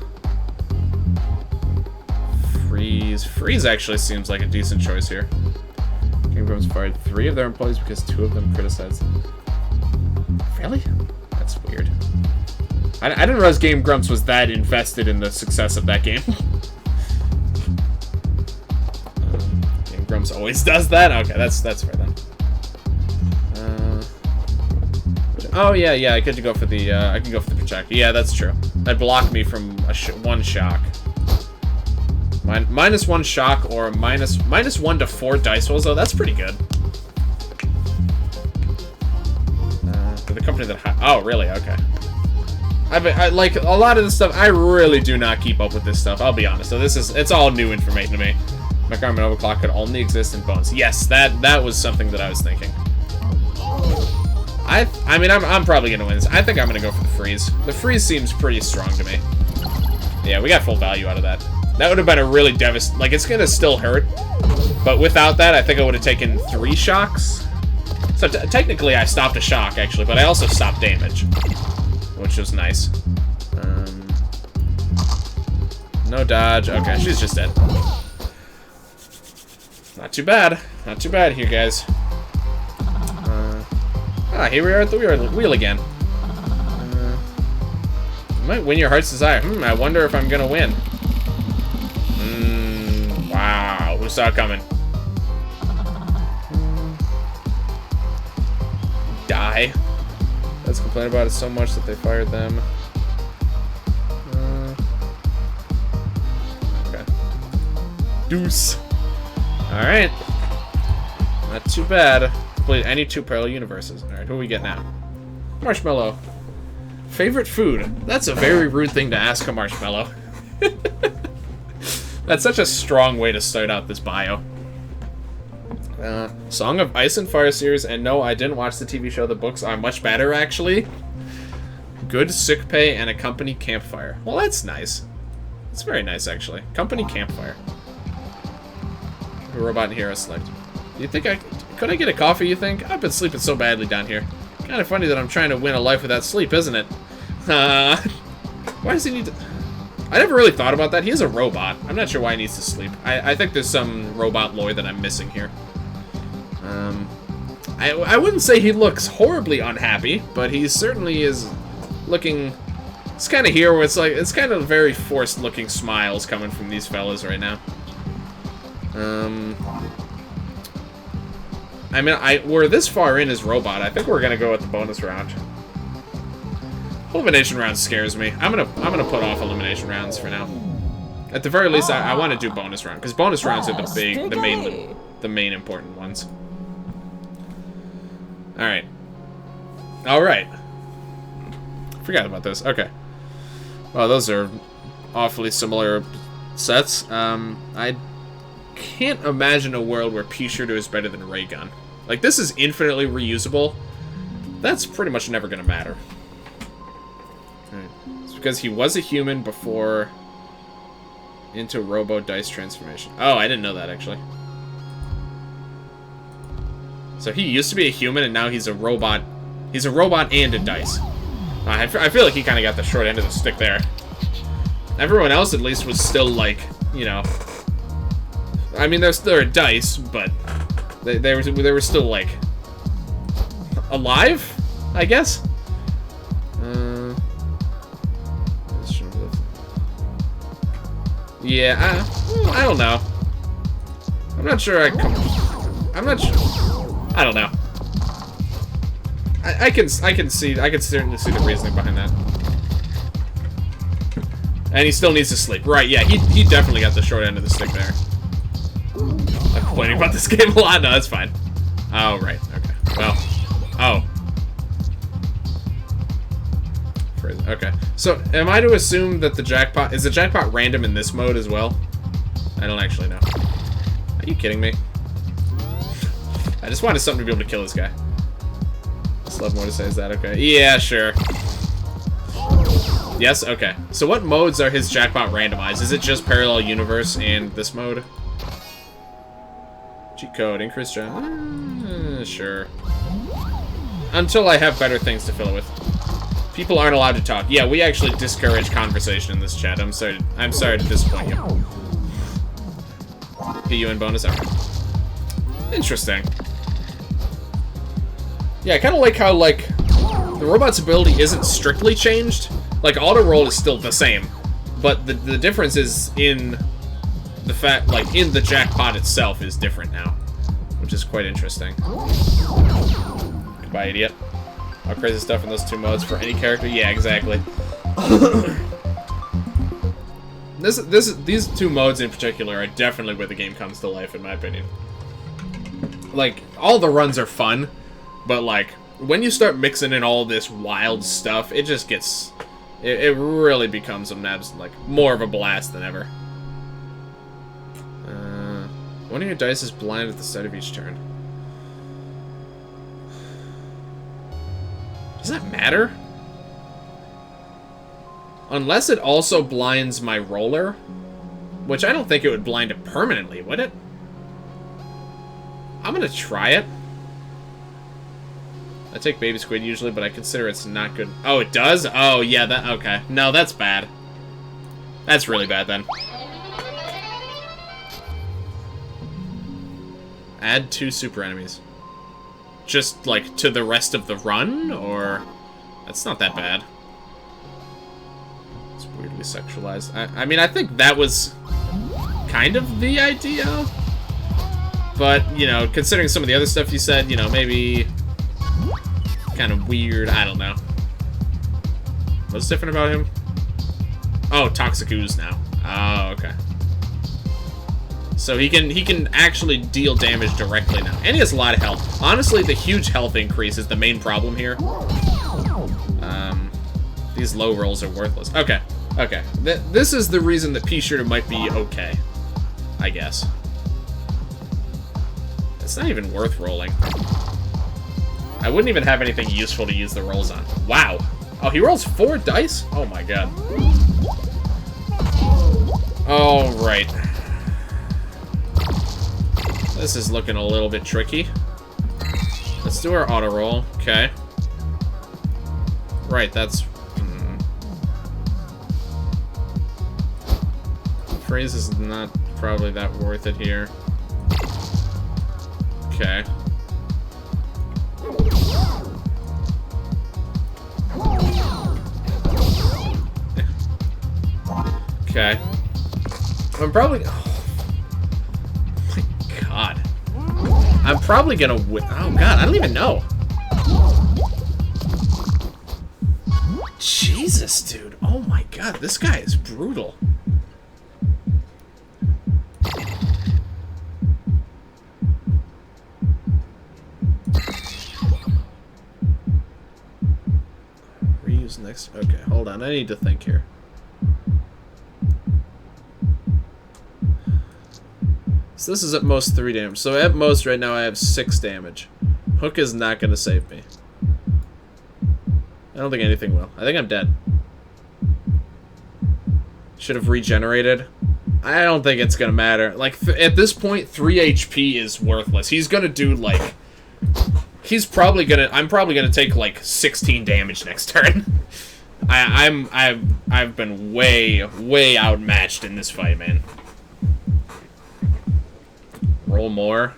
Freeze. Freeze actually seems like a decent choice here. Game Grumps fired 3 of their employees because 2 of them criticized them. Really? That's weird. I didn't realize Game Grumps was that invested in the success of that game. Game Grumps always does that? Okay, that's fair then. Oh yeah, I could go for the I can go for the projector. Yeah, that's true. That blocked me from a 1 shock. Minus 1 shock or minus 1 to 4 dice rolls though. That's pretty good. For the company that oh really? Okay. I like a lot of this stuff. I really do not keep up with this stuff. I'll be honest. So it's all new information to me. Mech arm and overclock could only exist in bones. Yes, that was something that I was thinking. I mean, I'm probably gonna win this. I think I'm gonna go for the freeze. The freeze seems pretty strong to me. Yeah, we got full value out of that. That would have been a really devastating. Like, it's gonna still hurt, but without that, I think I would have taken 3 shocks. So technically, I stopped a shock actually, but I also stopped damage, which was nice. No dodge. Okay, she's just dead. Not too bad. Not too bad here, guys. Here we are at the wheel again. You might win your heart's desire. I wonder if I'm gonna win. Wow, who saw it coming? die. Let's complain about it so much that they fired them. Okay. Deuce. Alright. Not too bad. Complete any 2 parallel universes. Alright, who we get now? Marshmallow. Favorite food? That's a very rude thing to ask a marshmallow. That's such a strong way to start out this bio. Song of Ice and Fire series, and no, I didn't watch the TV show. The books are much better, actually. Good sick pay and a company campfire. Well, that's nice. It's very nice, actually. Company campfire. Robot and hero select. Do you think could I get a coffee, you think? I've been sleeping so badly down here. Kind of funny that I'm trying to win a life without sleep, isn't it? Why does he need to... I never really thought about that. He is a robot. I'm not sure why he needs to sleep. I think there's some robot lore that I'm missing here. I wouldn't say he looks horribly unhappy, but he certainly is looking... It's kind of here where it's like... It's kind of very forced-looking smiles coming from these fellas right now. I mean, we're this far in as robot. I think we're gonna go with the bonus round. Elimination round scares me. I'm gonna put off elimination rounds for now. At the very least, I want to do bonus round because bonus rounds are the main important ones. All right. Forgot about this. Okay. Well, those are awfully similar sets. I can't imagine a world where pea shooter is better than ray gun. Like, this is infinitely reusable. That's pretty much never gonna matter. Alright. It's because he was a human before into robo dice transformation. Oh, I didn't know that, actually. So he used to be a human and now he's a robot. He's a robot and a dice. I feel like he kind of got the short end of the stick there. Everyone else, at least, was still, like, you know... I mean, they're dice, but they were still, like, alive, I guess? Yeah, I don't know. I'm not sure I'm not sure. I don't know. I can certainly see the reasoning behind that. And he still needs to sleep. Right, yeah, he definitely got the short end of the stick there. I'm complaining about this game a lot. No, that's fine. Oh, right. Okay. Well. Oh. Okay. So, am I to assume that the jackpot... Is the jackpot random in this mode as well? I don't actually know. Are you kidding me? I just wanted something to be able to kill this guy. Still have more to say, is that okay? Yeah, sure. Yes? Okay. So what modes are his jackpot randomized? Is it just Parallel Universe and this mode? Cheat code, increase sure. Until I have better things to fill it with. People aren't allowed to talk. Yeah, we actually discourage conversation in this chat. I'm sorry to disappoint you. Get you in bonus hour. Interesting. Yeah, I kind of like how, like, the robot's ability isn't strictly changed. Like, auto roll is still the same, but the difference is in the fact, like, in the jackpot itself is different now, which is quite interesting. Goodbye, idiot. All crazy stuff in those 2 modes for any character. Yeah, exactly. These 2 modes in particular are definitely where the game comes to life, in my opinion. Like, all the runs are fun, but, like, when you start mixing in all this wild stuff, it just gets... It really becomes like, more of a blast than ever. One of your dice is blind at the start of each turn. Does that matter? Unless it also blinds my roller, which I don't think it would blind it permanently, would it? I'm gonna try it. I take baby squid usually, but I consider it's not good. Oh, it does? Oh, yeah, that... Okay. No, that's bad. That's really bad, then. Add 2 super enemies. Just, like, to the rest of the run? Or... That's not that bad. It's weirdly sexualized. I mean, I think that was kind of the idea. But, you know, considering some of the other stuff you said, you know, maybe... kind of weird. I don't know. What's different about him? Oh, Toxic Ooze now. Oh, okay. So he can actually deal damage directly now. And he has a lot of health. Honestly, the huge health increase is the main problem here. These low rolls are worthless. Okay. Okay. This is the reason that Pea-Shooter might be okay. I guess. It's not even worth rolling. I wouldn't even have anything useful to use the rolls on. Wow. Oh, he rolls 4 dice? Oh my god. All right. This is looking a little bit tricky. Let's do our auto roll. Okay. Right, that's... Freeze is not probably that worth it here. Okay. Okay. I'm probably... Oh my god. I'm probably gonna win. Oh god, I don't even know. Jesus, dude. Oh my god, this guy is brutal. Reuse next. Okay, hold on. I need to think here. So this is at most 3 damage. So at most right now I have 6 damage. Hook is not going to save me. I don't think anything will. I think I'm dead. Should have regenerated. I don't think it's going to matter. Like, at this point, 3 HP is worthless. He's going to do, like... He's probably going to... I'm probably going to take, like, 16 damage next turn. I've been way outmatched in this fight, man. Roll more.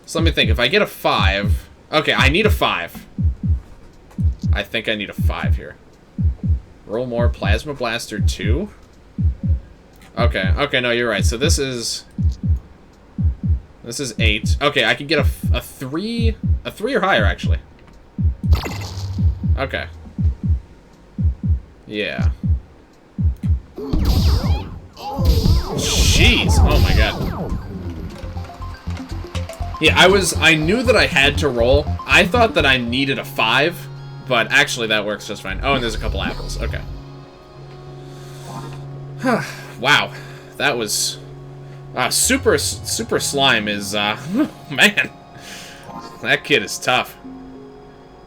So let me think. If I get a 5... Okay, I need a 5. I think I need a 5 here. Roll more. Plasma Blaster 2. Okay. Okay, no, you're right. So this is... This is 8. Okay, I can get a 3... A 3 or higher, actually. Okay. Yeah. Jeez. Oh, my God. Yeah, I knew that I had to roll. I thought that I needed a 5, but actually that works just fine. Oh, and there's a couple apples. Okay. Wow. That was... Super Slime is, man. That kid is tough.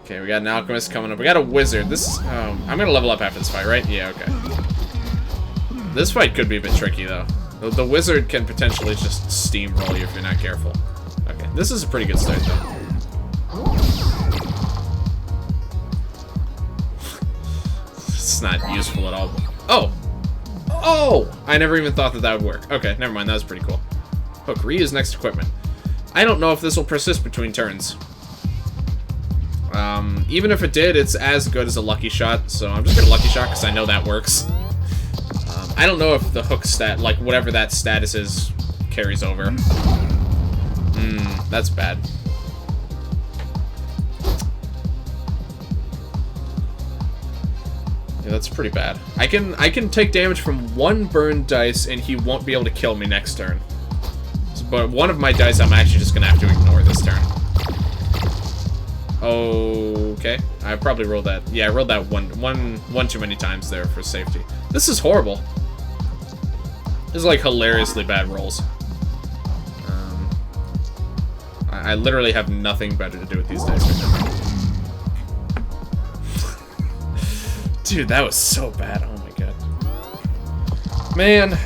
Okay, we got an Alchemist coming up. We got a Wizard. This is... I'm gonna level up after this fight, right? Yeah, okay. This fight could be a bit tricky, though. The Wizard can potentially just steamroll you if you're not careful. Okay, this is a pretty good start, though. It's not useful at all. Oh! Oh! I never even thought that that would work. Okay, never mind. That was pretty cool. Hook, reuse next equipment. I don't know if this will persist between turns. Even if it did, it's as good as a Lucky Shot, so I'm just gonna Lucky Shot because I know that works. I don't know if the hook stat, like whatever that status is, carries over. That's bad. Yeah, that's pretty bad. I can take damage from 1 burn dice and he won't be able to kill me next turn. But one of my dice I'm actually just gonna have to ignore this turn. Okay. I probably rolled that. Yeah, I rolled that one too many times there for safety. This is horrible. This is like hilariously bad rolls. I literally have nothing better to do with these dice right now. Dude, that was so bad. Oh my god. Man.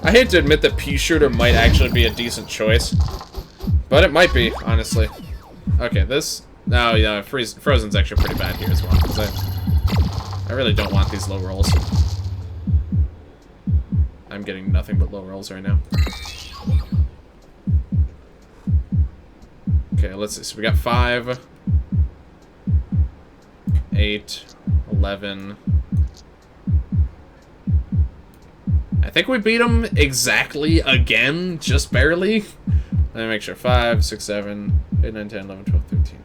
I hate to admit that Pea-Shooter might actually be a decent choice. But it might be, honestly. Okay, this... Oh, yeah, Frozen's actually pretty bad here as well. Because I really don't want these low rolls. I'm getting nothing but low rolls right now. Okay, let's see. So we got 5, 8, 11. I think we beat him exactly again, just barely. Let me make sure. 5, 6, 7, 8, 9, 10, 11, 12, 13.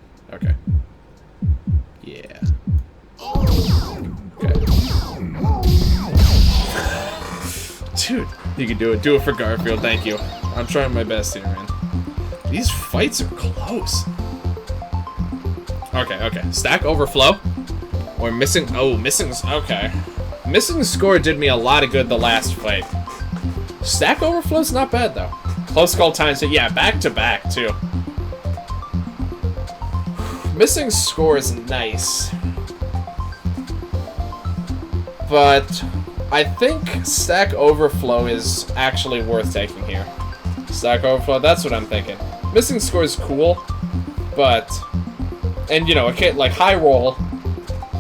Dude, you can do it. Do it for Garfield. Thank you. I'm trying my best here, man. These fights are close. Okay, okay. Stack overflow. Or missing... Oh, missing... Okay. Missing score did me a lot of good the last fight. Stack overflow's not bad, though. Close call times. Yeah, back to back, too. Missing score is nice. But I think Stack Overflow is actually worth taking here. Stack Overflow, that's what I'm thinking. Missing score is cool, but... And, you know, like, high roll,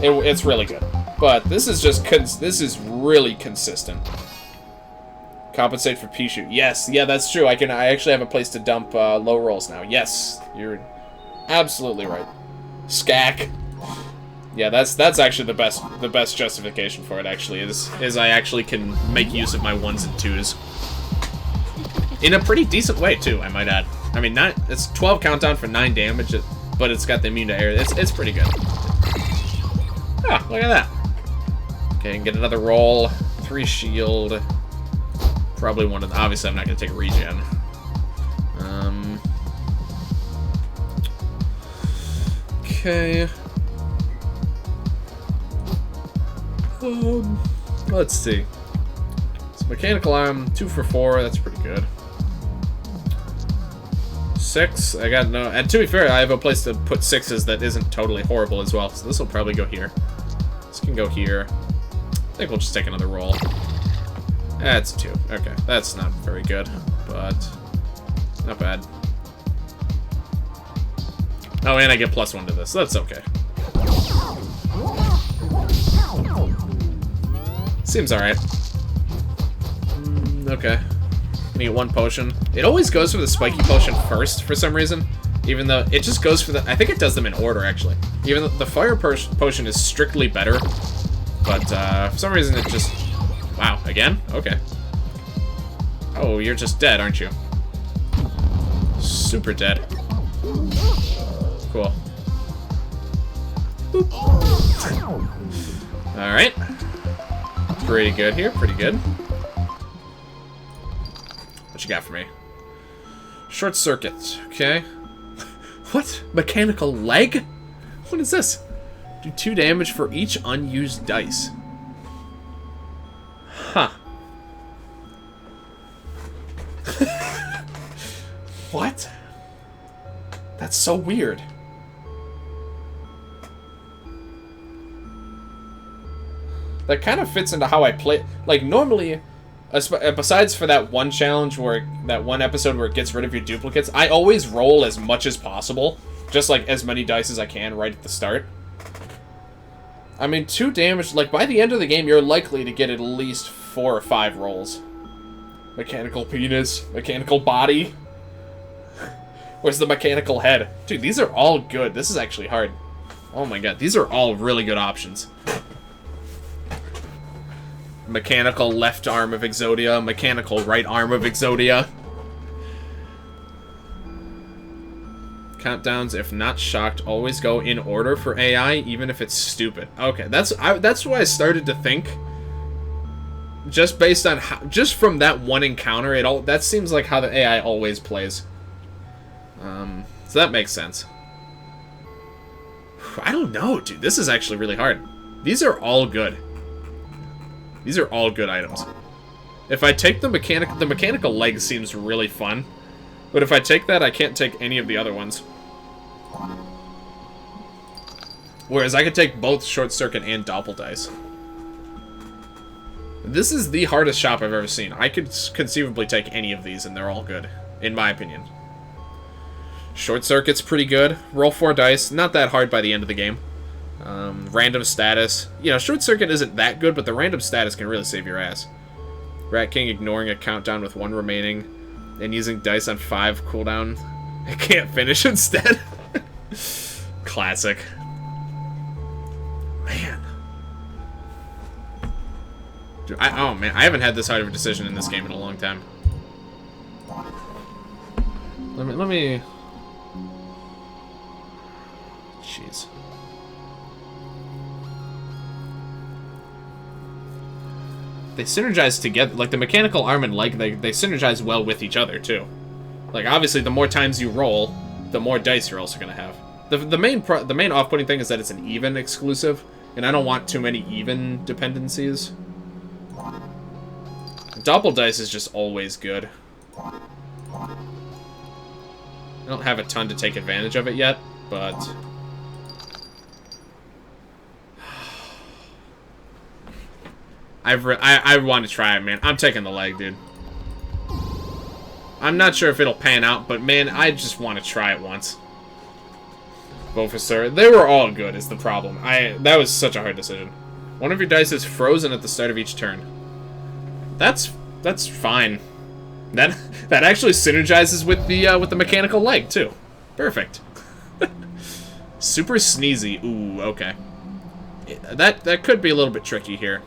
it's really good. But this is just... This is really consistent. Compensate for Pichu. Yes, yeah, that's true. I actually have a place to dump low rolls now. Yes, you're absolutely right. Skak. Yeah, that's actually the best justification for it. Actually, is I actually can make use of my 1s and 2s in a pretty decent way too. I might add. I mean, it's 12 countdown for 9 damage, but it's got the immune to air. It's pretty good. Ah, look at that. Okay, and get another roll. 3 shield. Probably one of the, obviously I'm not gonna take a regen. Okay. Let's see. So mechanical arm, 2 for 4. That's pretty good. 6. I got no. And to be fair, I have a place to put 6s that isn't totally horrible as well. So this will probably go here. This can go here. I think we'll just take another roll. That's 2. Okay, that's not very good, but not bad. Oh, and I get +1 to this. So that's okay. Seems alright. Okay. Gonna get 1 potion. It always goes for the spiky potion first for some reason. Even though it just goes for the... I think it does them in order, actually. Even though the fire potion is strictly better. But for some reason it just... Wow, again? Okay. Oh, you're just dead, aren't you? Super dead. Cool. Alright. Pretty good here, pretty good. What you got for me? Short circuit, okay. What? Mechanical leg? What is this? Do 2 damage for each unused dice. Huh. What? That's so weird. That kind of fits into how I play. Like, normally, besides for that one challenge where, that one episode where it gets rid of your duplicates, I always roll as much as possible. Just, like, as many dice as I can right at the start. I mean, 2 damage, like, by the end of the game, you're likely to get at least 4 or 5 rolls. Mechanical penis, mechanical body. Where's the mechanical head? Dude, these are all good. This is actually hard. Oh my god, these are all really good options. Mechanical left arm of Exodia, mechanical right arm of Exodia. Countdowns, if not shocked, always go in order for AI, even if it's stupid. Okay, that's why I started to think. Just based on how, just from that one encounter, that seems like how the AI always plays. So that makes sense. I don't know, dude. This is actually really hard. These are all good. These are all good items. If I take the mechanical leg seems really fun. But if I take that, I can't take any of the other ones. Whereas I could take both Short Circuit and Doppel Dice. This is the hardest shop I've ever seen. I could conceivably take any of these and they're all good, in my opinion. Short Circuit's pretty good. Roll 4 dice. Not that hard by the end of the game. Random status. You know, Short Circuit isn't that good, but the random status can really save your ass. Rat King ignoring a countdown with 1 remaining. And using dice on 5 cooldown. It can't finish instead. Classic. Man. Dude, oh man, I haven't had this hard of a decision in this game in a long time. Let me... Jeez. they synergize together. Like, the mechanical arm and leg, they synergize well with each other, too. Like, obviously, the more times you roll, the more dice you're also going to have. The main off-putting thing is that it's an even exclusive, and I don't want too many even dependencies. Double dice is just always good. I don't have a ton to take advantage of it yet, but... I want to try it, man. I'm taking the leg, dude. I'm not sure if it'll pan out, but man, I just want to try it once. Vote for Sir. They were all good, is the problem. That was such a hard decision. One of your dice is frozen at the start of each turn. That's fine. That actually synergizes with the mechanical leg too. Perfect. Super sneezy. Ooh, okay. That could be a little bit tricky here.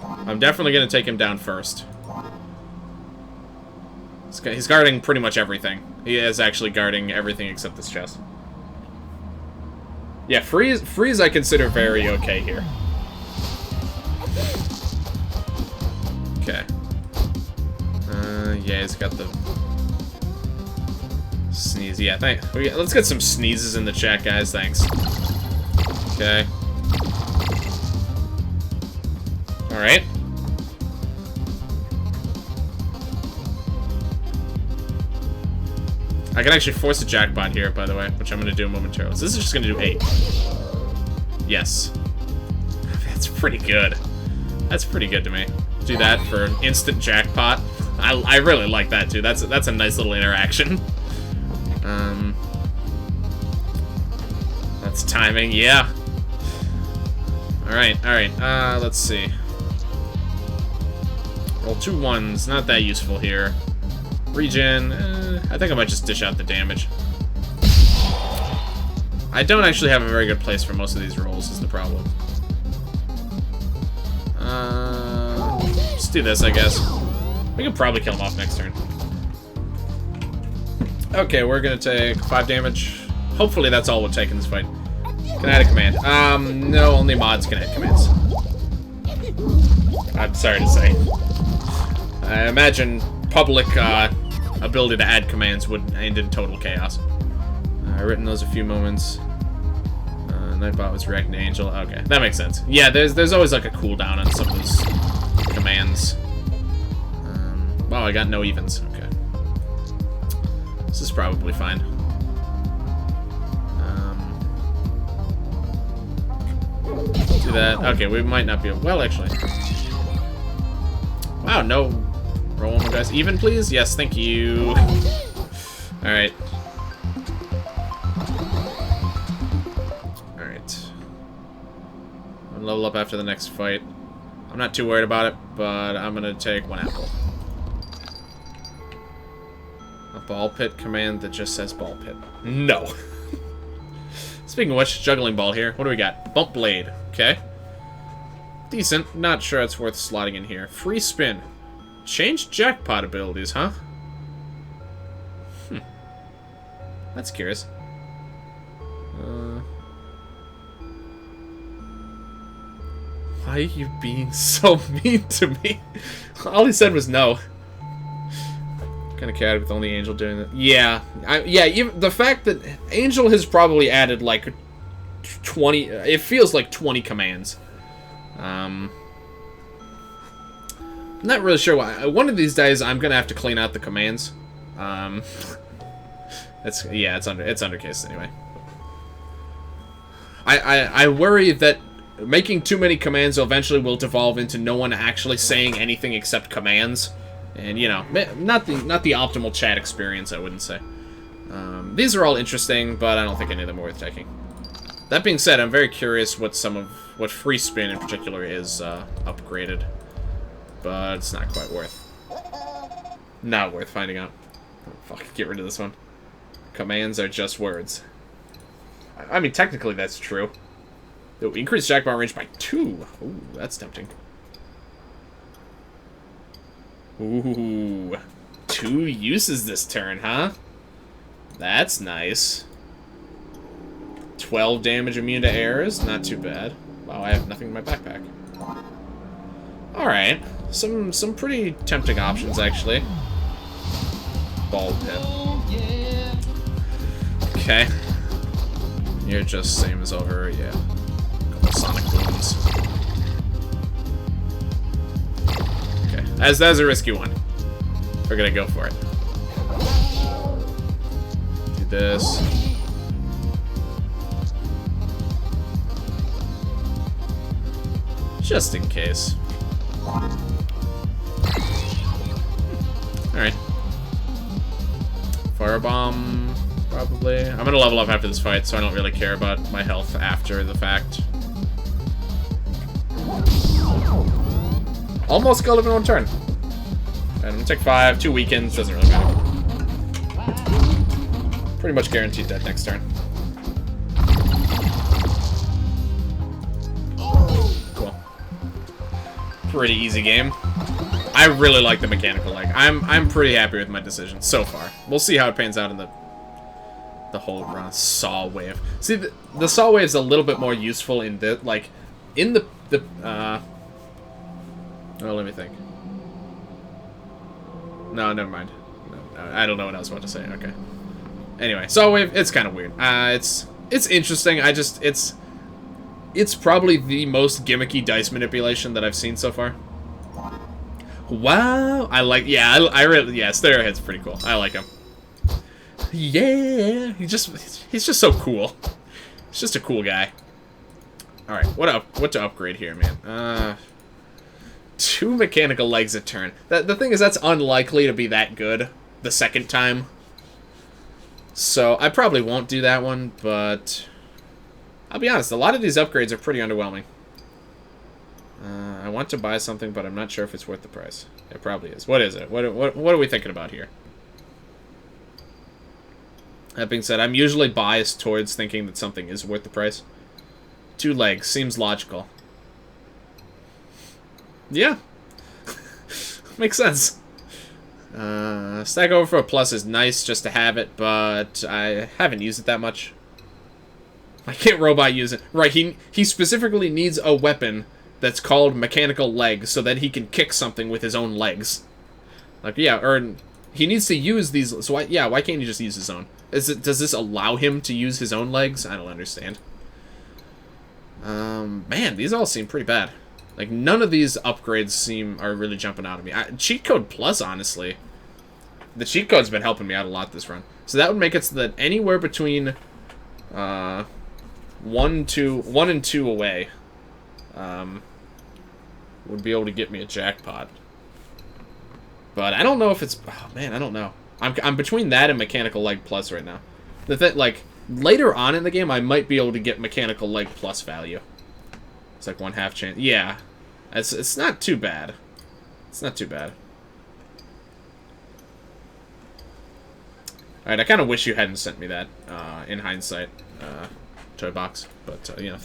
I'm definitely gonna take him down first. He's guarding pretty much everything. He is actually guarding everything except this chest. Yeah, freeze I consider very okay here. Okay. Yeah, he's got the sneeze. Yeah, let's get some sneezes in the chat, guys. Thanks. Okay. Alright. I can actually force a jackpot here, by the way, which I'm going to do momentarily. So this is just going to do 8. Yes. That's pretty good. That's pretty good to me. Do that for an instant jackpot. I really like that, too. That's a nice little interaction. That's timing, yeah. Alright, let's see. Roll 2 1s, not that useful here. Regen, I think I might just dish out the damage. I don't actually have a very good place for most of these rolls, is the problem. Let's do this, I guess. We can probably kill him off next turn. Okay, we're gonna take 5 damage. Hopefully that's all we'll take in this fight. Can I add a command? No, only mods can add commands. I'm sorry to say. I imagine public ability to add commands would end in total chaos. I've written those a few moments. Nightbot was reacting to Angel. Okay, that makes sense. Yeah, there's always like a cooldown on some of those commands. Wow, I got no evens. Okay. This is probably fine. Do that. Okay, we might not be able... Well, actually. Wow, no. Roll one more dice. Even, please? Yes, thank you. Alright. Alright. I'll level up after the next fight. I'm not too worried about it, but I'm gonna take 1 apple. A ball pit command that just says ball pit. No. Speaking of which, juggling ball here. What do we got? Bump blade. Okay. Decent. Not sure it's worth slotting in here. Free spin. Change jackpot abilities, huh? That's curious. Why are you being so mean to me? All he said was no. Kind of chaotic with only Angel doing that. Yeah, even the fact that Angel has probably added like 20. It feels like 20 commands. I'm not really sure why. One of these days, I'm gonna have to clean out the commands. It's under case anyway. I worry that making too many commands eventually will devolve into no one actually saying anything except commands. And, you know, not the optimal chat experience, I wouldn't say. These are all interesting, but I don't think any of them are worth taking. That being said, I'm very curious what free spin in particular is upgraded. But it's not quite worth. Not worth finding out. Oh, fuck, get rid of this one. Commands are just words. I mean, technically that's true. Ooh, increase jackpot range by 2. Ooh, that's tempting. Ooh, 2 uses this turn, huh? That's nice. 12 damage immune to errors, not too bad. Wow, I have nothing in my backpack. Alright. Some pretty tempting options, actually. Ball pit. Okay. You're just same as over, yeah. Couple sonic booms. Okay. That's a risky one. We're gonna go for it. Do this. Just in case. Alright. Firebomb, probably. I'm gonna level up after this fight, so I don't really care about my health after the fact. Almost got live in one turn. And I'm gonna take 5, 2 weekends, doesn't really matter. Pretty much guaranteed that next turn. Cool. Pretty easy game. I really like the mechanical leg. I'm pretty happy with my decision so far. We'll see how it pans out in the whole run. Saw wave. See, the saw wave's a little bit more useful in the oh, let me think. No, never mind. No, I don't know what I was about to say. Okay. Anyway, saw wave. It's kind of weird. It's interesting. It's probably the most gimmicky dice manipulation that I've seen so far. Wow, I like. Yeah, I really. Yeah, Stereohead's pretty cool. I like him. Yeah, he's just so cool. He's just a cool guy. All right, what to upgrade here, man? 2 mechanical legs a turn. The thing is, that's unlikely to be that good the second time. So I probably won't do that one, but I'll be honest. A lot of these upgrades are pretty underwhelming. I want to buy something, but I'm not sure if it's worth the price. It probably is. What is it? What are we thinking about here? That being said, I'm usually biased towards thinking that something is worth the price. 2 legs. Seems logical. Yeah. Makes sense. Stack over for a plus is nice just to have it, but I haven't used it that much. I can't robot use it. Right, he specifically needs a weapon that's called mechanical leg so that he can kick something with his own legs. Like, yeah, or he needs to use these, so why can't he just use his own? Does this allow him to use his own legs? I don't understand. Man, these all seem pretty bad. Like, none of these upgrades are really jumping out at me. Cheat code plus, honestly. The cheat code's been helping me out a lot this run. So that would make it so that anywhere between 1 and 2 away would be able to get me a jackpot. But I don't know if it's... Oh, man, I don't know. I'm between that and mechanical leg plus right now. Like, later on in the game, I might be able to get mechanical leg plus value. It's like 1/2 chance. Yeah. It's not too bad. It's not too bad. Alright, I kind of wish you hadn't sent me that, in hindsight, toy box. But, you know,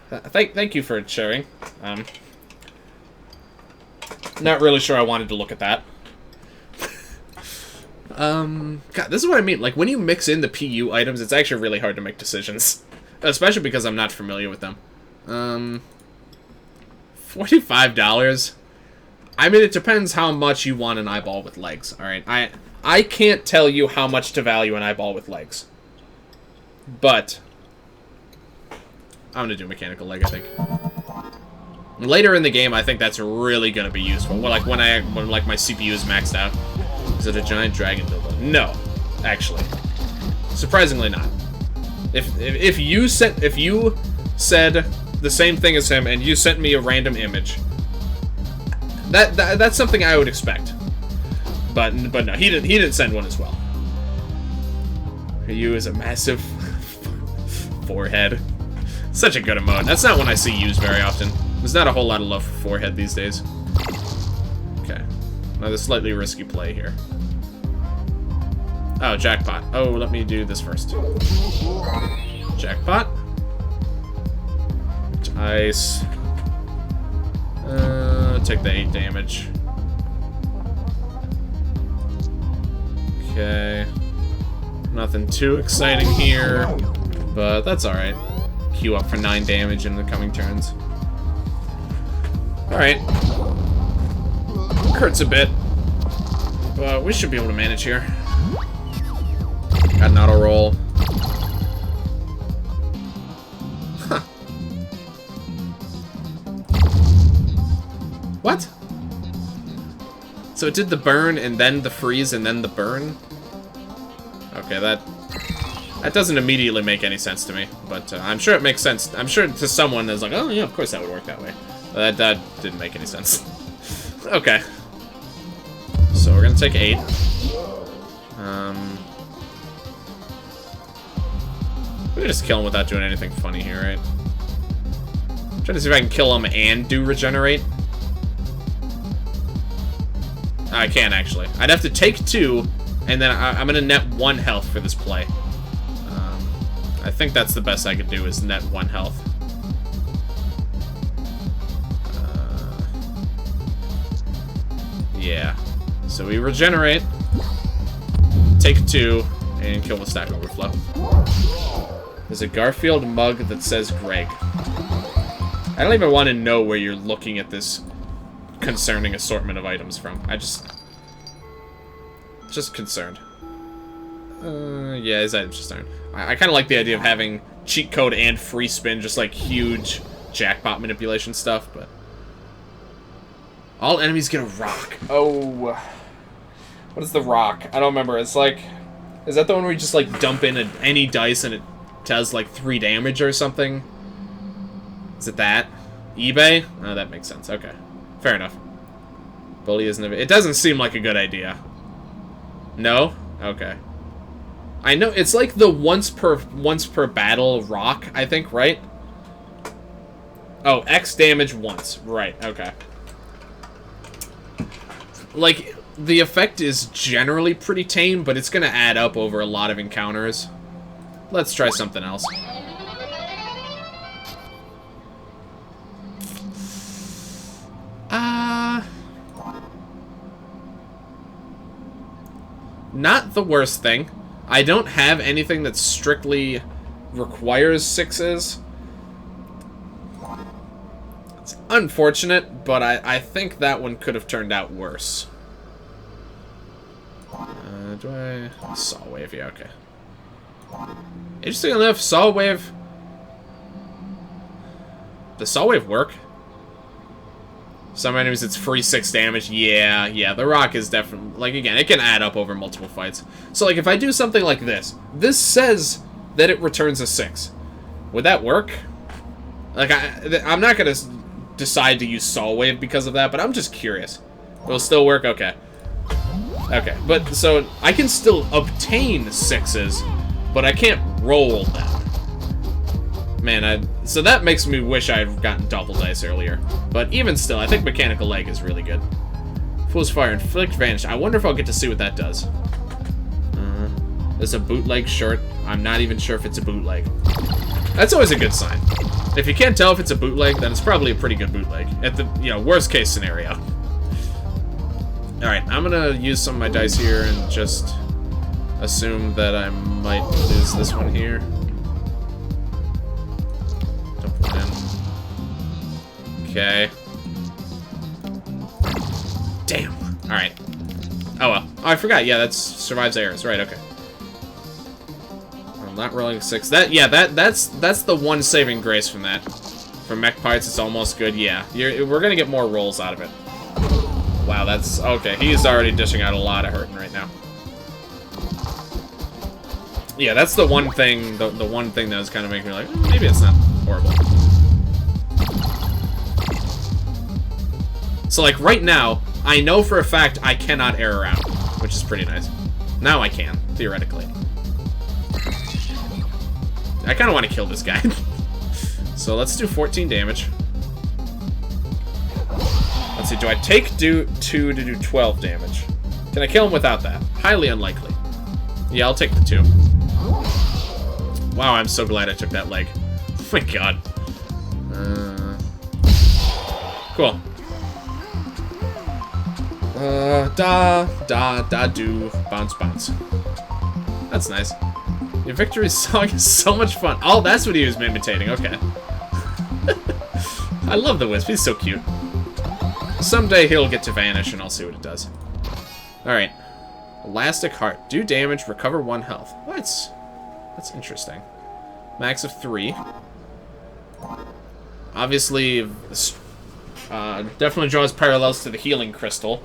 thank you for sharing. Not really sure I wanted to look at that. God, this is what I mean. Like, when you mix in the PU items, it's actually really hard to make decisions. Especially because I'm not familiar with them. $45? I mean, it depends how much you want an eyeball with legs, alright? I can't tell you how much to value an eyeball with legs. But I'm gonna do mechanical leg, I think. Later in the game, I think that's really gonna be useful. Well, like when like my CPU is maxed out. Is it a giant dragon dildo? No, actually. Surprisingly not. If you said the same thing as him and you sent me a random image, that's something I would expect. But no, he didn't send one as well. Ryu is a massive forehead. Such a good emote. That's not one I see used very often. There's not a whole lot of love for forehead these days. Okay. Another slightly risky play here. Oh, jackpot. Oh, let me do this first. Jackpot. Ice. Take the 8 damage. Okay. Nothing too exciting here, but that's alright. Queue up for 9 damage in the coming turns. Alright. Hurts a bit. But we should be able to manage here. Got an auto roll. Huh. What? So it did the burn and then the freeze and then the burn? Okay, that doesn't immediately make any sense to me, but I'm sure it makes sense. I'm sure to someone that's like, oh yeah, of course that would work that way. But that didn't make any sense. Okay. So we're gonna take 8. We can just kill him without doing anything funny here, right? I'm trying to see if I can kill him and do regenerate. I can actually. I'd have to take 2, and then I'm gonna net 1 health for this play. I think that's the best I could do is net 1 health. Yeah. So we regenerate, take 2, and kill with Stack Overflow. There's a Garfield mug that says Greg. I don't even want to know where you're looking at this concerning assortment of items from. Just concerned. Yeah, his items just aren't. I kind of like the idea of having cheat code and free spin, just like huge jackpot manipulation stuff, but... All enemies get a rock. Oh. What is the rock? I don't remember. It's like... Is that the one where you just, like, dump in any dice and it does, like, 3 damage or something? Is it that? eBay? Oh, that makes sense. Okay. Fair enough. Bully isn't a... It doesn't seem like a good idea. No? Okay. I know, it's like the once per battle rock, I think, right? Oh, X damage once. Right, okay. Like, the effect is generally pretty tame, but it's gonna add up over a lot of encounters. Let's try something else. Not the worst thing. I don't have anything that strictly requires 6s. It's unfortunate, but I think that one could have turned out worse. Do I... Saw Wave, yeah, okay. Interesting enough, Saw Wave... Does Saw Wave work? Some enemies, it's free 6 damage. Yeah, the rock is definitely... Like, again, it can add up over multiple fights. So, like, if I do something like this, this says that it returns a 6. Would that work? Like, I'm not going to decide to use Saw Wave because of that, but I'm just curious. Will it still work? Okay. Okay, but, so, I can still obtain 6s, but I can't roll them. Man, so that makes me wish I had gotten double dice earlier. But even still, I think Mechanical Leg is really good. Fool's Fire, Inflict Vanish. I wonder if I'll get to see what that does. There's a bootleg shirt. I'm not even sure if it's a bootleg. That's always a good sign. If you can't tell if it's a bootleg, then it's probably a pretty good bootleg. At the, worst case scenario. Alright, I'm gonna use some of my dice here and just assume that I might lose this one here. Okay. Damn. Alright. Oh well. Oh, I forgot. Yeah, that's survives errors. Right, okay. I'm not rolling 6. That's the one saving grace from that. For mech parts, it's almost good. Yeah. We're gonna get more rolls out of it. Wow, that's... Okay, he's already dishing out a lot of hurting right now. Yeah, that's the one thing, the one thing that was kind of making me like, maybe it's not horrible. So, like, right now, I know for a fact I cannot air around, which is pretty nice. Now I can, theoretically. I kind of want to kill this guy. So let's do 14 damage. Let's see, do I take 2 to do 12 damage? Can I kill him without that? Highly unlikely. Yeah, I'll take the 2. Wow, I'm so glad I took that leg. Oh my god. Cool. Do, bounce, bounce. That's nice. Your victory song is so much fun. Oh, that's what he was imitating, okay. I love the Wisp, he's so cute. Someday he'll get to vanish, and I'll see what it does. Alright. Elastic Heart. Do damage, recover 1 health. That's interesting. Max of 3. Obviously, definitely draws parallels to the Healing Crystal,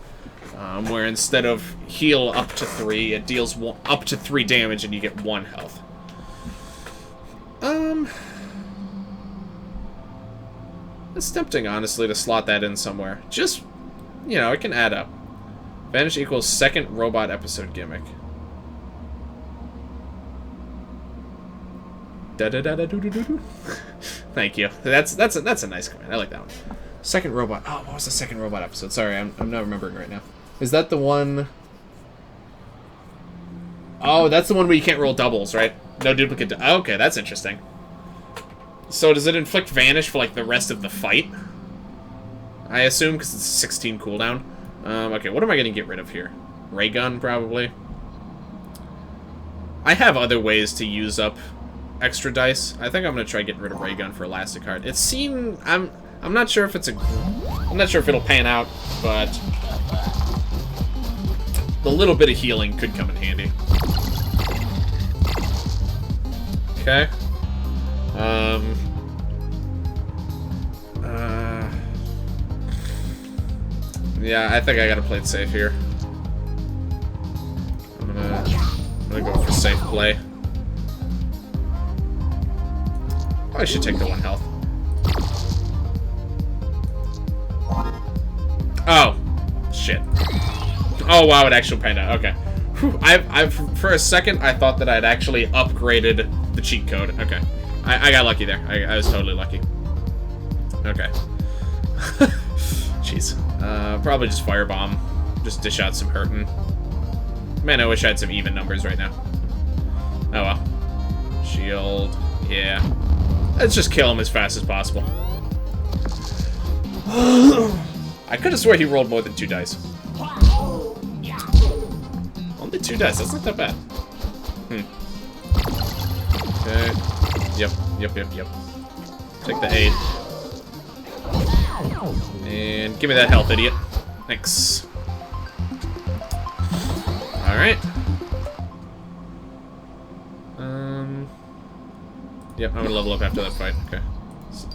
where instead of heal up to 3, it deals up to 3 damage and you get 1 health. It's tempting, honestly, to slot that in somewhere. Just, you know, it can add up. Vanish equals second robot episode gimmick. Da-da-da-da-doo-doo-doo-doo. Thank you. That's a nice command. I like that one. Second robot. Oh, what was the second robot episode? Sorry, I'm not remembering right now. Is that the one... Oh, that's the one where you can't roll doubles, right? No duplicate... Okay, that's interesting. So does it inflict vanish for, like, the rest of the fight? I assume, because it's a 16 cooldown. Okay, what am I going to get rid of here? Ray gun, probably. I have other ways to use up extra dice. I think I'm going to try getting rid of ray gun for Elastic Heart. It seemed... I'm not sure if it's a... I'm not sure if it'll pan out, but... the little bit of healing could come in handy. Okay. Yeah, I think I gotta play it safe here. I'm gonna go for safe play. I should take the 1 health. Oh, shit. Oh wow, it actually panned out. Okay. Whew, I've for a second I thought that I'd actually upgraded the cheat code. Okay. I got lucky there. I was totally lucky. Okay. Jeez. Probably just firebomb. Just dish out some hurtin'. Man, I wish I had some even numbers right now. Oh well. Shield. Yeah. Let's just kill him as fast as possible. I could have swore he rolled more than 2 dice. Only 2 dice. That's not that bad. Okay. Yep. Take the 8. And give me that health, idiot. Thanks. Alright. Yep, I'm gonna level up after that fight. Okay. So,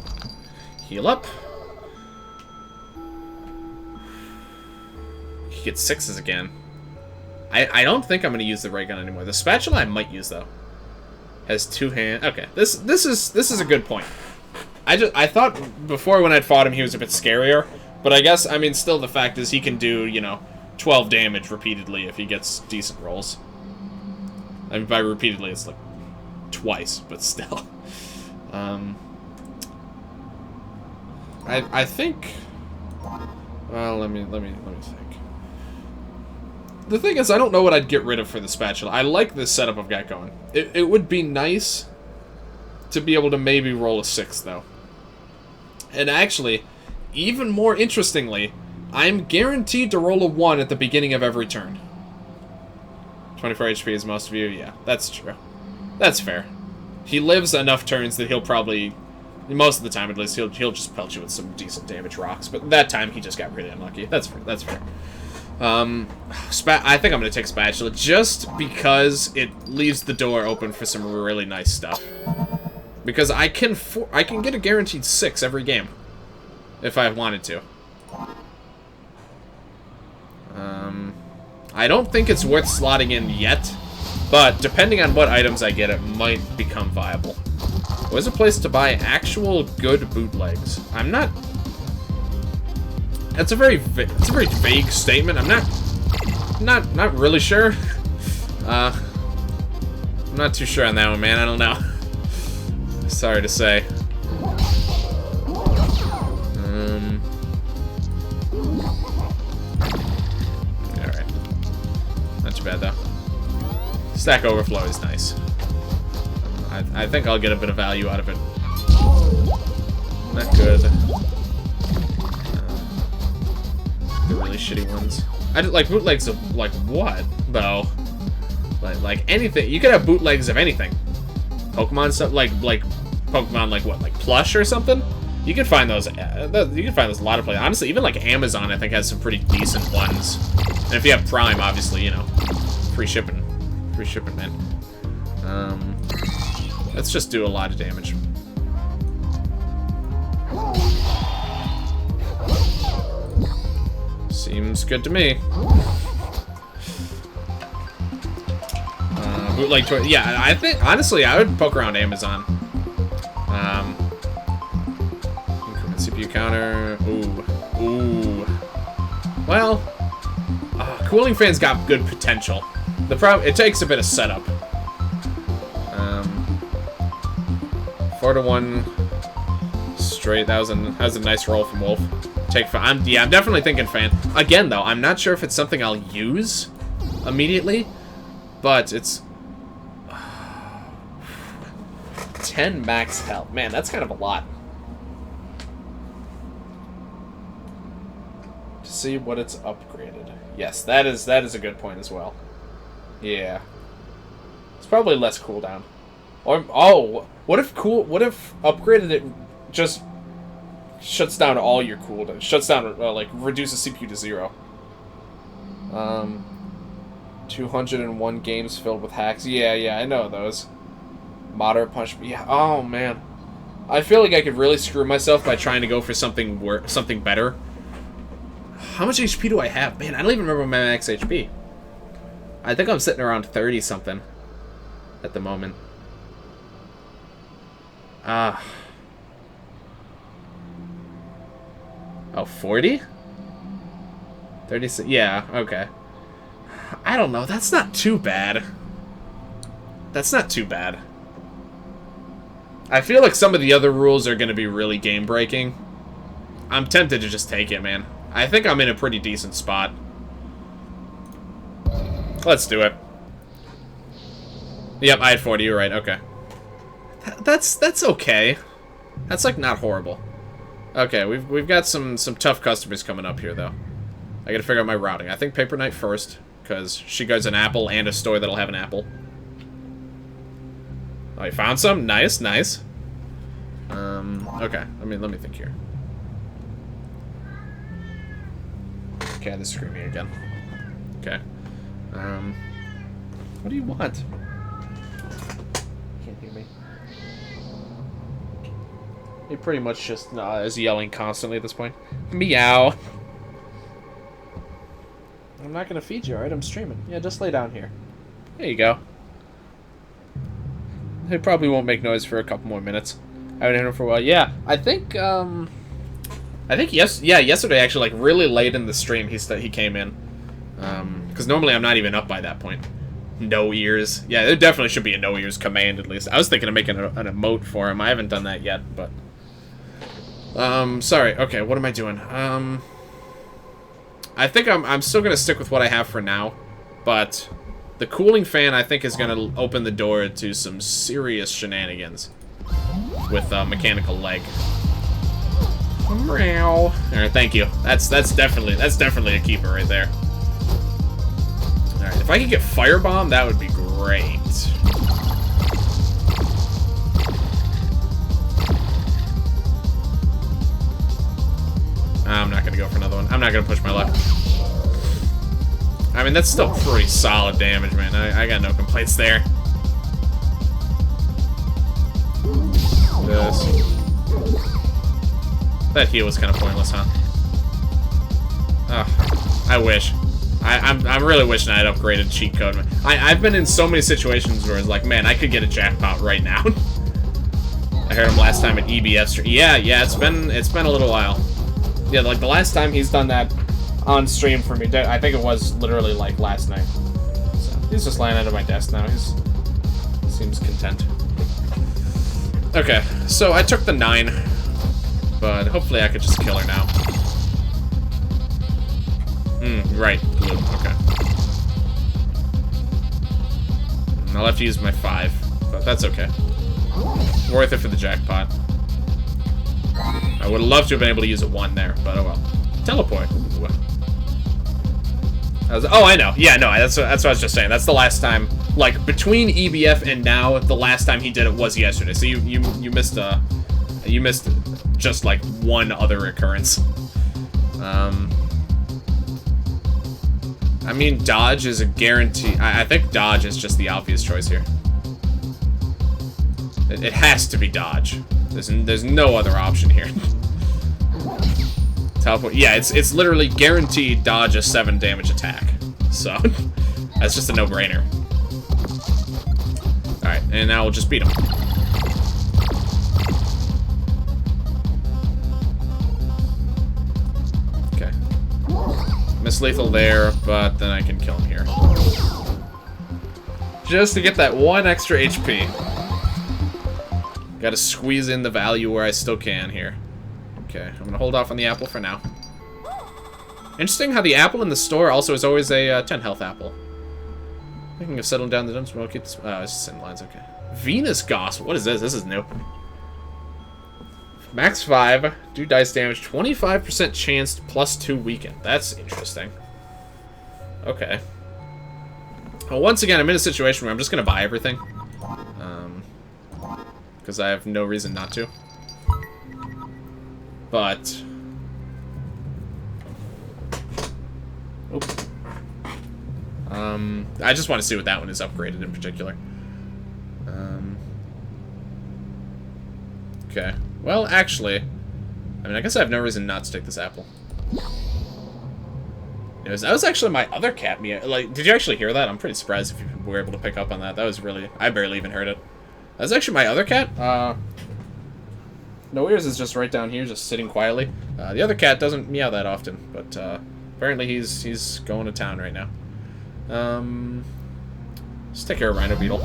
heal up. He gets 6s again. I don't think I'm gonna use the ray gun anymore. The spatula I might use though. Has 2 hands. Okay, this is a good point. I thought before when I'd fought him he was a bit scarier, but I guess I mean still the fact is he can do, you know, 12 damage repeatedly if he gets decent rolls. I mean by repeatedly it's like twice, but still. I think. Well, let me think. The thing is, I don't know what I'd get rid of for the spatula. I like this setup I've got going. It would be nice to be able to maybe roll a 6, though. And actually, even more interestingly, I'm guaranteed to roll a 1 at the beginning of every turn. 24 HP is most of you? Yeah, that's true. That's fair. He lives enough turns that he'll probably, most of the time at least, he'll just pelt you with some decent damage rocks. But that time, he just got really unlucky. That's fair. That's fair. I think I'm going to take Spatula just because it leaves the door open for some really nice stuff. Because I can get a guaranteed 6 every game if I wanted to. I don't think it's worth slotting in yet, but depending on what items I get, it might become viable. Where's a place to buy actual good bootlegs? I'm not... That's a very vague statement. I'm not really sure. I'm not too sure on that one, man. I don't know. Sorry to say. Alright. Not too bad, though. Stack Overflow is nice. I think I'll get a bit of value out of it. Not good. The really shitty ones. I just like bootlegs of like what though? Like anything. You could have bootlegs of anything. Pokemon stuff like Pokemon like what? Like plush or something? You can find those. You can find those a lot of places. Honestly, even like Amazon, I think has some pretty decent ones. And if you have Prime, obviously, you know, free shipping, man. Let's just do a lot of damage. Seems good to me. Bootleg toy. Yeah, I think honestly, I would poke around Amazon. Increment CPU counter. Ooh. Well, cooling fan's got good potential. The problem, it takes a bit of setup. 4-to-1 straight. That was a nice roll from Wolf. I'm definitely thinking fan. Again, though, I'm not sure if it's something I'll use immediately, but it's 10 max health. Man, that's kind of a lot. To see what it's upgraded. Yes, that is a good point as well. Yeah, it's probably less cooldown. Or what if upgraded it just shuts down all your cooldown. Shuts down, like, reduces CPU to 0. 201 games filled with hacks. Yeah, I know those. Moderate punch. Yeah, oh, man. I feel like I could really screw myself by trying to go for something better. How much HP do I have? Man, I don't even remember my max HP. I think I'm sitting around 30-something at the moment. Oh, 40? 36. Yeah, okay. I don't know. That's not too bad. That's not too bad. I feel like some of the other rules are going to be really game-breaking. I'm tempted to just take it, man. I think I'm in a pretty decent spot. Let's do it. Yep, I had 40. You're right. Okay. That's okay. That's, like, not horrible. Okay, we've got some tough customers coming up here, though. I gotta figure out my routing. I think Paper Knight first, because she guards an apple and a store that'll have an apple. Oh, you found some? Nice. Okay. Let me think here. Okay, they're screaming again. Okay. What do you want? Can't hear me. He pretty much just is yelling constantly at this point. Meow. I'm not gonna feed you, alright? I'm streaming. Yeah, just lay down here. There you go. He probably won't make noise for a couple more minutes. I haven't had him for a while. Yeah, I think yesterday actually, like, really late in the stream he came in. Because normally I'm not even up by that point. No ears. Yeah, there definitely should be a no ears command at least. I was thinking of making an emote for him. I haven't done that yet, but... sorry. Okay, what am I doing? I think I'm still gonna stick with what I have for now, but the cooling fan I think is gonna open the door to some serious shenanigans with mechanical leg. All right, thank you. That's definitely a keeper right there. All right, if I could get Firebomb, that would be great. I'm not going to go for another one. I'm not going to push my luck. I mean, that's still pretty solid damage, man. I got no complaints there. That heal was kind of pointless, huh? Ugh, I wish. I'm really wishing I had upgraded cheat code. I've been in so many situations where it's like, man, I could get a jackpot right now. I heard him last time at EBF. Yeah, it's been a little while. Yeah, like the last time he's done that on stream for me, I think it was literally like last night. So he's just lying under my desk now. He seems content. Okay, so I took the 9, but hopefully I could just kill her now. Right, blue. Okay. And I'll have to use my 5, but that's okay. Worth it for the jackpot. I would love to have been able to use a 1 there, but oh well. Teleport. Ooh. Oh, I know. Yeah, no, that's what I was just saying. That's the last time, like, between EBF and now, the last time he did it was yesterday. So you missed a You missed just like one other occurrence. I mean, dodge is a guarantee. I think dodge is just the obvious choice here. It has to be dodge. There's no other option here. Teleport. Yeah, it's literally guaranteed dodge a 7 damage attack. So that's just a no-brainer. All right, and now we'll just beat him. Okay. Miss lethal there, but then I can kill him here. Just to get that 1 extra HP. Gotta squeeze in the value where I still can here. Okay, I'm gonna hold off on the apple for now. Interesting how the apple in the store also is always a 10 health apple. Thinking of settling down the dungeon. Well, keep this. It's just in lines, okay. Venus Gospel. What is this? This is new. Max 5, do dice damage, 25% chance +2 weaken. That's interesting. Okay. Well, once again, I'm in a situation where I'm just gonna buy everything. Because I have no reason not to. But... Oop. I just want to see what that one is upgraded in particular. Okay. Well, actually... I mean, I guess I have no reason not to take this apple. That was actually my other cat. Like, did you actually hear that? I'm pretty surprised if you were able to pick up on that. That was really... I barely even heard it. That's actually my other cat. No Ears is just right down here, just sitting quietly. The other cat doesn't meow that often, but apparently he's going to town right now. Let's take care of Rhino Beetle.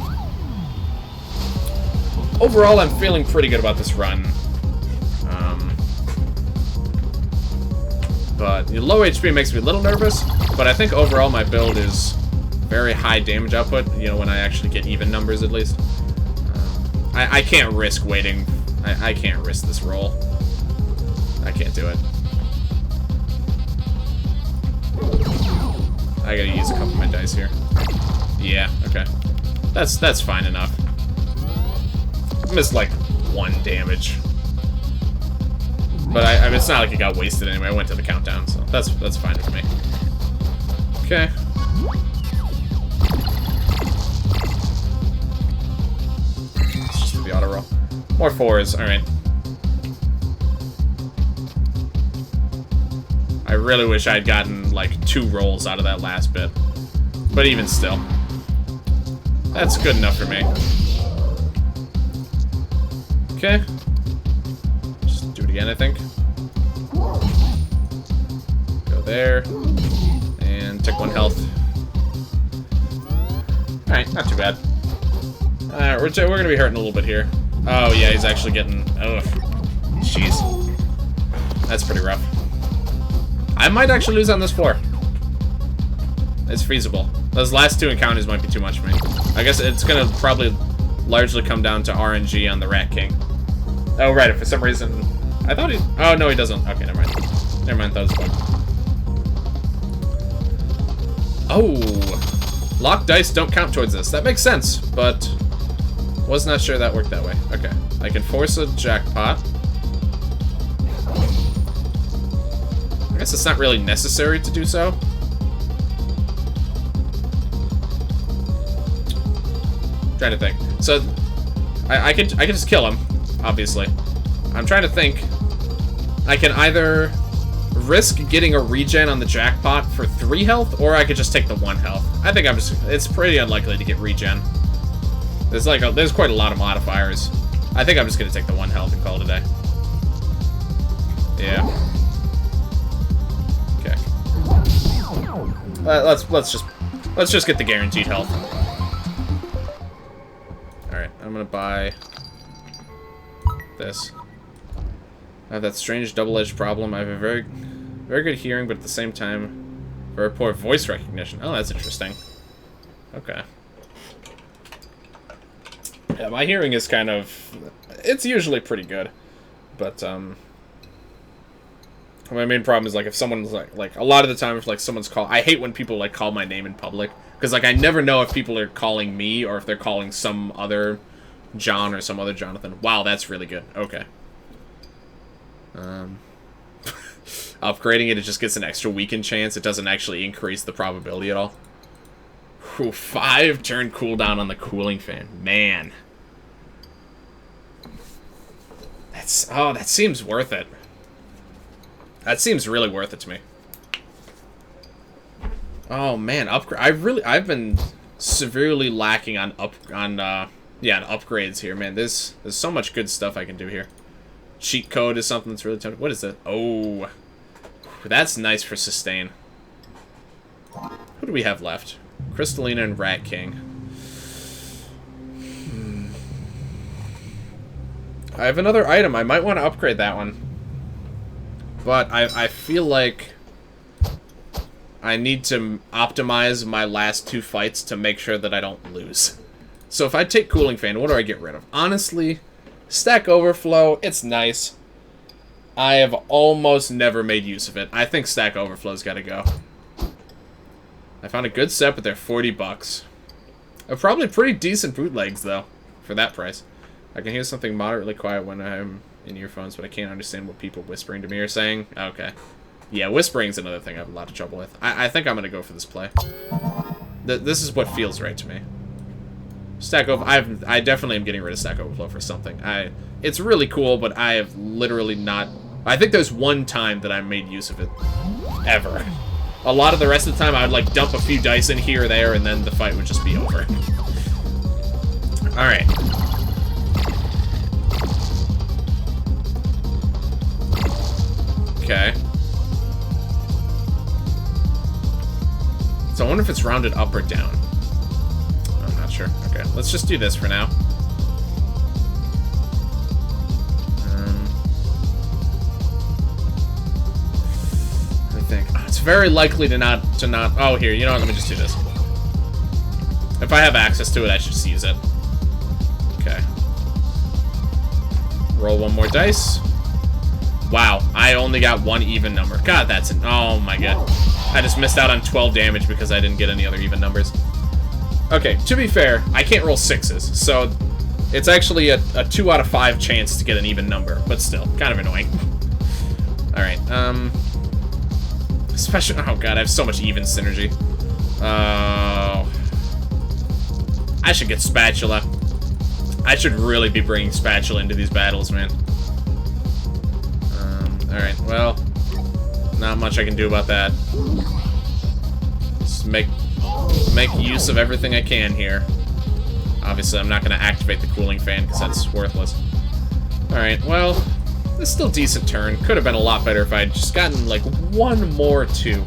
Overall, I'm feeling pretty good about this run. But low HP makes me a little nervous, but I think overall my build is very high damage output, you know, when I actually get even numbers at least. I can't risk waiting. I can't risk this roll. I can't do it. I gotta use a couple of my dice here. Yeah, okay. That's fine enough. I missed like 1 damage. But I mean, it's not like it got wasted anyway. I went to the countdown, so that's fine for me. Okay. Let's just do the auto roll. More 4s, alright. I really wish I'd gotten like 2 rolls out of that last bit. But even still. That's good enough for me. Okay. Just do it again, I think. Go there. And take 1 health. Alright, not too bad. We're gonna be hurting a little bit here. Oh, yeah, he's actually getting... Ugh. Jeez. That's pretty rough. I might actually lose on this floor. It's feasible. Those last 2 encounters might be too much for me. I guess it's gonna probably largely come down to RNG on the Rat King. Oh, right, for some reason... I thought he... Oh, no, he doesn't. Okay, never mind. Never mind, that was fun. Oh! Locked dice don't count towards this. That makes sense, but... Was not sure that worked that way. Okay. I can force a jackpot. I guess it's not really necessary to do so. Trying to think. So, I can just kill him, obviously. I'm trying to think. I can either risk getting a regen on the jackpot for 3 health, or I could just take the 1 health. I think it's pretty unlikely to get regen. There's quite a lot of modifiers. I think I'm just gonna take the 1 health and call it a day. Yeah. Okay. Let's just get the guaranteed health. All right, I'm gonna buy this. I have that strange double-edged problem. I have a very good hearing, but at the same time, very poor voice recognition. Oh, that's interesting. Okay. Yeah, my hearing is kind of... It's usually pretty good. But, my main problem is, like, if someone's, like a lot of the time, if, like, someone's call... I hate when people, like, call my name in public. Because, like, I never know if people are calling me or if they're calling some other John or some other Jonathan. Wow, that's really good. Okay. Upgrading it just gets an extra weaken chance. It doesn't actually increase the probability at all. Whew, 5 turn cooldown on the cooling fan. Man. That seems worth it. That seems really worth it to me. Oh man, I've been severely lacking on upgrades here, man. There's so much good stuff I can do here. Cheat code is something that's really tempting. What is that? Oh, that's nice for sustain. Who do we have left? Crystalina and Rat King. I have another item. I might want to upgrade that one. But I feel like I need to optimize my last 2 fights to make sure that I don't lose. So if I take Cooling Fan, what do I get rid of? Honestly, Stack Overflow, it's nice. I have almost never made use of it. I think Stack Overflow's got to go. I found a good set, but they're 40 bucks. They're probably pretty decent bootlegs, though, for that price. I can hear something moderately quiet when I'm in earphones, but I can't understand what people whispering to me are saying. Okay. Yeah, whispering's another thing I have a lot of trouble with. I think I'm going to go for this play. This is what feels right to me. Stack Over... I definitely am getting rid of Stack Overflow for something. It's really cool, but I have literally not... I think there's one time that I made use of it. Ever. A lot of the rest of the time, I would, like, dump a few dice in here or there, and then the fight would just be over. Alright. Okay. So I wonder if it's rounded up or down. I'm not sure. Okay, let's just do this for now. I think it's very likely to not. Oh, here. You know what? Let me just do this. If I have access to it, I should just use it. Okay. Roll one more dice. Wow, I only got 1 even number. God, that's an... Oh my god. I just missed out on 12 damage because I didn't get any other even numbers. Okay, to be fair, I can't roll 6s, so it's actually a 2 out of 5 chance to get an even number, but still, kind of annoying. Alright, especially... Oh god, I have so much even synergy. I should get Spatula. I should really be bringing Spatula into these battles, man. Alright, well, not much I can do about that. Just make use of everything I can here. Obviously, I'm not going to activate the Cooling Fan, because that's worthless. Alright, well, this is still a decent turn. Could have been a lot better if I had just gotten, like, 1 more 2.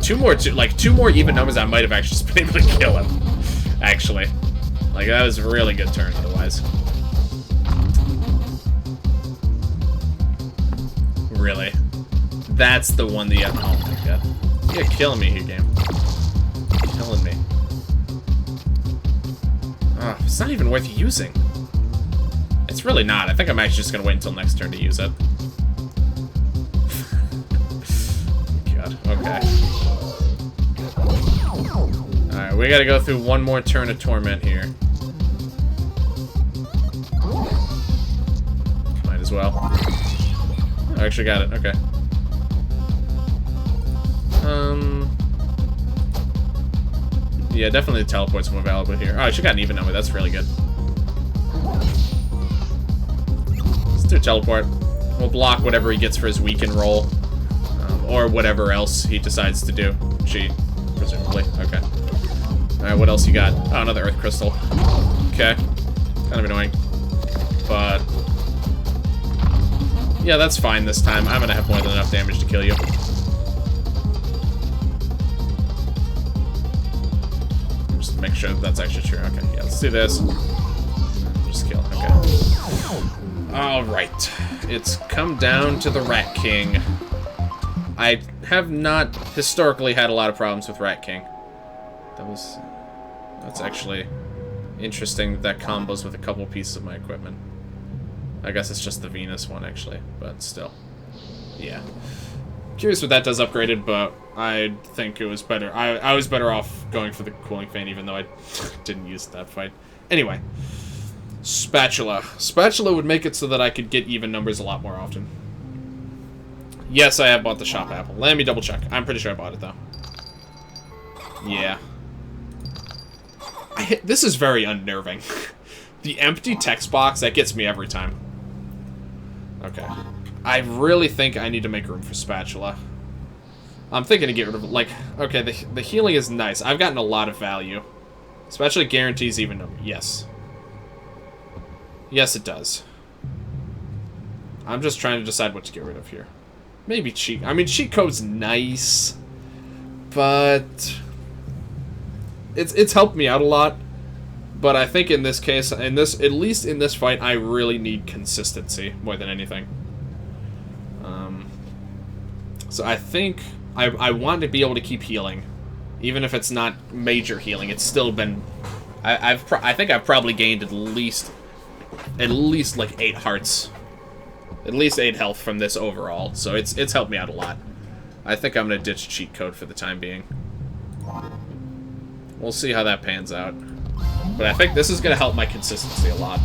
2 more 2, like, 2 more even numbers, I might have actually just been able to kill him. Actually. Like, that was a really good turn, otherwise. Really? That's the one that... Oh my god. You're killing me here, game. Killing me. Oh, it's not even worth using. It's really not. I think I'm actually just gonna wait until next turn to use it. God, okay. Alright, we gotta go through 1 more turn of Torment here. Might as well. I actually got it, okay. Yeah, definitely the teleport's more valuable here. Oh, I should got an even number, that's really good. Let's do a teleport. We'll block whatever he gets for his weaken roll. Or whatever else he decides to do. She, presumably. Okay. Alright, what else you got? Oh, another Earth Crystal. Okay. Kind of annoying. But... yeah, that's fine this time. I'm gonna have more than enough damage to kill you. Just make sure that's actually true. Okay, yeah, let's do this. Just kill. Okay. Alright. It's come down to the Rat King. I have not historically had a lot of problems with Rat King. That's actually interesting that combos with a couple pieces of my equipment. I guess it's just the Venus one, actually, but still. Yeah. Curious what that does upgraded, but I think it was better. I was better off going for the Cooling Fan, even though I didn't use that fight. Anyway. Spatula. Spatula would make it so that I could get even numbers a lot more often. Yes, I have bought the shop apple. Let me double check. I'm pretty sure I bought it, though. Yeah. This is very unnerving. The empty text box, that gets me every time. Okay. I really think I need to make room for spatula. I'm thinking to get rid of, like, okay, the healing is nice. I've gotten a lot of value. Spatula guarantees even number. Yes. Yes, it does. I'm just trying to decide what to get rid of here. Maybe cheat. I mean, cheat code's nice, but it's helped me out a lot. But I think in this case, at least in this fight, I really need consistency more than anything. So I think I want to be able to keep healing, even if it's not major healing. It's still been. I think I've probably gained at least like 8 hearts, at least 8 health from this overall. So it's helped me out a lot. I think I'm gonna ditch cheat code for the time being. We'll see how that pans out. But I think this is going to help my consistency a lot.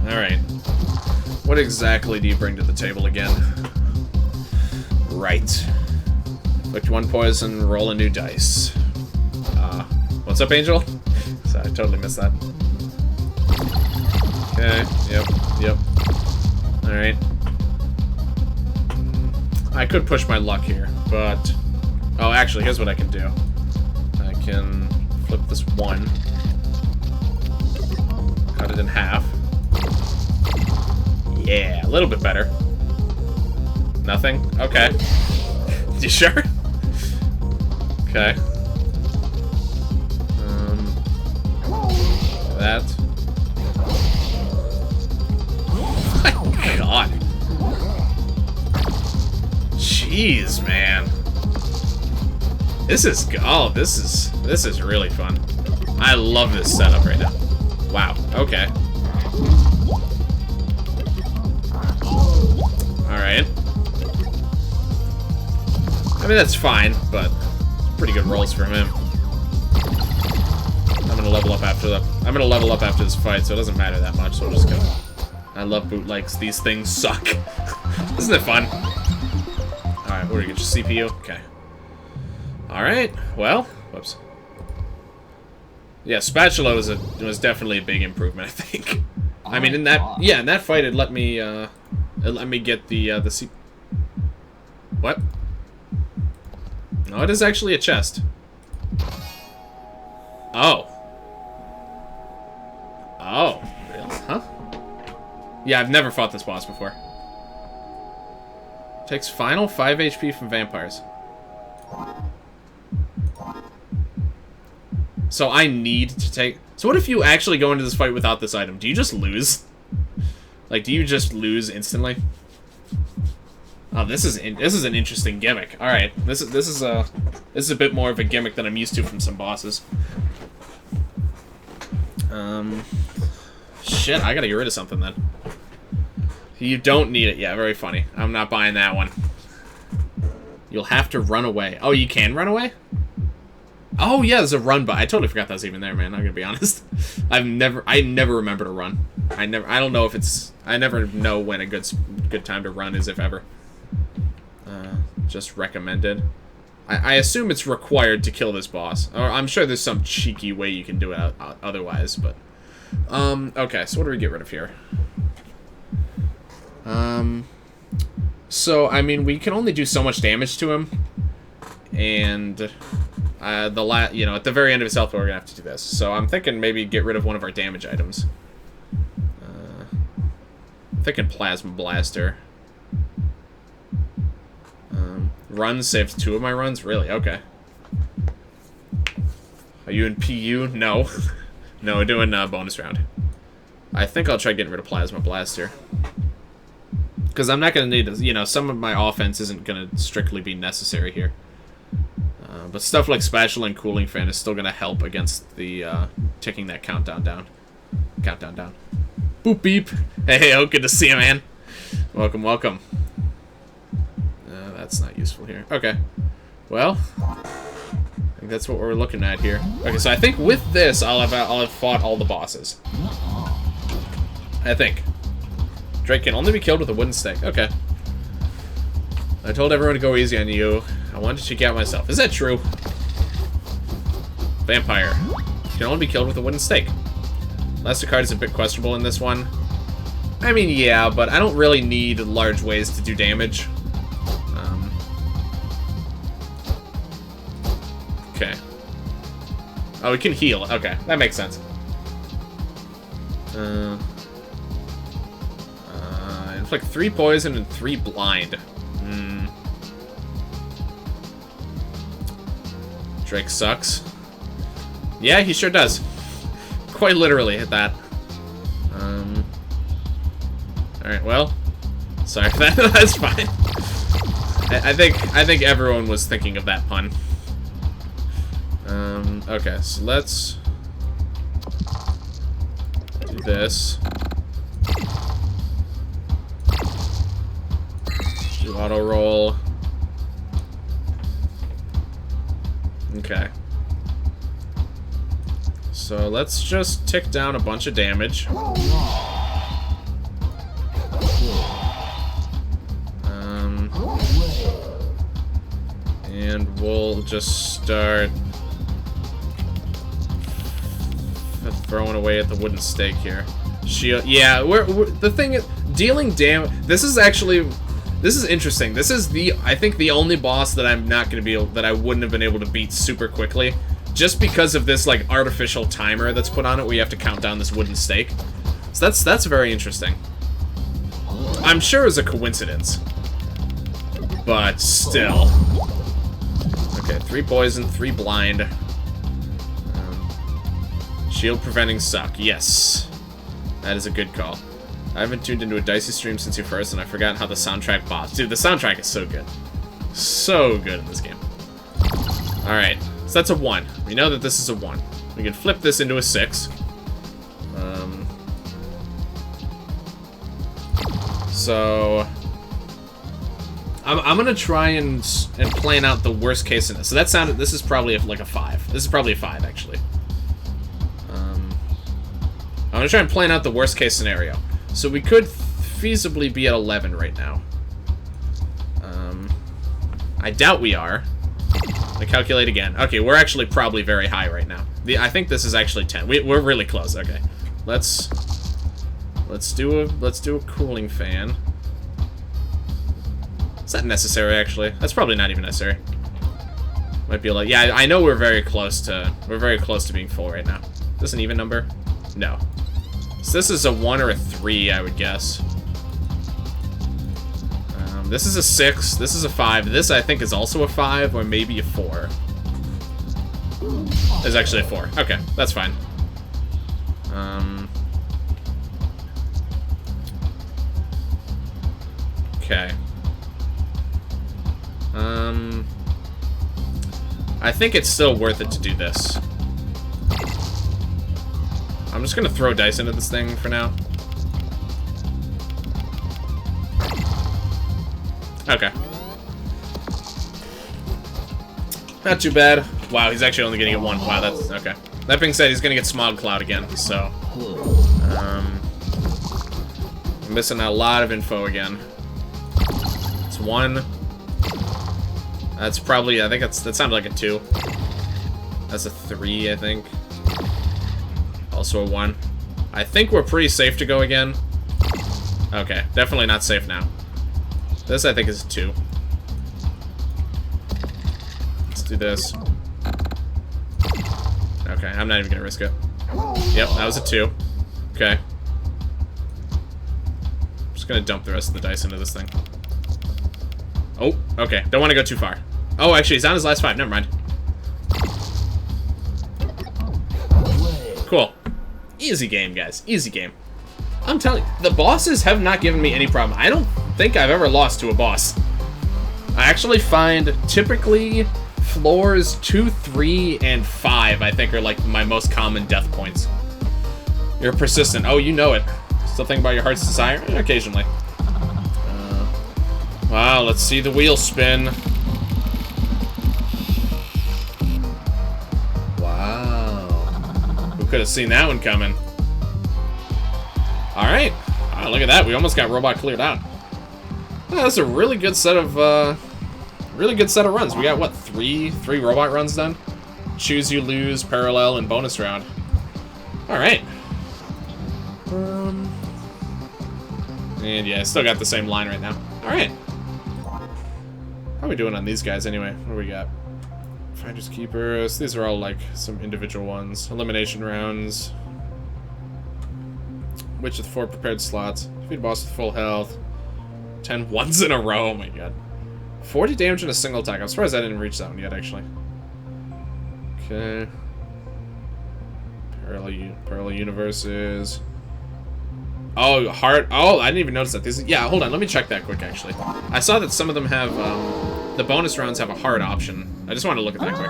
Alright. What exactly do you bring to the table again? Right. Inflict 1 poison, roll a new dice. What's up, Angel? So I totally missed that. Okay, yep. Alright. I could push my luck here, but... Oh, actually, here's what I can do. I can... flip this 1. Cut it in half. Yeah, a little bit better. Nothing? Okay. You sure? Okay. That. Oh my god. Jeez, man. This is really fun. I love this setup right now. Wow, okay. Alright. I mean, that's fine, but pretty good rolls from him. I'm gonna level up after this fight, so it doesn't matter that much, so we're just gonna... I love bootlegs. These things suck. Isn't it fun? Alright, where do you get your CPU? Okay. Alright, well, whoops. Yeah, spatula was definitely a big improvement, I think. I mean, in that fight, it let me get the C. What? No, it is actually a chest. Oh. Oh, really? Huh? Yeah, I've never fought this boss before. Takes final 5 HP from vampires. So I need to take... So what if you actually go into this fight without this item? Do you just lose? Like, do you just lose instantly? Oh, this is an interesting gimmick. All right, this is a bit more of a gimmick than I'm used to from some bosses. Shit, I gotta get rid of something then. You don't need it. Yeah, very funny. I'm not buying that one. You'll have to run away. Oh, you can run away? Oh yeah, there's a run button. I totally forgot that was even there, man. I'm gonna be honest. I never remember to run. I don't know if it's. I never know when a good time to run is, if ever. Just recommended. I assume it's required to kill this boss. Or I'm sure there's some cheeky way you can do it otherwise, but. Okay, so what do we get rid of here? So I mean, we can only do so much damage to him, and at the very end of his health, we're gonna have to do this. So I'm thinking maybe get rid of one of our damage items. I'm thinking plasma blaster. Runs saves 2 of my runs. Really? Okay. Are you in PU? No. No, we're doing bonus round. I think I'll try getting rid of plasma blaster. Because I'm not going to need, some of my offense isn't going to strictly be necessary here. But stuff like spatula and cooling fan is still going to help against the ticking that countdown down. Countdown down. Boop beep. Hey, oh, good to see you, man. Welcome, welcome. That's not useful here. Okay. Well, I think that's what we're looking at here. Okay, so I think with this, I'll have fought all the bosses. I think. Drake can only be killed with a wooden stake. Okay. I told everyone to go easy on you. I wanted to check out myself. Is that true? Vampire. Can only be killed with a wooden stake. Lester card is a bit questionable in this one. I mean, yeah, but I don't really need large ways to do damage. Okay. Oh, we can heal. Okay, that makes sense. Inflict 3 poison and 3 blind. Drake sucks. Yeah, he sure does. Quite literally at that. Alright, well. Sorry for that. That's fine. I think everyone was thinking of that pun. Okay, so let's do this. Do auto roll. Okay. So let's just tick down a bunch of damage. And we'll just start throwing away at the wooden stake here. Shield. Yeah, we're the thing is, dealing damage. This is interesting. This is I think the only boss that I'm not going to be able, that I wouldn't have been able to beat super quickly, just because of this like artificial timer that's put on it, where you have to count down this wooden stake. So that's very interesting. I'm sure it's a coincidence, but still. Okay, 3 poison, 3 blind. Shield preventing suck. Yes. That is a good call. I haven't tuned into a Dicey stream since you first, and I've forgotten how the soundtrack bops. Dude, the soundtrack is so good. So good in this game. Alright, so that's a 1. We know that this is a 1. We can flip this into a 6. So I'm gonna try and plan out the worst case scenario. So that sounded. This is probably like a 5. This is probably a 5 actually. I'm gonna try and plan out the worst case scenario. So we could feasibly be at 11 right now. I doubt we are. I calculate again. Okay, we're actually probably very high right now. I think this is actually 10. We're really close. Okay, let's do a cooling fan. Is that necessary? Actually, that's probably not even necessary. Might be like, yeah, I know we're very close to being full right now. Is this an even number? No. So this is a 1 or a 3, I would guess. This is a 6. This is a 5. This, I think, is also a 5 or maybe a 4. It's actually a 4. Okay, that's fine. Okay. I think it's still worth it to do this. I'm just gonna throw dice into this thing for now. Okay. Not too bad. Wow, he's actually only gonna get 1. Wow, that's okay. That being said, he's gonna get Smog Cloud again, so I'm missing a lot of info again. It's 1. That's probably, I think that sounded like a 2. That's a 3, I think. Also a 1. I think we're pretty safe to go again. Okay, definitely not safe now. This, I think, is a 2. Let's do this. Okay, I'm not even gonna risk it. Yep, that was a 2. Okay. I'm just gonna dump the rest of the dice into this thing. Oh, okay. Don't want to go too far. Oh, actually, he's on his last 5. Never mind. Cool. Easy game, guys. Easy game. I'm telling you, the bosses have not given me any problem. I don't think I've ever lost to a boss. I actually find typically floors 2, 3, and 5, I think, are like my most common death points. You're persistent. Oh, you know it. Still think about your heart's desire? Occasionally. Wow, let's see the wheel spin. Could have seen that one coming. Alright. Oh, look at that. We almost got robot cleared out. Oh, that's a really good set of runs. We got, what, three robot runs done? Choose, you lose, parallel, and bonus round. Alright. And yeah, I still got the same line right now. Alright. How are we doing on these guys anyway? What do we got? Finders Keepers. These are all like some individual ones. Elimination rounds. Which of the 4 prepared slots? Defeat boss with full health. 10 ones in a row. Oh my god. 40 damage in a single attack. I'm surprised I didn't reach that one yet, actually. Okay. Parallel universes. Oh, heart. Oh, I didn't even notice that. These. Yeah, hold on. Let me check that quick, actually. I saw that some of them have, the bonus rounds have a heart option. I just want to look at that quick.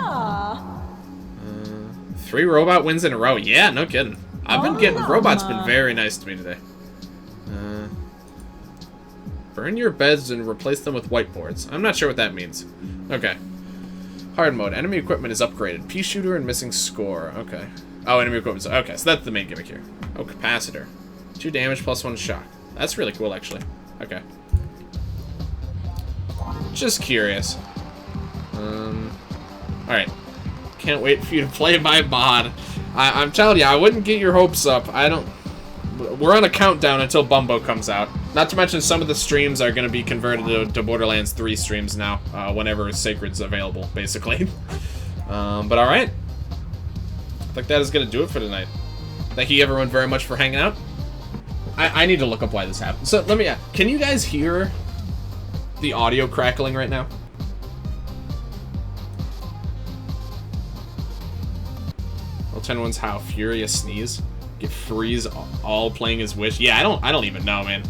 3 robot wins in a row. Yeah, no kidding. I've been getting... Robot's been very nice to me today. Burn your beds and replace them with whiteboards. I'm not sure what that means. Okay. Hard mode. Enemy equipment is upgraded. Pea shooter and missing score. Okay. Oh, enemy equipment. Okay, so that's the main gimmick here. Oh, capacitor. 2 damage plus 1 shock. That's really cool, actually. Okay. Just curious. Alright. Can't wait for you to play my mod. I'm telling you, I wouldn't get your hopes up. I don't... We're on a countdown until Bumbo comes out. Not to mention some of the streams are going to be converted to Borderlands 3 streams now, whenever Sacred's available, basically. But alright. I think that is going to do it for tonight. Thank you everyone very much for hanging out. I need to look up why this happened. So, let me ask, can you guys hear the audio crackling right now? Well, 10-1's how? Furious Sneeze? Get Freeze all playing his Wish? Yeah, I don't even know, man.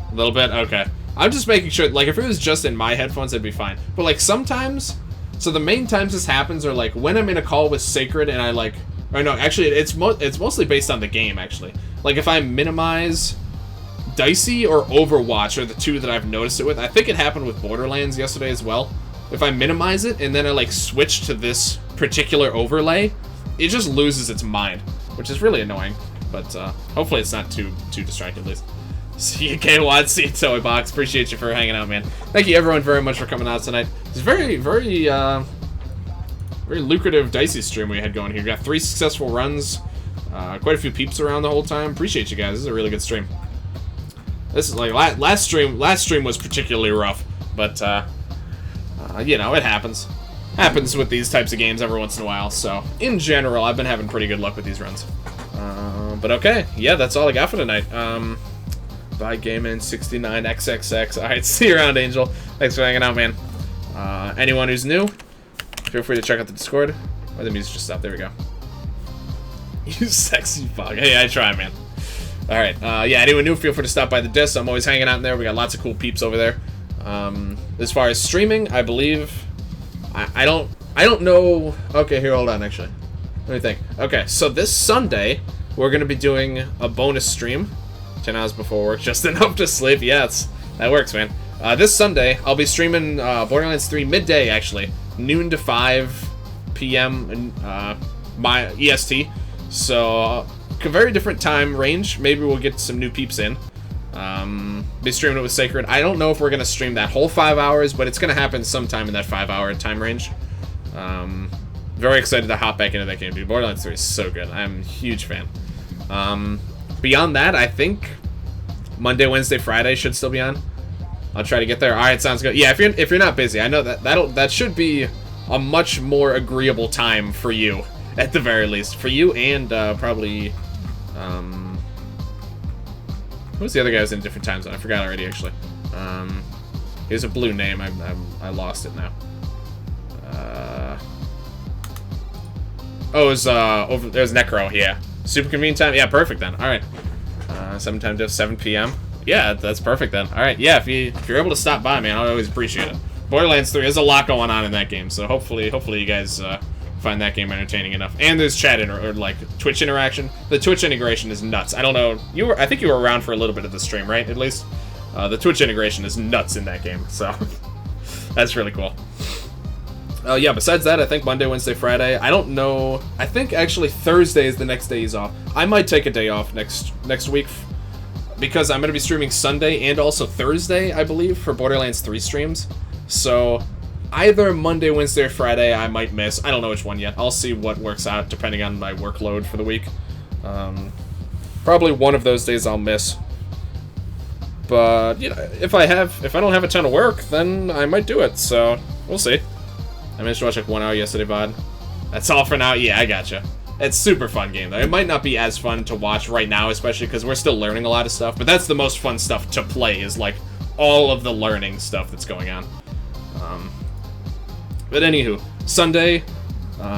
A little bit? Okay. I'm just making sure, like, if it was just in my headphones, it'd be fine. But, like, sometimes, so the main times this happens are, like, when I'm in a call with Sacred and I, like, or no, actually, it's mostly based on the game, actually. Like, if I minimize Dicey or Overwatch are the 2 that I've noticed it with. I think it happened with Borderlands yesterday as well. If I minimize it and then I, like, switch to this particular overlay, it just loses its mind, which is really annoying. But hopefully it's not too distracting, at least. See you, K-Wad. See you, Toy Box. Appreciate you for hanging out, man. Thank you, everyone, very much for coming out tonight. It's very lucrative Dicey stream we had going here. We got 3 successful runs. Quite a few peeps around the whole time. Appreciate you guys. This is a really good stream. This is like last stream was particularly rough, but you know, it happens. Happens with these types of games every once in a while. So in general, I've been having pretty good luck with these runs. But okay, yeah, that's all I got for tonight. Bye, Gayman69XXX. All right, see you around, Angel. Thanks for hanging out, man. Anyone who's new, feel free to check out the Discord. Oh, the music just stopped. There we go. You sexy fuck. Hey, I try, man. Alright, yeah, anyone new, feel free to stop by the Dis. I'm always hanging out in there. We got lots of cool peeps over there. As far as streaming, I believe... I don't know... Okay, here, hold on, actually. Let me think. Okay, so this Sunday, we're going to be doing a bonus stream. 10 hours before work, just enough to sleep. Yeah, that works, man. This Sunday, I'll be streaming Borderlands 3 midday, actually. Noon to 5 p.m. my EST. So, a very different time range. Maybe we'll get some new peeps in. Be streaming it with Sacred. I don't know if we're going to stream that whole 5 hours, but it's going to happen sometime in that 5-hour time range. Very excited to hop back into that game, dude. Borderlands 3 is so good. I'm a huge fan. Beyond that, I think Monday, Wednesday, Friday should still be on. I'll try to get there. Alright, sounds good. Yeah, if you're not busy, I know that should be a much more agreeable time for you, at the very least. For you and probably who's the other guy who's in a different time zone? I forgot already, actually. He has a blue name. I lost it now. Oh, it was there's Necro. Yeah, super convenient time. Yeah, perfect then. All right, 7 p.m. Yeah, that's perfect then. All right, yeah, if you're able to stop by, man, I always appreciate it. Borderlands 3, there's a lot going on in that game, so hopefully you guys find that game entertaining enough. And there's chat or like Twitch interaction. The Twitch integration is nuts. I don't know. I think you were around for a little bit of the stream, right? At least the Twitch integration is nuts in that game. So that's really cool. Yeah, besides that, I think Monday, Wednesday, Friday. I don't know. I think actually Thursday is the next day he's off. I might take a day off next week because I'm going to be streaming Sunday and also Thursday, I believe, for Borderlands 3 streams. So either Monday, Wednesday, or Friday I might miss. I don't know which one yet. I'll see what works out depending on my workload for the week. Probably one of those days I'll miss. But, you know, if I don't have a ton of work, then I might do it. So we'll see. I managed to watch like 1 hour yesterday, VOD. That's all for now. Yeah, I gotcha. It's super fun game, though. It might not be as fun to watch right now, especially because we're still learning a lot of stuff. But that's the most fun stuff to play, is like all of the learning stuff that's going on. But anywho, Sunday,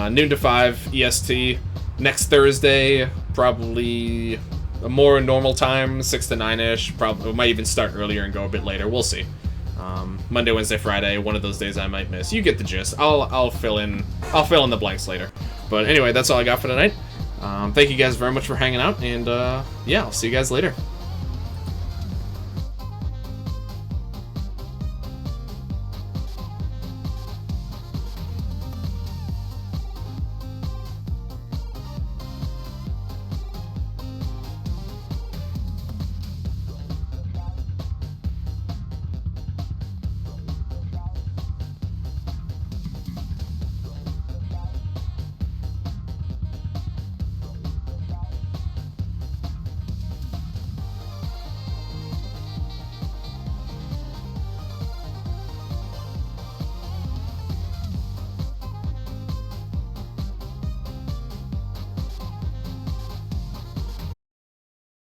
noon to 5 EST. Next Thursday, probably a more normal time, 6 to 9-ish. Probably we might even start earlier and go a bit later. We'll see. Monday, Wednesday, Friday, one of those days I might miss. You get the gist. I'll fill in the blanks later. But anyway, that's all I got for tonight. Thank you guys very much for hanging out, and yeah, I'll see you guys later.